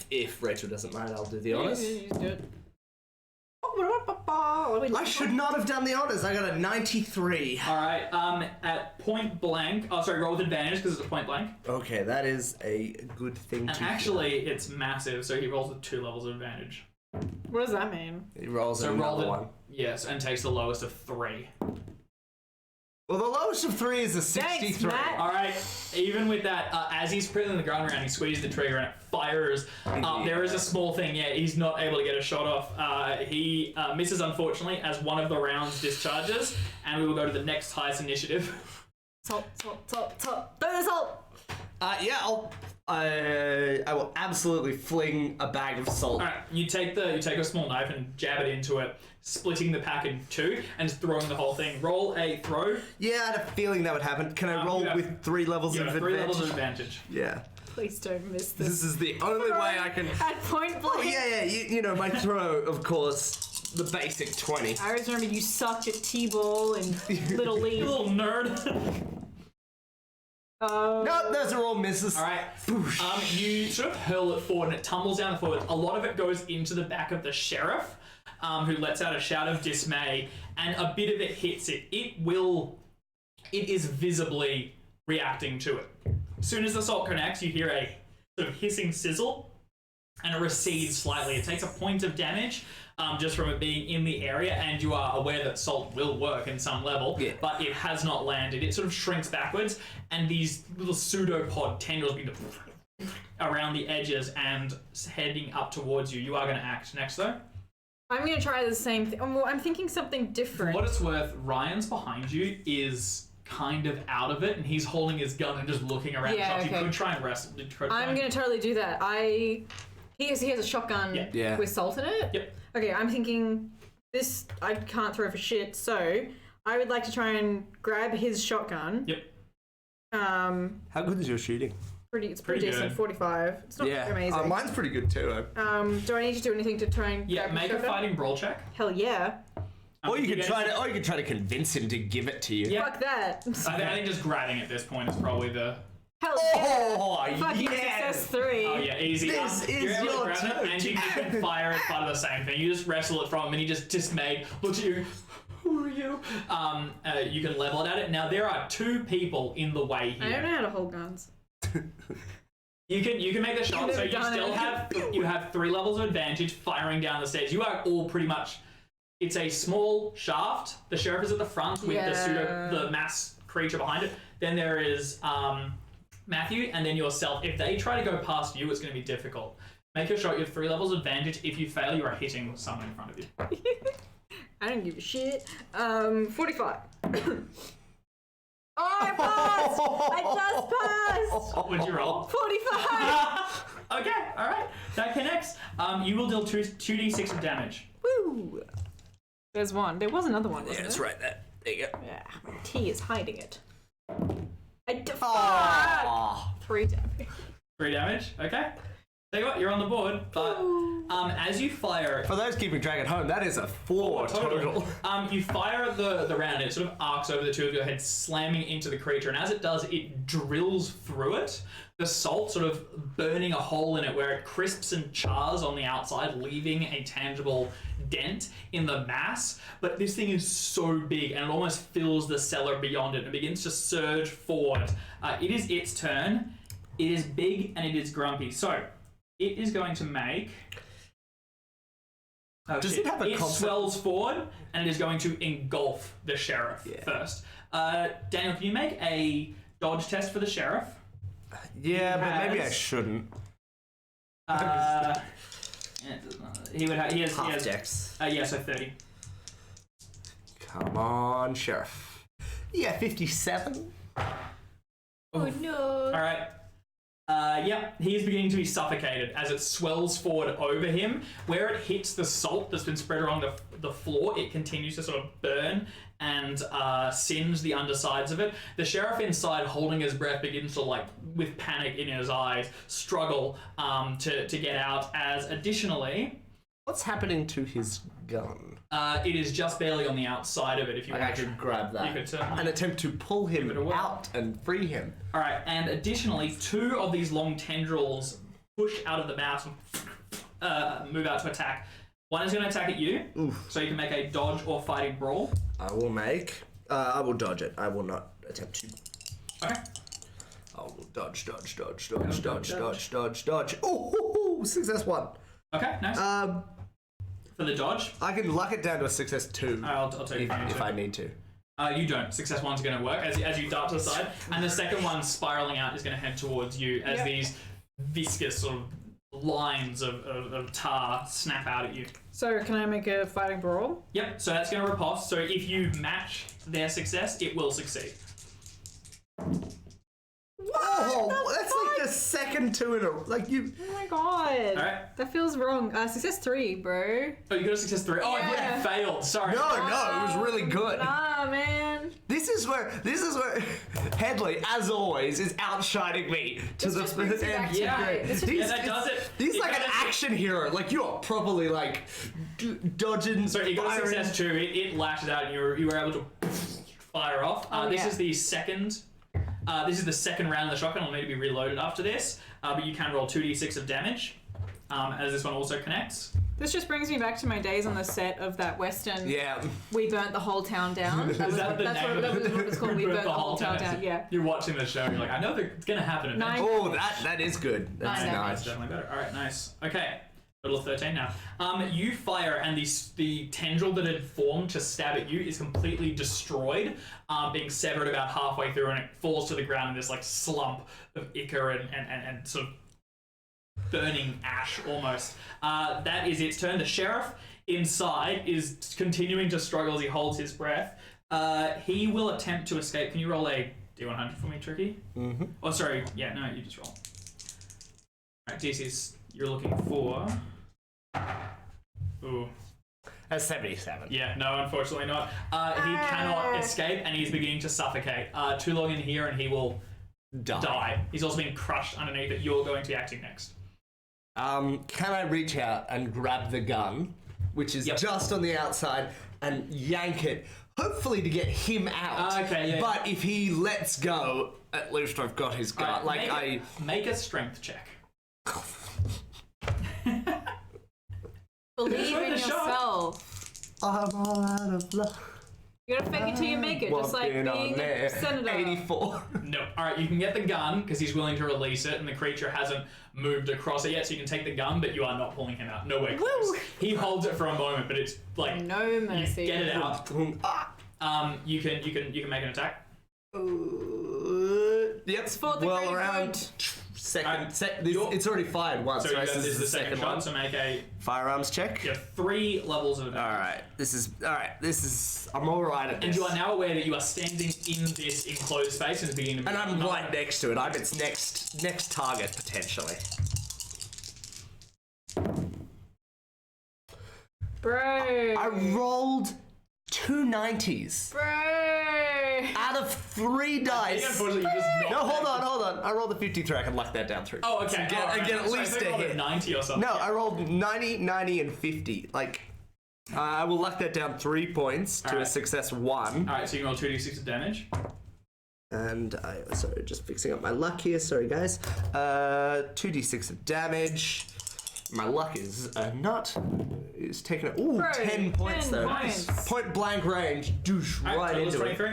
If Rachel doesn't mind, I'll do the honors. I should not have done the honors. I got a 93. All right. At point blank. Oh, sorry. Roll with advantage because it's a point blank. Okay, that is a good thing And to actually, it's massive, so he rolls with 2 levels of advantage. What does that mean? He rolls So another roll one. Yes, and takes the lowest of 3. Well, the lowest of 3 is a 63. Thanks, Matt. All right. Even with that, as he's putting the gun around, he squeezes the trigger and it fires. There is a small thing. Yeah, he's not able to get a shot off. He misses, unfortunately, as one of the rounds discharges, and we will go to the next highest initiative. Salt. Burn the salt! I will absolutely fling a bag of salt. All right. You take a small knife and jab it into it, splitting the pack in 2 and just throwing the whole thing. Roll a throw. Yeah, I had a feeling that would happen. Can I roll with 3 levels You of have advantage? 3 levels of advantage. Yeah. Please don't miss this. This is the only way I can... At point blank. Oh, yeah, you know, my throw, of course, the basic 20. I always remember you sucked at T-ball and Little League. You little nerd. Nope, those are all misses. All right. You sort of hurl it forward and it tumbles down the forward. A lot of it goes into the back of the sheriff, who lets out a shout of dismay, and a bit of it hits it. It is visibly reacting to it. As soon as the salt connects, you hear a sort of hissing sizzle, and it recedes slightly. It takes a point of damage just from it being in the area, and you are aware that salt will work in some level, but it has not landed. It sort of shrinks backwards, and these little pseudopod tendrils begin to around the edges and heading up towards you. You are going to act next, though. I'm going to try the same thing. Well, I'm thinking something different. For what it's worth, Ryan's behind you is kind of out of it, and he's holding his gun and just looking around. Yeah, You okay. could try and wrestle. I'm going to totally do that. He has a shotgun with salt in it? Yep. Okay, I'm thinking this I can't throw for shit, so I would like to try and grab his shotgun. Yep. How good is your shooting? It's pretty decent, good. 45. It's not amazing. Mine's pretty good too. Do I need to do anything to try and grab make his a shotgun? fighting brawl check. Hell yeah. Or you could try to convince him to give it to you. Yeah. Fuck that. I think just grabbing at this point is probably the... Hell yeah. Oh, Fucking yes! success 3. Oh yeah, easy. This is you're able to your grab turn. it, and you can fire as part of the same thing. You just wrestle it from him, and he just dismayed looks at you. Who are you? You can level it at it. Now there are 2 people in the way I here. don't know how to hold guns. You can make the shot, so you have 3 levels of advantage firing down the stairs. You are all pretty much. It's a small shaft. The sheriff is at the front with the mass creature behind it. Then there is Matthew, and then yourself. If they try to go past you, it's going to be difficult. Make your shot. You have 3 levels of advantage. If you fail, you are hitting someone in front of you. I don't give a shit. 45. Oh, I passed! I just passed! What would you roll? 45! Okay, alright. That connects. You will deal 2d6 of damage. Woo! There's one. There was another one, wasn't That's there? right there. There you go. Yeah, T is hiding it. I Oh. 3 damage. 3 damage, okay. Tell you what, you're on the board, but as you fire... For those keeping track at home, that is a 4 total. You fire the round, it sort of arcs over the two of your heads, slamming into the creature, and as it does, it drills through it, the salt sort of burning a hole in it where it crisps and chars on the outside, leaving a tangible dent in the mass. But this thing is so big, and it almost fills the cellar beyond it and begins to surge forward. It is its turn. It is big, and it is grumpy. So, it is going to make... Does it have a It swells forward, and it is going to engulf the sheriff first. Daniel, can you make a dodge test for the sheriff? Yeah, but maybe I shouldn't. He has Half dex. Yeah, so 30. Come on, sheriff. Yeah, 57. Oh no. Alright. Yep, he is beginning to be suffocated as it swells forward over him. Where it hits the salt that's been spread along the floor, it continues to sort of burn and singe the undersides of it. The sheriff inside, holding his breath, begins to, like, with panic in his eyes, struggle to get out, as additionally... What's happening to his gun? It is just barely on the outside of it, if you want I could grab that. You could certainly... And attempt to pull him out and free him. Alright, and additionally, 2 of these long tendrils push out of the mouth and move out to attack. One is going to attack at you, so you can make a dodge or fighting brawl. I will make... I will dodge it. I will not attempt to... Okay. I will dodge. Oh, success 1. Okay, nice. For the dodge? I can luck it down to a success 2. I'll take it if I need to. You don't. Success 1's going to work as you dart to the side, and the second one spiraling out is going to head towards you as these viscous sort of lines of tar snap out at you. So can I make a fighting brawl? Yep, so that's going to riposte. So if you match their success, it will succeed. Oh, that's like the second 2 in a... Like, you... Oh my god. Alright. That feels wrong. Success 3, bro. Oh, you got a success 3. Oh, I thought you failed. Sorry. No, it was really good. Ah, man. This is where Headley, as always, is outshining me to the just brings me back to my- this just- Yeah, that does it. He's It like got an a- action hero. Like, you are probably like dodging. So you got a firing. success 2. It lashes out, and you were able to fire off. This is the second. This is the second round of the shotgun. It'll need to be reloaded after this, but you can roll 2d6 of damage, as this one also connects. This just brings me back to my days on the set of that Western. Yeah. We burnt the whole town down. Is that the name of that was what it's called. We burnt the whole town down. Yeah. You're watching the show, and you're like, I know that it's going to happen eventually. Oh, that is good. That's Nine nice. That's definitely better. Alright, nice. Okay. Total of 13 now. You fire, and the tendril that had formed to stab at you is completely destroyed, being severed about halfway through, and it falls to the ground in this like slump of ichor and sort of burning ash almost. That is its turn. The sheriff inside is continuing to struggle as he holds his breath. He will attempt to escape. Can you roll a D100 for me, Tricky? Mm-hmm. Oh, sorry. Yeah, no, you just roll. Alright, DC's... You're looking for... Ooh. That's 77. Yeah, no, unfortunately not. He cannot escape, and he's beginning to suffocate. Too long in here, and he will die. He's also being crushed underneath it. You're going to be acting next. Can I reach out and grab the gun, which is just on the outside, and yank it, hopefully to get him out? Okay, yeah. But if he lets go, at least I've got his gun. Make a strength check. Believe in yourself. I'm all out of luck. You gotta fake it till you make it, just like being a senator. 84. No. All right, you can get the gun because he's willing to release it, and the creature hasn't moved across it yet, so you can take the gun, but you are not pulling him out. Nowhere close. Woo! He holds it for a moment, but it's like No mercy. You get it out. You can make an attack. Yep. For the well, great around good. second. It's already fired once. So right? this is the second shot. one. So make a Firearms check. 3 levels of All damage. right. This is. I'm all right at this. And you are now aware that you are standing in this enclosed space and it's beginning to move. And I'm right next to it. I'm its next target potentially. Bro. I rolled 2 90s Bro. out of 3 dice. Unfortunately, you just knocked No, hold that. on. I rolled a 53. I can luck that down through. Oh, okay. Again, at So I least think a I rolled hit. 90 or something. No, I rolled 90, 90, and 50. Like, I will luck that down 3 points to a Alright. success 1. Alright, so you can roll 2d6 of damage. And sorry, just fixing up my luck here. Sorry, guys. 2d6 of damage. My luck is taking it. Ooh, Bro, 10 points 10 though. points. Point blank range. Douche right so into it. 23.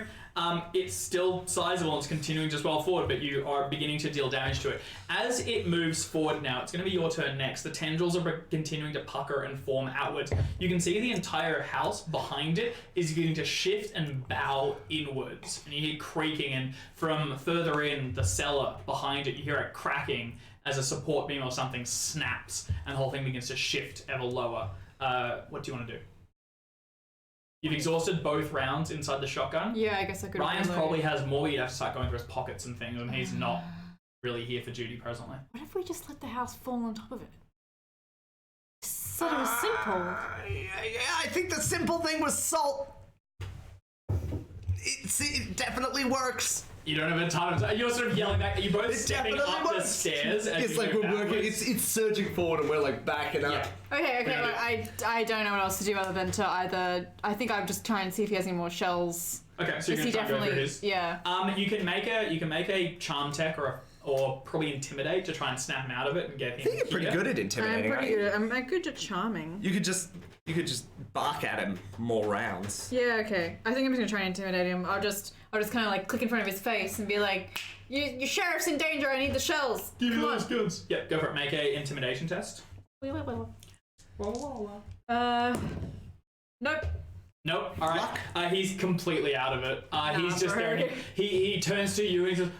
It's still sizable and it's continuing to swell forward, but you are beginning to deal damage to it. As it moves forward now, it's going to be your turn next. The tendrils are continuing to pucker and form outwards. You can see the entire house behind it is beginning to shift and bow inwards. And you hear creaking, and from further in the cellar behind it, you hear it cracking as a support beam or something snaps, and the whole thing begins to shift ever lower. What do you want to do? You've exhausted both rounds inside the shotgun. Yeah, I guess I could. Ryan's reload. probably has more. You'd have to start going through his pockets and things, and he's not really here for duty presently. What if we just let the house fall on top of it? So it was simple. Yeah, I think the simple thing was salt. It definitely works. You don't have a ton of time. You're sort of yelling back. You're both It stepping definitely up the works. stairs. As It's you like move we're working. backwards. It's surging forward, and we're like backing up. Yeah. Okay, Yeah. but I don't know what else to do other than to either. I think I'm just trying to see if he has any more shells. Okay, so you're Is gonna he try and go through definitely? his. Yeah. You can make a charm tech or probably intimidate to try and snap him out of it and get him. I think you're pretty good at intimidating. I'm pretty aren't you? good. I'm good at charming. You could just bark at him more rounds. Yeah. Okay. I think I'm just gonna try and intimidate him. I'll just kind of like click in front of his face and be like, "Your sheriff's in danger. I need the shells. Give me Come those on." guns. Yep, go for it. Make a intimidation test. Nope. Nope. All right. He's completely out of it. He's just there. And he turns to you and he says,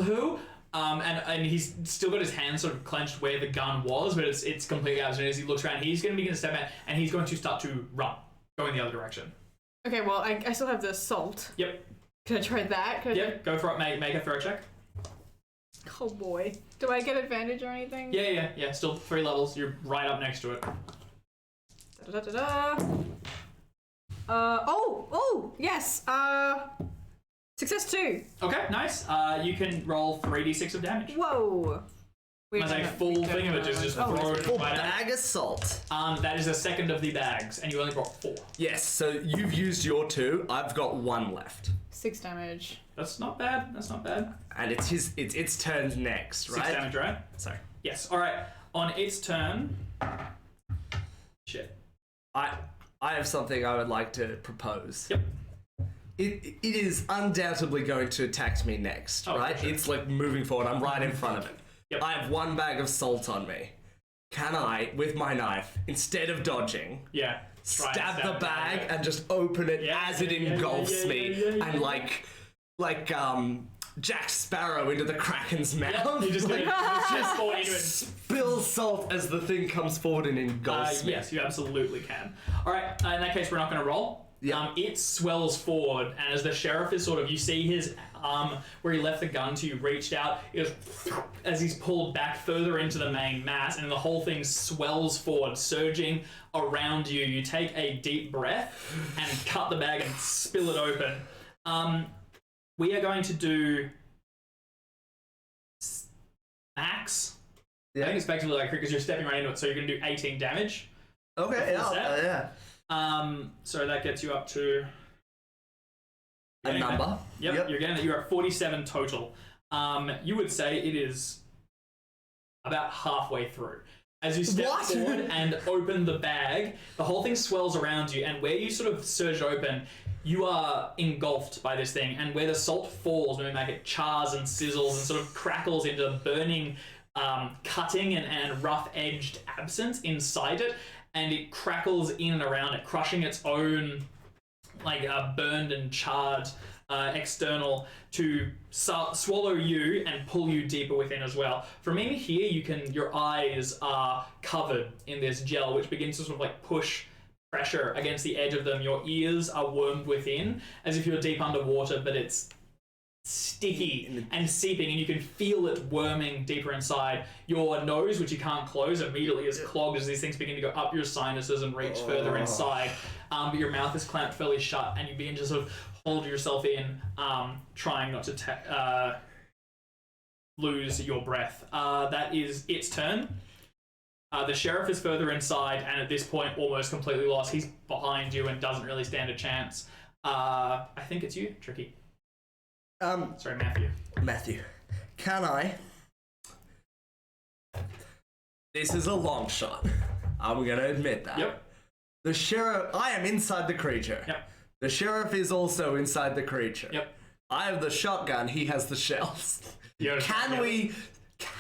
"Who?" And he's still got his hand sort of clenched where the gun was, but it's completely out. As soon as he looks around, he's going to begin to step out, and he's going to start to run, go in the other direction. Okay. Well, I still have the salt. Yep. Can I try that? Yep. Go for it. Make a throw check. Oh boy. Do I get advantage or anything? Yeah. Still 3 levels. You're right up next to it. Yes. Success 2. Okay, nice. You can roll 3d6 of damage. Whoa. As a full thing of it just throw it Full right bag of salt. That is the second of the bags, and you only brought 4. Yes, so you've used your 2. I've got 1 left. 6 damage. That's not bad. And it's its turn next, 6 right? damage, right? Sorry. Yes. All right. On its turn. Shit. I have something I would like to propose. Yep. It is undoubtedly going to attack me next, Oh, right? for sure. It's like moving forward. I'm right in front of it. Yep. I have 1 bag of salt on me. Can I, with my knife, instead of dodging, Yeah. Try and stab the it. bag and just open it Yeah, as it yeah, engulfs yeah, me yeah, and like Jack Sparrow into the Kraken's Yep, mouth? you're just Like, gonna just fall into it. spill salt as the thing comes forward and engulfs me. Yes, you absolutely can. All right. In that case, we're not going to roll. Yeah. It swells forward, and as the sheriff is sort of, you see his arm where he left the gun to you reached out, it goes, as he's pulled back further into the main mass, and the whole thing swells forward, surging around you. You take a deep breath and cut the bag and spill it open. We are going to do max. I think it's effectively like because you're stepping right into it, so you're going to do 18 damage. Okay, Full set? yeah. So that gets you up to A number. Yep, you're at 47 total. You would say it is about halfway through. As you step What? forward and open the bag, the whole thing swells around you, and where you sort of surge open, you are engulfed by this thing, and where the salt falls, maybe like it chars and sizzles and sort of crackles into burning, cutting and rough-edged absence inside it, and it crackles in and around it, crushing its own burned and charred external to swallow you and pull you deeper within as well. From in here, your eyes are covered in this gel, which begins to sort of like push pressure against the edge of them. Your ears are wormed within as if you're deep underwater, but it's sticky and seeping, and you can feel it worming deeper inside. Your nose, which you can't close, immediately is clogged as these things begin to go up your sinuses and reach further inside. But your mouth is clamped fairly shut, and you begin to sort of hold yourself in, trying not to lose your breath. That is its turn. The sheriff is further inside, and at this point almost completely lost. He's behind you and doesn't really stand a chance. I think it's you, Tricky. Sorry, Matthew, can I? This is a long shot. I'm gonna admit that. Yep. The sheriff, I am inside the creature. Yep. The sheriff is also inside the creature. Yep. I have the shotgun, he has the shells. Can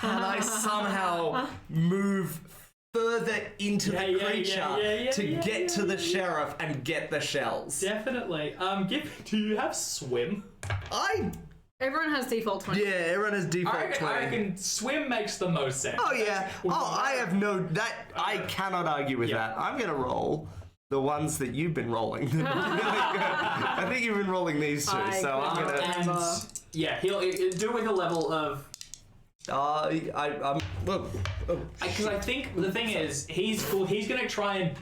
I somehow move further into the creature to get to the sheriff and get the shells? Definitely. Do you have swim? Everyone has default 20. Yeah, everyone has default 20. I reckon swim makes the most sense. Oh yeah. I cannot argue with that. I'm gonna roll the ones that you've been rolling. I think you've been rolling these two, so I'm gonna. He'll do it with a level of. I'm. Because I think the thing is, he's gonna try and.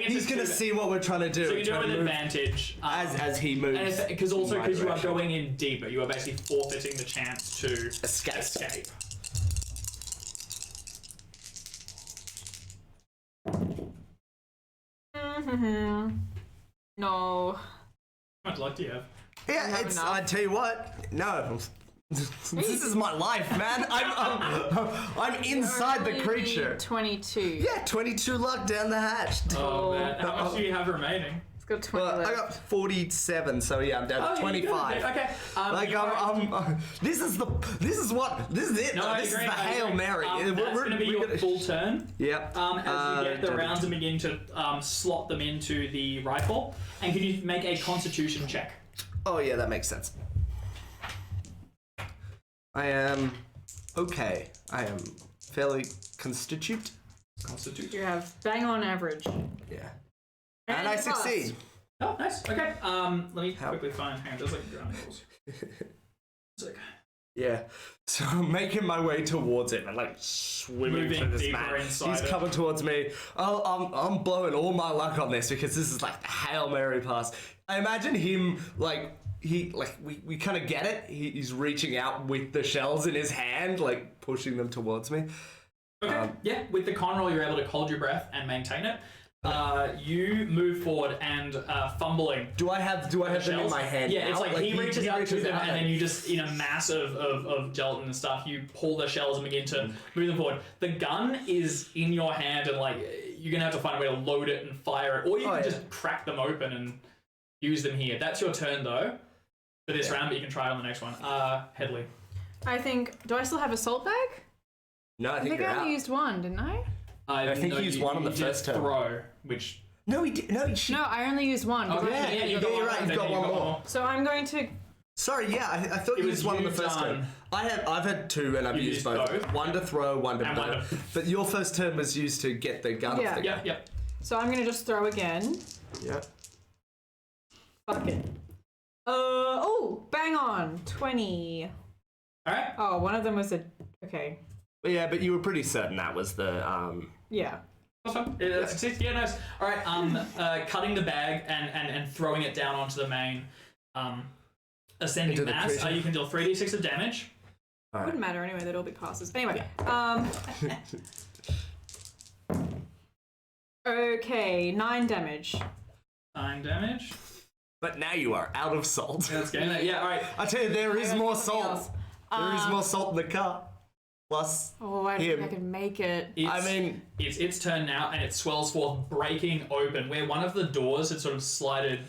He's gonna see what we're trying to do. So you do it with advantage as he moves. Because you are going in deeper, you are basically forfeiting the chance to escape. No. How much luck do you have? Yeah, I tell you what. No. This is my life, man. I'm inside the creature. 22. Yeah, 22 luck down the hatch. Oh man, how much do you have remaining? It's got 20 left. I got 47, so yeah, I'm down to 25. Okay. This is it. No, this is the Hail Mary. That's going to be your full turn. Yep. As you get the rounds and begin to slot them into the rifle, and can you make a Constitution check? Oh yeah, that makes sense. I am okay. I am fairly constitute. You have bang on average. Yeah. And I succeed. Oh, nice. Okay. Let me quickly find. Hang on, there's like ground rules. Yeah. So I'm making my way towards it and like swimming to this man. He's coming towards me. I'm blowing all my luck on this because this is like the Hail Mary pass. I imagine him we kind of get it. He's reaching out with the shells in his hand, like pushing them towards me. Okay. With the con roll, you're able to hold your breath and maintain it. You move forward and fumbling. Do I have them in my hand? Yeah, now? it's like he reaches out to them, and then you just, in a mass of gelatin and stuff, you pull the shells and begin to move them forward. The gun is in your hand, and like you're gonna have to find a way to load it and fire it, or you can just crack them open and use them here. That's your turn though for this round, but you can try it on the next one. Headley. I think. Do I still have a salt bag? No, I think I only used one, didn't I? I think he used one on the first turn. Throw, which. No, he did. No, I only used one. Oh, yeah, you're right. You've got one more. So I'm going to. Sorry, yeah, I thought you used one on the first turn. I've had two, and I've used both. One to throw, one to burn. But your first turn was used to get the gun off the gun. Yeah. So I'm gonna just throw again. Yeah. Fuck it. Bang on 20. All right. Oh, one of them was okay. Yeah, but you were pretty certain that was the Yeah. That's fine. Yeah, nice. All right. Cutting the bag and throwing it down onto the main ascending mass. You can deal 3d6 of damage. Right. Wouldn't matter anyway. They'd all be passes. Anyway. Okay, 9 damage. 9 damage. But now you are out of salt. Yeah, that's good. Yeah, all right. I tell you, there is more salt. There is more salt in the car. plus Oh, I don't him. think I can make it. It's its turn now, and it swells forth, breaking open. Where one of the doors had sort of slided,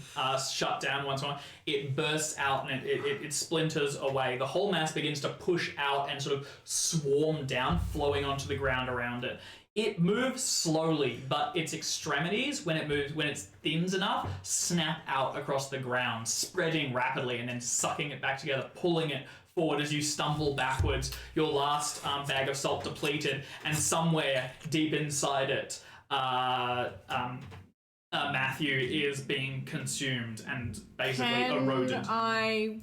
shut down once more, it bursts out and it splinters away. The whole mass begins to push out and sort of swarm down, flowing onto the ground around it. It moves slowly, but its extremities, when it thins enough, snap out across the ground, spreading rapidly and then sucking it back together, pulling it forward as you stumble backwards, your last bag of salt depleted, and somewhere deep inside it, Matthew is being consumed and basically eroded. Can I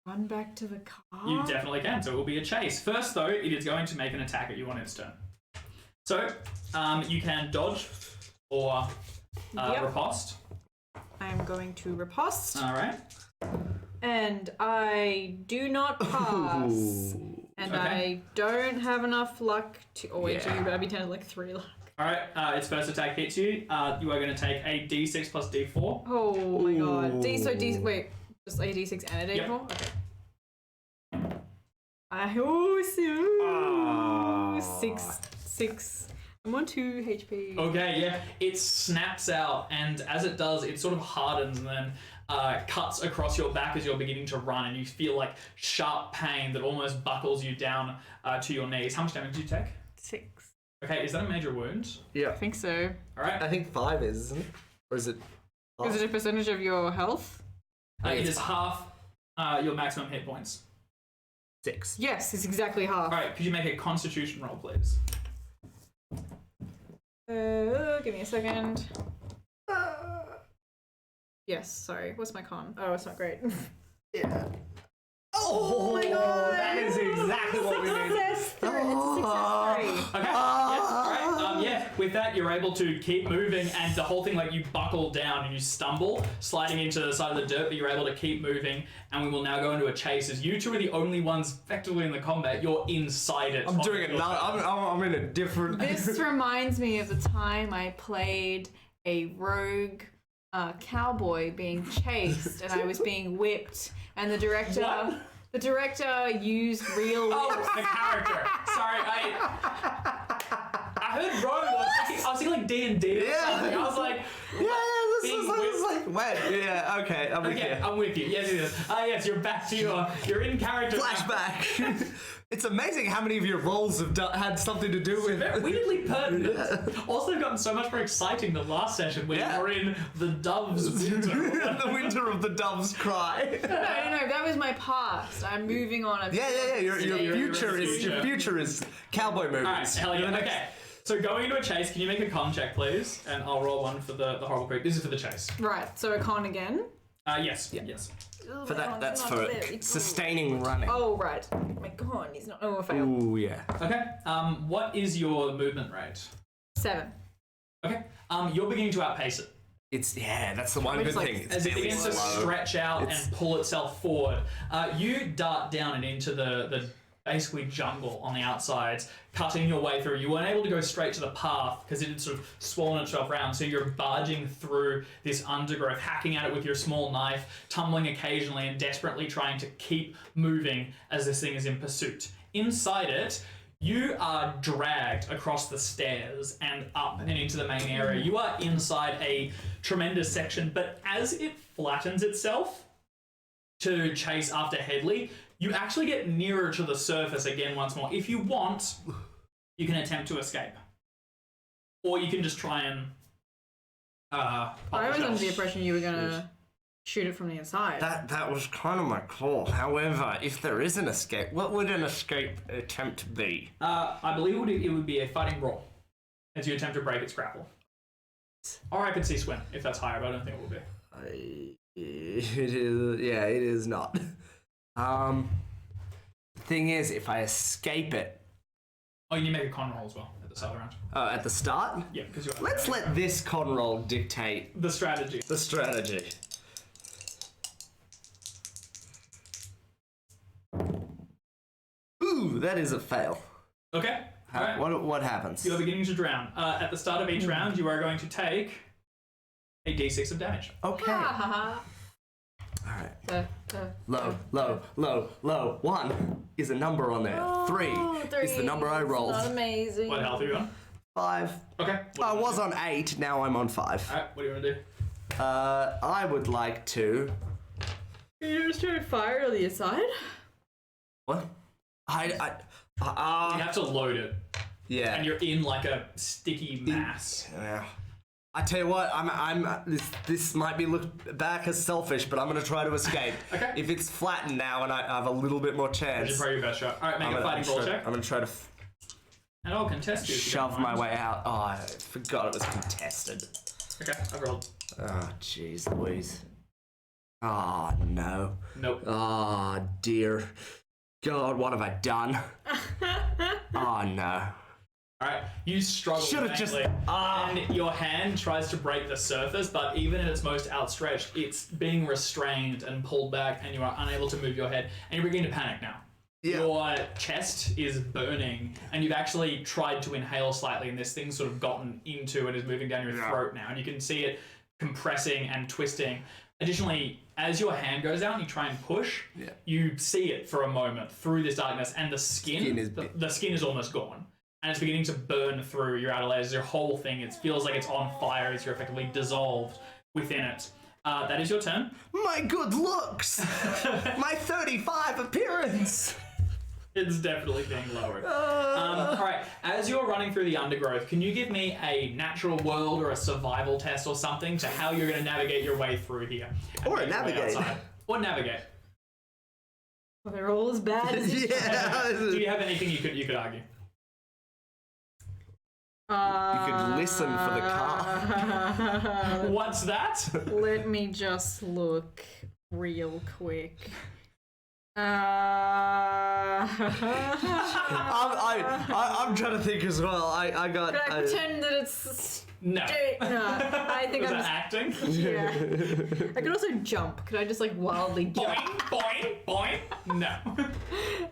run back to the car? You definitely can, so it will be a chase. First, though, it is going to make an attack at you on its turn. So, you can dodge or riposte. I am going to riposte. All right. And I do not pass. And Okay. I don't have enough luck to... Oh, wait, but I'd be down to like 3 luck. All right, its first attack hits you. You are going to take a d6 plus d4. Oh my god. Wait, just a d6 and a d4? Yep. Okay. Six. I'm on 2 HP. Okay, yeah. It snaps out, and as it does, it sort of hardens and then cuts across your back as you're beginning to run, and you feel like sharp pain that almost buckles you down to your knees. How much damage do you take? 6. Okay, is that a major wound? Yeah. I think so. All right. I think 5 is, isn't it? Or is it? Is it a percentage of your health? It is half your maximum hit points. 6. Yes, it's exactly half. All right, could you make a constitution roll, please? Give me a second. Yes, sorry. What's my con? Oh, it's not great. Yeah. Oh my god! That is exactly what we need. Success 3. It's a success 3. Okay. Yeah. All right. Yeah. With that, you're able to keep moving, and the whole thing, like, you buckle down and you stumble, sliding into the side of the dirt, but you're able to keep moving. And we will now go into a chase. As you two are the only ones effectively in the combat, you're inside it. I'm doing it now. I'm in a different. This reminds me of the time I played a rogue cowboy being chased, and I was being whipped, and the director. What? The director used real. Oh, the character. Sorry, I heard rogue. I was thinking like D&D. Yeah. I was like, This is like when? Yeah. Okay. I'm with you. I'm with you. Yes. Yes. You're back to you're in character. Flashback. It's amazing how many of your roles have had something to do with. Very weirdly pertinent. Also, they've gotten so much more exciting than last session where you're in the dove's winter. The winter of the doves cry. No, that was my past. I'm moving on. Yeah. Your future is cowboy movies. All right, hell yeah. Okay. So going into a chase, can you make a con check, please? And I'll roll one for the horrible creep. This is for the chase. Right. So a con again. Yes. Yes. For that's for sustaining running. Oh right. My con. He's not. Oh, I failed. Ooh, yeah. Okay. What is your movement rate? 7. Okay. You're beginning to outpace it. That's the one good like- thing. It's As it really begins to slow. stretch out and pull itself forward, you dart down and into the basically jungle on the outsides, cutting your way through. You weren't able to go straight to the path because it had sort of swollen itself around, so you're barging through this undergrowth, hacking at it with your small knife, tumbling occasionally and desperately trying to keep moving as this thing is in pursuit. Inside it, you are dragged across the stairs and up and into the main area. You are inside a tremendous section, but as it flattens itself to chase after Headley, you actually get nearer to the surface again once more. If you want, you can attempt to escape. Or you can just try and I was under the impression you were gonna shoot it from the inside. That was kind of my call. However, if there is an escape, what would an escape attempt be? I believe it would be a fighting brawl as you attempt to break its grapple. Or I could see swim, if that's higher, but I don't think it will be. It is. Yeah, it is not. The thing is, if I escape it... Oh, you need to make a con roll as well at the start of the round. at the start? Yeah, because you're... Let's let this con roll dictate the strategy. the strategy. Ooh, that is a fail. Okay. All right. What happens? You are beginning to drown. At the start of each round, you are going to take a d6 of damage. Okay. Ha ha ha. All Alright. Low. 1 is a number on there. 3 is the number I rolled. Not amazing. What health are you on? 5. Okay. I was on 8, now I'm on 5. Alright, what do you want to do? I would like to... Can you just try to fire on the aside? What? You have to load it, Yeah. and you're in like a sticky mass. Yeah. I tell you what, this might be looked back as selfish, but I'm gonna try to escape. Okay. If it's flattened now and I have a little bit more chance, Just probably your best shot. Alright, make a fighting ball check. I'm gonna try to And I'll contest you. if you don't shove my mind. way out. Oh, I forgot it was contested. Okay, I've rolled. Oh, jeez Louise. Oh, no. Nope. Oh, dear. God, what have I done? Oh, no. Alright, you struggle Should've just- vainly, and your hand tries to break the surface, but even at its most outstretched, it's being restrained and pulled back, and you are unable to move your head, and you begin to panic now. Yeah. Your chest is burning, and you've actually tried to inhale slightly, and this thing's sort of gotten into and is moving down your throat now, and you can see it compressing and twisting. Additionally, as your hand goes out and you try and push, you see it for a moment through this darkness, and the skin is almost gone. And it's beginning to burn through your outer layers. Your whole thing, it feels like it's on fire as you're effectively dissolved within it. That is your turn. My good looks! My 35 appearance! It's definitely being lowered. All right, as you're running through the undergrowth, can you give me a natural world or a survival test or something to how you're going to navigate your way through here? Or navigate. Or navigate. Well, they're all as bad as Yeah. Do you have anything you could argue? You could listen for the car. What's that? Let me just look real quick. I'm trying to think as well. I got. Can I pretend that it's... No. No, I think Was I'm that just... acting? Yeah. I could also jump. Could I just like wildly jump? Boing, boing, boing. No.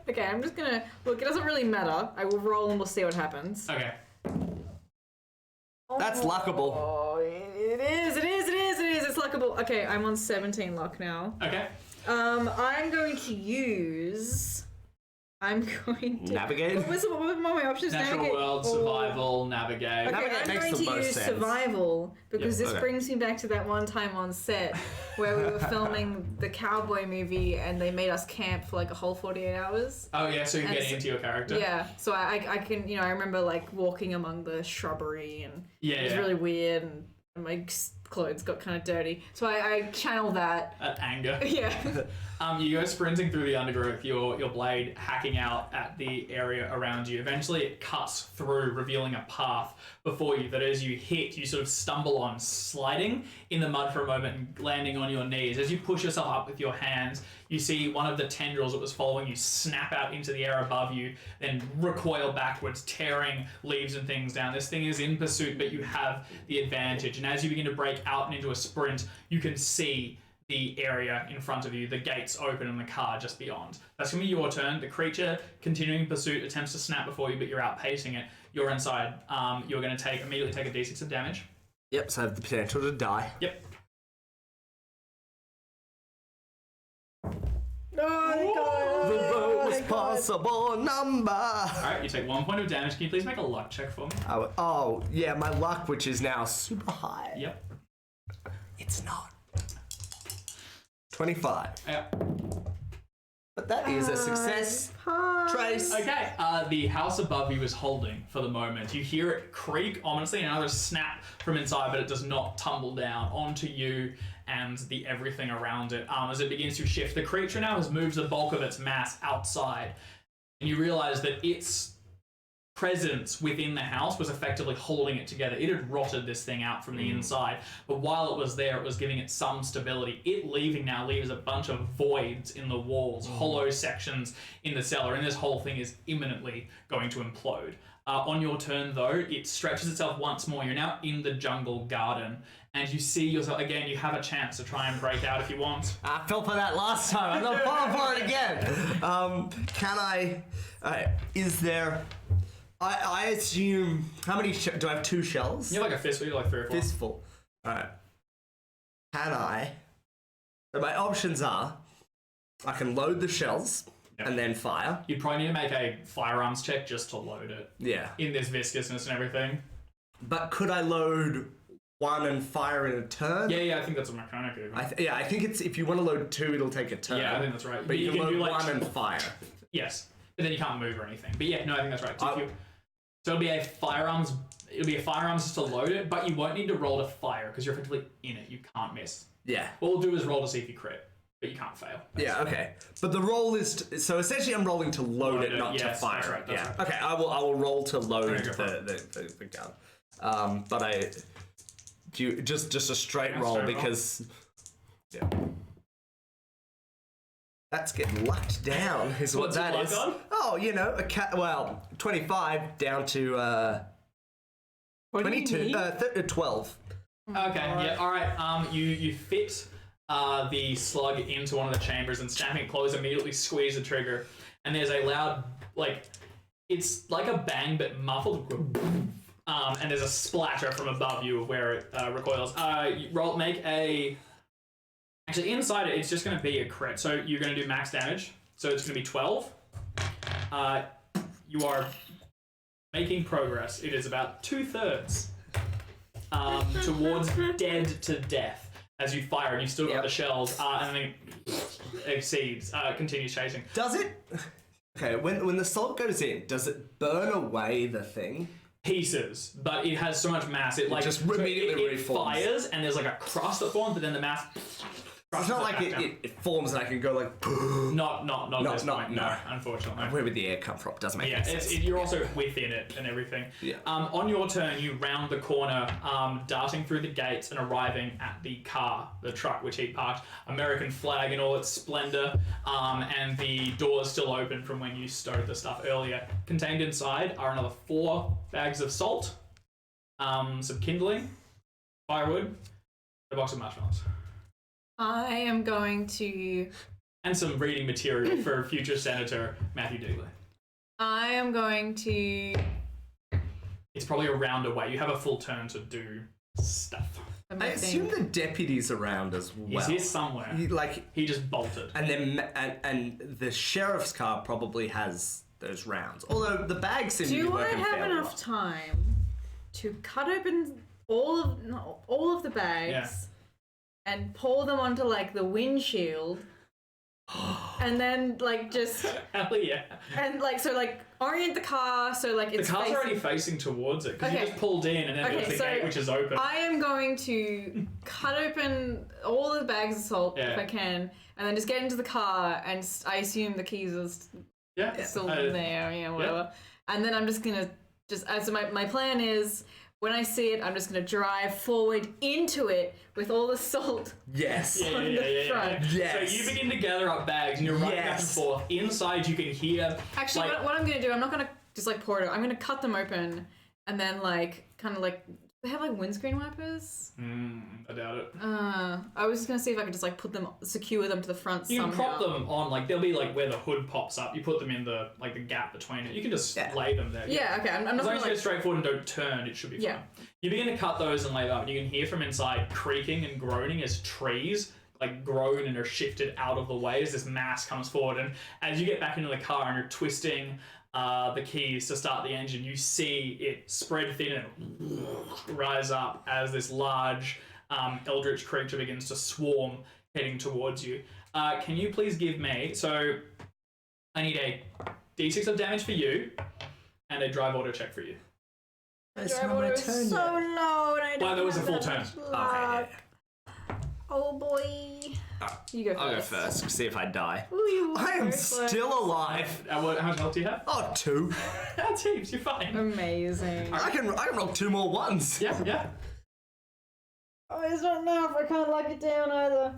Okay, I'm just gonna... Look, it doesn't really matter. I will roll and we'll see what happens. Okay. That's luckable. Oh, it is. It's luckable. Okay, I'm on 17 luck now. Okay. I'm going to use... I'm going to... Navigate? What were my options? Natural Navigate world, or- survival, navigate. Okay, Navigate I'm makes going the to most use sense. survival because this okay. brings me back to that one time on set where we were filming the cowboy movie and they made us camp for like a whole 48 hours. Oh yeah, so you're getting into your character. Yeah, so I can, I remember like walking among the shrubbery and it was really weird and my clothes got kind of dirty. So I channel that. Anger. Yeah. You go sprinting through the undergrowth, your blade hacking out at the area around you. Eventually it cuts through, revealing a path before you that as you hit, you sort of stumble on, sliding in the mud for a moment and landing on your knees. As you push yourself up with your hands, you see one of the tendrils that was following you snap out into the air above you, then recoil backwards, tearing leaves and things down. This thing is in pursuit, but you have the advantage. And as you begin to break out and into a sprint, you can see the area in front of you, the gates open and the car just beyond. That's going to be your turn. The creature, continuing pursuit, attempts to snap before you, but you're outpacing it. You're inside. You're going to immediately take a d6 of damage. Yep, so I have the potential to die. Yep. The lowest possible number. Alright, you take 1 point of damage. Can you please make a luck check for me? Oh, yeah, my luck, which is now super high. Yep. It's not. 25. Yep. But that is a success. Trace. Okay, the house above you is holding for the moment. You hear it creak ominously, and another snap from inside, but it does not tumble down onto you and the everything around it. As it begins to shift, the creature now has moved the bulk of its mass outside, and you realize that its presence within the house was effectively holding it together. It had rotted this thing out from the inside, but while it was there, it was giving it some stability. It leaving now leaves a bunch of voids in the walls, hollow sections in the cellar, and this whole thing is imminently going to implode. On your turn, though, it stretches itself once more. You're now in the jungle garden, and you see yourself again. You have a chance to try and break out if you want. I fell for that last time. I'm not falling for it again. Can I? Is there? I assume. How many? Do I have 2 shells? You're like a fistful. You're like 3 or 4. Fistful. All right. Can I? So my options are, I can load the shells and then fire. You'd probably need to make a firearms check just to load it. Yeah. In this viscousness and everything. But could I load one and fire in a turn? Yeah, I think that's a mechanic. Even. I think it's if you want to load two, it'll take a turn. Yeah, I think that's right. But you can load do, like, one and fire. Yes, but then you can't move or anything. But yeah, no, I think that's right. So it'll be a firearms. It'll be a firearms just to load it, but you won't need to roll to fire because you're effectively in it. You can't miss. Yeah. What we'll do is roll to see if you crit, but you can't fail. Yeah. Okay. But the roll is so essentially I'm rolling to load it, not to fire that's it. right, that's Yeah. right. Okay. I will roll to load Okay, go for the gun. But I do just a straight roll straight roll. because yeah. That's getting lucked down, is what What's that it is. luck on? Oh, you know, 25 down to 22, 12. Okay, yeah, all right. You fit the slug into one of the chambers and snapping it closed, immediately squeeze the trigger, and there's a loud, it's like a bang but muffled, and there's a splatter from above you of where it recoils. Actually, inside it, it's just going to be a crit. So you're going to do max damage. So it's going to be 12. You are making progress. It is about 2/3 towards dead to death as you fire, and you've still got the shells, and then it continues chasing. Does it? Okay, when the salt goes in, does it burn away the thing? Pieces, but it has so much mass. It just immediately it reforms. Fires, and there's like a crust that forms, but then the mass. It's not like it forms and I can go like. Not at this point. No, unfortunately. Where would the air come from? Doesn't make any sense. You're also within it and everything. Yeah. On your turn, you round the corner, darting through the gates and arriving at the car, the truck which he parked. American flag in all its splendor, and the doors still open from when you stowed the stuff earlier. Contained inside are another 4 bags of salt, some kindling, firewood, and a box of marshmallows. I am going to... And some reading material for future Senator Matthew Deagley. I am going to... It's probably a round away. You have a full turn to do stuff. I assume the deputy's around as well. He's here somewhere. He just bolted. And then and the sheriff's car probably has those rounds. Although the bags seem to be Do I working have fairly enough time to cut open all of the bags and pour them onto the windshield? And then just hell yeah, and orient the car so it's the car's already facing towards it because you just pulled in and then there's the gate which is open. I am going to cut open all the bags of salt if I can, and then just get into the car, and I assume the keys are still in there, whatever. And then I'm just gonna so my plan is, when I see it, I'm just going to drive forward into it with all the salt on the front. Yes. So you begin to gather up bags and you're running back and forth. Inside you can hear... Actually, what I'm going to do, I'm not going to just pour it out. I'm going to cut them open and then they have windscreen wipers? I doubt it. I was just going to see if I could just secure them to the front you somehow. You can prop them on, they'll be where the hood pops up. You put them in the the gap between it. You can just lay them there. Yeah, okay. I'm not as long as you go straight forward and don't turn, it should be fine. You begin to cut those and lay them up, and you can hear from inside creaking and groaning as trees groan and are shifted out of the way as this mass comes forward. And as you get back into the car and you're twisting the keys to start the engine, you see it spread thin and rise up as this large eldritch creature begins to swarm heading towards you. Can you please give me... So I need a d6 of damage for you and a drive auto check for you. Drive auto is so low, and I don't there was a have full that turn. much luck. Oh boy. You go first. I'll go first, see if I die. Ooh, I am still alive. How much health do you have? Oh, 2. That's heaps, you're fine. Amazing. I can roll 2 more ones. Yeah. I just don't know if I can't lock it down either.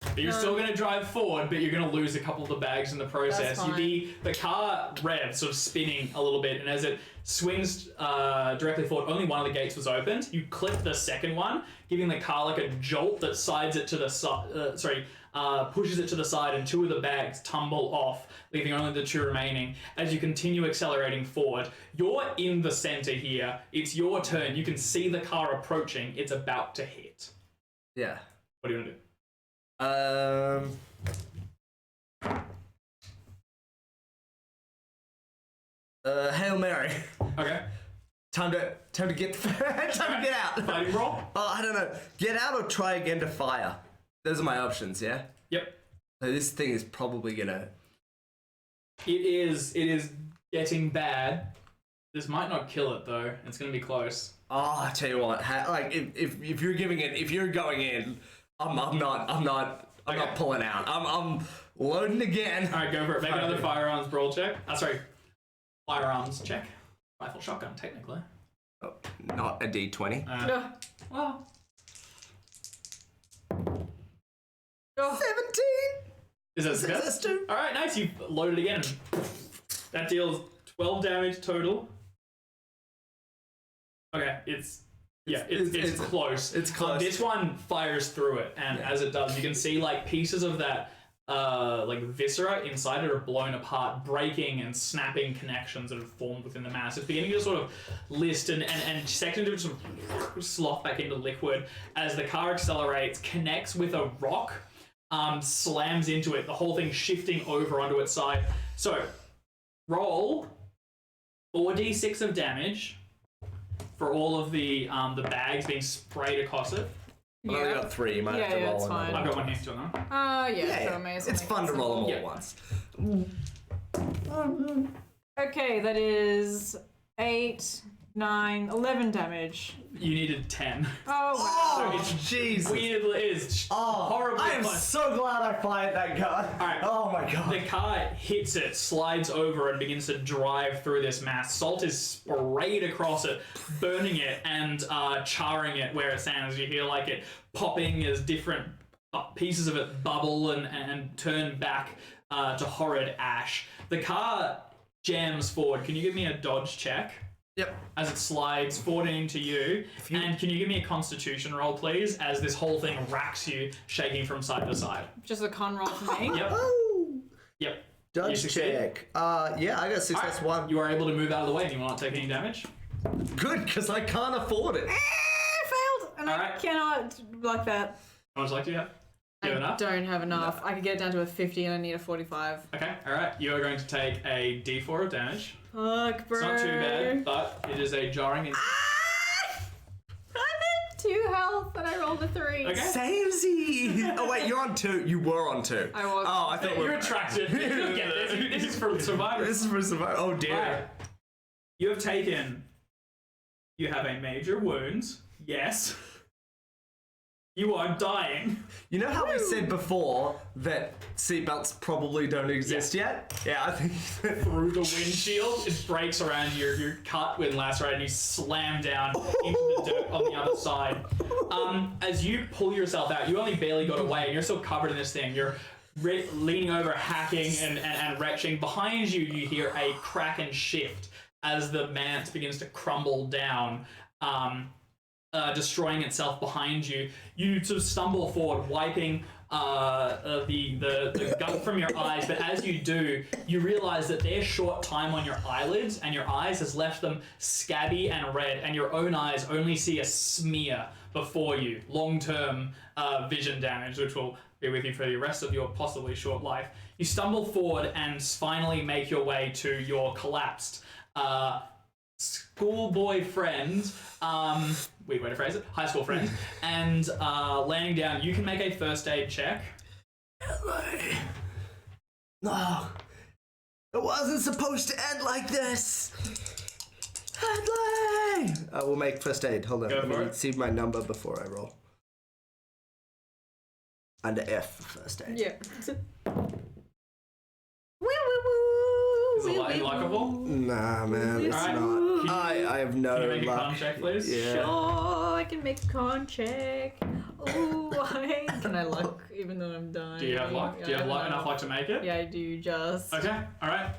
But you're still going to drive forward, but you're going to lose a couple of the bags in the process. That's fine. The car revs, sort of spinning a little bit, and as it swings directly forward, only one of the gates was opened. You clip the second one, giving the car a jolt that sides it to the side. Pushes it to the side, and 2 of the bags tumble off, leaving only the 2 remaining. As you continue accelerating forward, you're in the center here. It's your turn. You can see the car approaching. It's about to hit. Yeah. What do you want to do? Hail Mary. Okay. Time to get time to get out. Fighting roll? Oh, I don't know. Get out or try again to fire. Those are my options, yeah? Yep. So this thing is probably gonna... It is getting bad. This might not kill it though. It's gonna be close. Oh, I tell you what, if you're giving it, if you're going in, I'm not pulling out. I'm loading again. Alright, go for it. Make another firearms brawl check. Firearms check. Rifle shotgun, technically. Oh, not a D20. Well. 17. Is that success? Alright, nice. You load it again. That deals 12 damage total. Okay, it's close. It's close. This one fires through it, and as it does, you can see like pieces of that viscera inside it are blown apart, breaking and snapping connections that have formed within the mass. It's beginning to sort of list and sections of it sort of slough back into liquid as the car accelerates, connects with a rock, slams into it, the whole thing shifting over onto its side. So, roll 4d6 of damage for all of the bags being sprayed across it. I've only got 3. You might have to roll it's another fine. I've got one here still now. So amazing. It's fun to roll them all at once. Okay, that is 8, 9, 11 damage. You needed 10. Oh, wow. Oh, jeez. Weirdly, it's horribly I am close. so glad I fired that gun. Alright. Oh my god. The car hits it, slides over, and begins to drive through this mass. Salt is sprayed across it, burning it and charring it where it stands. You hear like it popping as different pieces of it bubble and turn back to horrid ash. The car jams forward. Can you give me a dodge check? Yep. As it slides 14 to you. And can you give me a constitution roll, please, as this whole thing racks you, shaking from side to side? Just a con roll for me. Yep. Oh. Yep. You Dodge succeed? check. Yeah, I got success Alright, 1. You are able to move out of the way and you will not take any damage. Good, because I can't afford it. I failed, and I Alright. cannot like that. How much life do you have? Do you have I enough? don't have enough. I could get it down to a 50 and I need a 45. Okay, alright. You are going to take a d4 of damage. Fuck, bro. It's not too bad, but it is a jarring... I'm at 2 health and I rolled a 3. Okay. Samesy! Oh wait, you're on 2. You were on 2. I was. Oh, I thought You're attracted. This is for survivors. This is for survival. Oh dear. Alright. You have taken... You have a major wound. Yes. You are dying. You know how we said before that seatbelts probably don't exist yet? Yeah, I think Through the windshield, it breaks around you. You're cut with lacerated and you slam down into the dirt on the other side. As you pull yourself out, you only barely got away and you're still covered in this thing. You're leaning over, hacking and retching. Behind you, you hear a crack and shift as the manse begins to crumble down. Destroying itself behind you. You sort of stumble forward, wiping the gunk from your eyes, but as you do, you realize that their short time on your eyelids and your eyes has left them scabby and red, and your own eyes only see a smear before you. Long-term vision damage, which will be with you for the rest of your possibly short life. You stumble forward and finally make your way to your collapsed schoolboy friend, weird way to phrase it, high school friend, and landing down, you can make a first aid check. No, it wasn't supposed to end like this. Hadley! We'll make first aid. Hold on. Go Let for me it. see my number before I roll. Under F for first aid. Yeah. Is it likable? Nah, man, it's Alright. not. Can you- I have no Can you make a luck. con check, please? Yeah. Sure, I can make a con check. Oh, can I luck even though I'm dying? Do you have luck? Do you have enough luck to make it? Yeah, I do just. Okay, alright.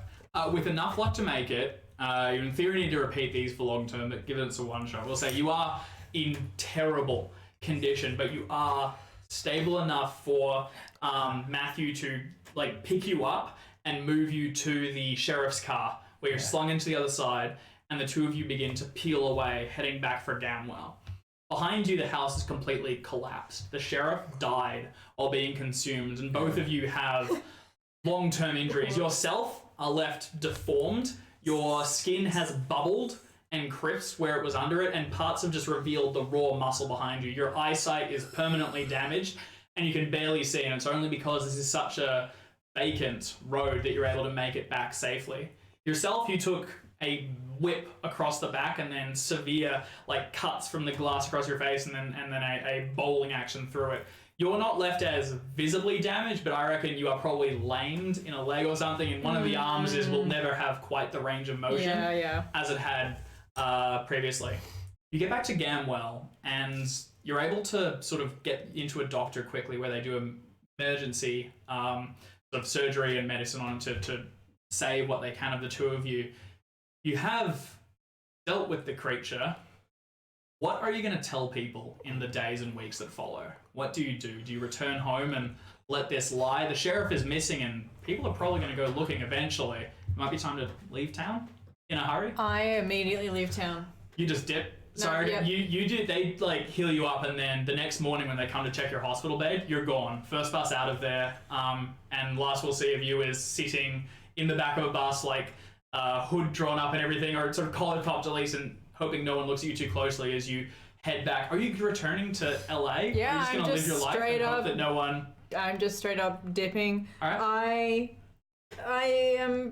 With enough luck to make it, you in theory need to repeat these for long term, but given it's a one shot, we'll say you are in terrible condition, but you are stable enough for Matthew to like pick you up and move you to the sheriff's car, where you're slung into the other side, and the two of you begin to peel away, heading back for Gamwell. Behind you, the house is completely collapsed. The sheriff died while being consumed, and both of you have long-term injuries. Yourself are left deformed. Your skin has bubbled and crisped where it was under it, and parts have just revealed the raw muscle behind you. Your eyesight is permanently damaged, and you can barely see, and it's only because this is such a vacant road that you're able to make it back safely. Yourself, you took a whip across the back and then severe cuts from the glass across your face and then a bowling action through it. You're not left as visibly damaged, but I reckon you are probably lamed in a leg or something, and one of the arms will never have quite the range of motion as it had previously. You get back to Gamwell and you're able to sort of get into a doctor quickly where they do emergency sort of surgery and medicine on him to save what they can of the two of you. You have dealt with the creature. What are you going to tell people in the days and weeks that follow? What do you do? Do you return home and let this lie? The sheriff is missing and people are probably going to go looking eventually. It might be time to leave town in a hurry. I immediately leave town. You just dip. No, Sorry, yep. you do. They heal you up, and then the next morning when they come to check your hospital bed, you're gone. First bus out of there. And last we'll see of you is sitting in the back of a bus, hood drawn up and everything, or sort of collared popped at least, and hoping no one looks at you too closely as you head back. Are you returning to LA? Yeah, Are you just going to live your life and hope that no one... I'm just straight up dipping. All right. I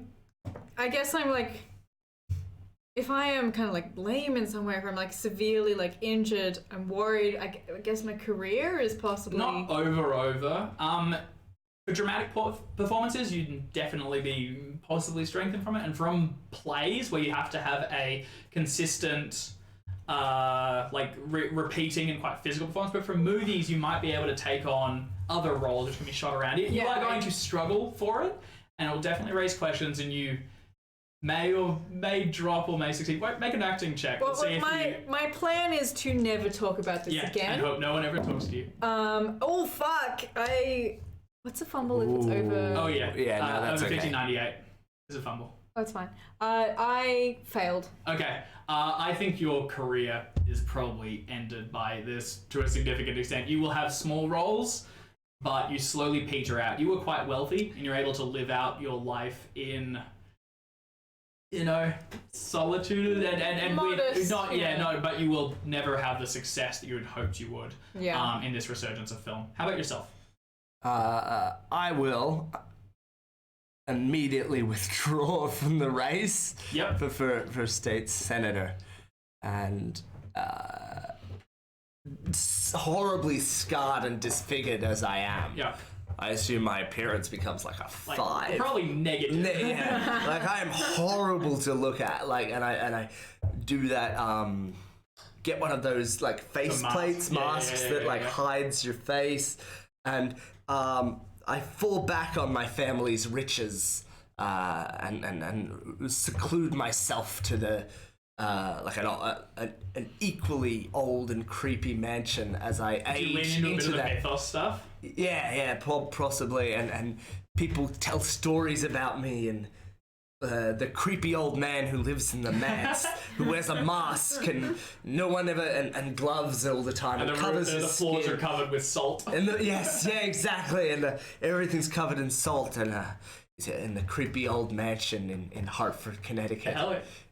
guess I'm if I am kind of lame in some way, if I'm severely injured, I'm worried. I guess my career is possibly... Not over. For dramatic performances, you'd definitely be possibly strengthened from it. And from plays where you have to have a consistent, repeating and quite physical performance, but from movies, you might be able to take on other roles which can be shot around. You are going to struggle for it, and it will definitely raise questions, and you may drop or may succeed. Make an acting check. Well, my plan is to never talk about this again. And hope no one ever talks to you. Oh fuck! What's a fumble if it's over? Oh yeah. No, that's over okay. 1598 is a fumble. That's fine. I failed. Okay. I think your career is probably ended by this to a significant extent. You will have small roles, but you slowly peter out. You were quite wealthy, and you're able to live out your life in, solitude and modest, but you will never have the success that you had hoped you would. Yeah. In this resurgence of film. How about yourself? I will immediately withdraw from the race for state senator, and horribly scarred and disfigured as I am, I assume my appearance becomes a 5. Probably negative. I am horrible to look at. And I do that. Get one of those face masks that hides your face, and I fall back on my family's riches and seclude myself to the an equally old and creepy mansion as I age into into the that mythos stuff. Possibly, and people tell stories about me and the creepy old man who lives in the Manse, who wears a mask and no one ever and gloves all the time, and covers his the floors skin. are covered with salt. And exactly, and everything's covered in salt, and he's in the creepy old mansion in Hartford, Connecticut,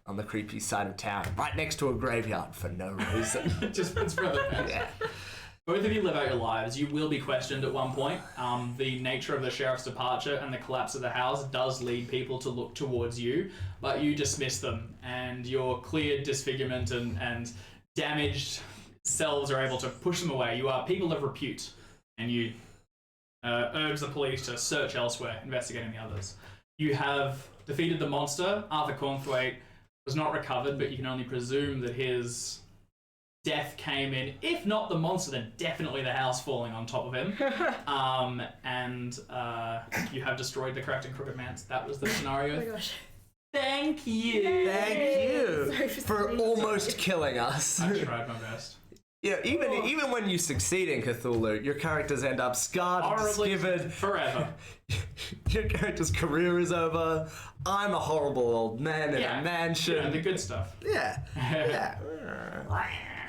on the creepy side of town, right next to a graveyard for no reason. It's for the best. Yeah. Both of you live out your lives. You will be questioned at one point. The nature of the sheriff's departure and the collapse of the house does lead people to look towards you, but you dismiss them, and your clear disfigurement and damaged selves are able to push them away. You are people of repute, and you urge the police to search elsewhere, investigating the others. You have defeated the monster. Arthur Cornthwaite was not recovered, but you can only presume that his death came in, if not the monster, then definitely the house falling on top of him. You have destroyed the Cracked and Crook'd Manse. That was the scenario. Oh my gosh. Thank you. Thank you Sorry for almost killing us. I tried my best. Yeah, even when you succeed in Cthulhu, your characters end up scarred, Horribly disfigured. forever. Your character's career is over. I'm a horrible old man in a mansion. The good stuff. Yeah.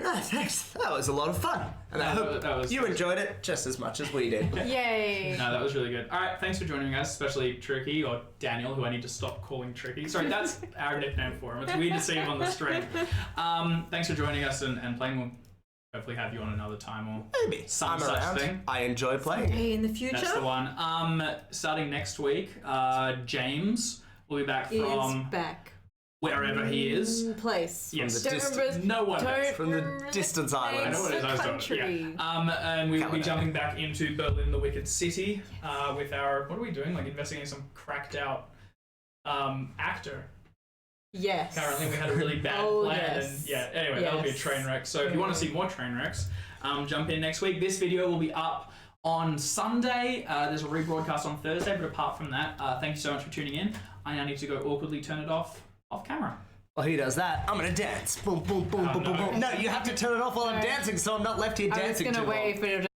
Thanks. That was a lot of fun. And I hope you enjoyed it just as much as we did. Yay! No, that was really good. All right, thanks for joining us, especially Tricky, or Daniel, who I need to stop calling Tricky. Sorry, that's our nickname for him. It's weird to see him on the stream. Thanks for joining us and playing. We'll hopefully have you on another time or Maybe. some I'm such around. thing. I enjoy playing. Hey, in the future. That's the one. Starting next week, James will be back from back. wherever he is. Place. Yes. From the Don't remember. No one knows. From the distant I islands. know what it is. I was Country. doing. Yeah. And we will be Canada. jumping back into Berlin, the Wicked City, with our. What are we doing? Like investigating some cracked out actor. Yes. Apparently, we had a really bad plan, yes. and yeah. Anyway, that'll be a Yes. train wreck. So if you want to see more train wrecks, jump in next week. This video will be up on Sunday. There's a rebroadcast on Thursday, but apart from that, thank you so much for tuning in. I now need to go awkwardly turn it off camera. While he does that, I'm gonna dance. Boom, boom, boom, boom, boom, boom. No, you have to turn it off while I'm dancing, so I'm not left here I was dancing gonna too long. wait, but it'll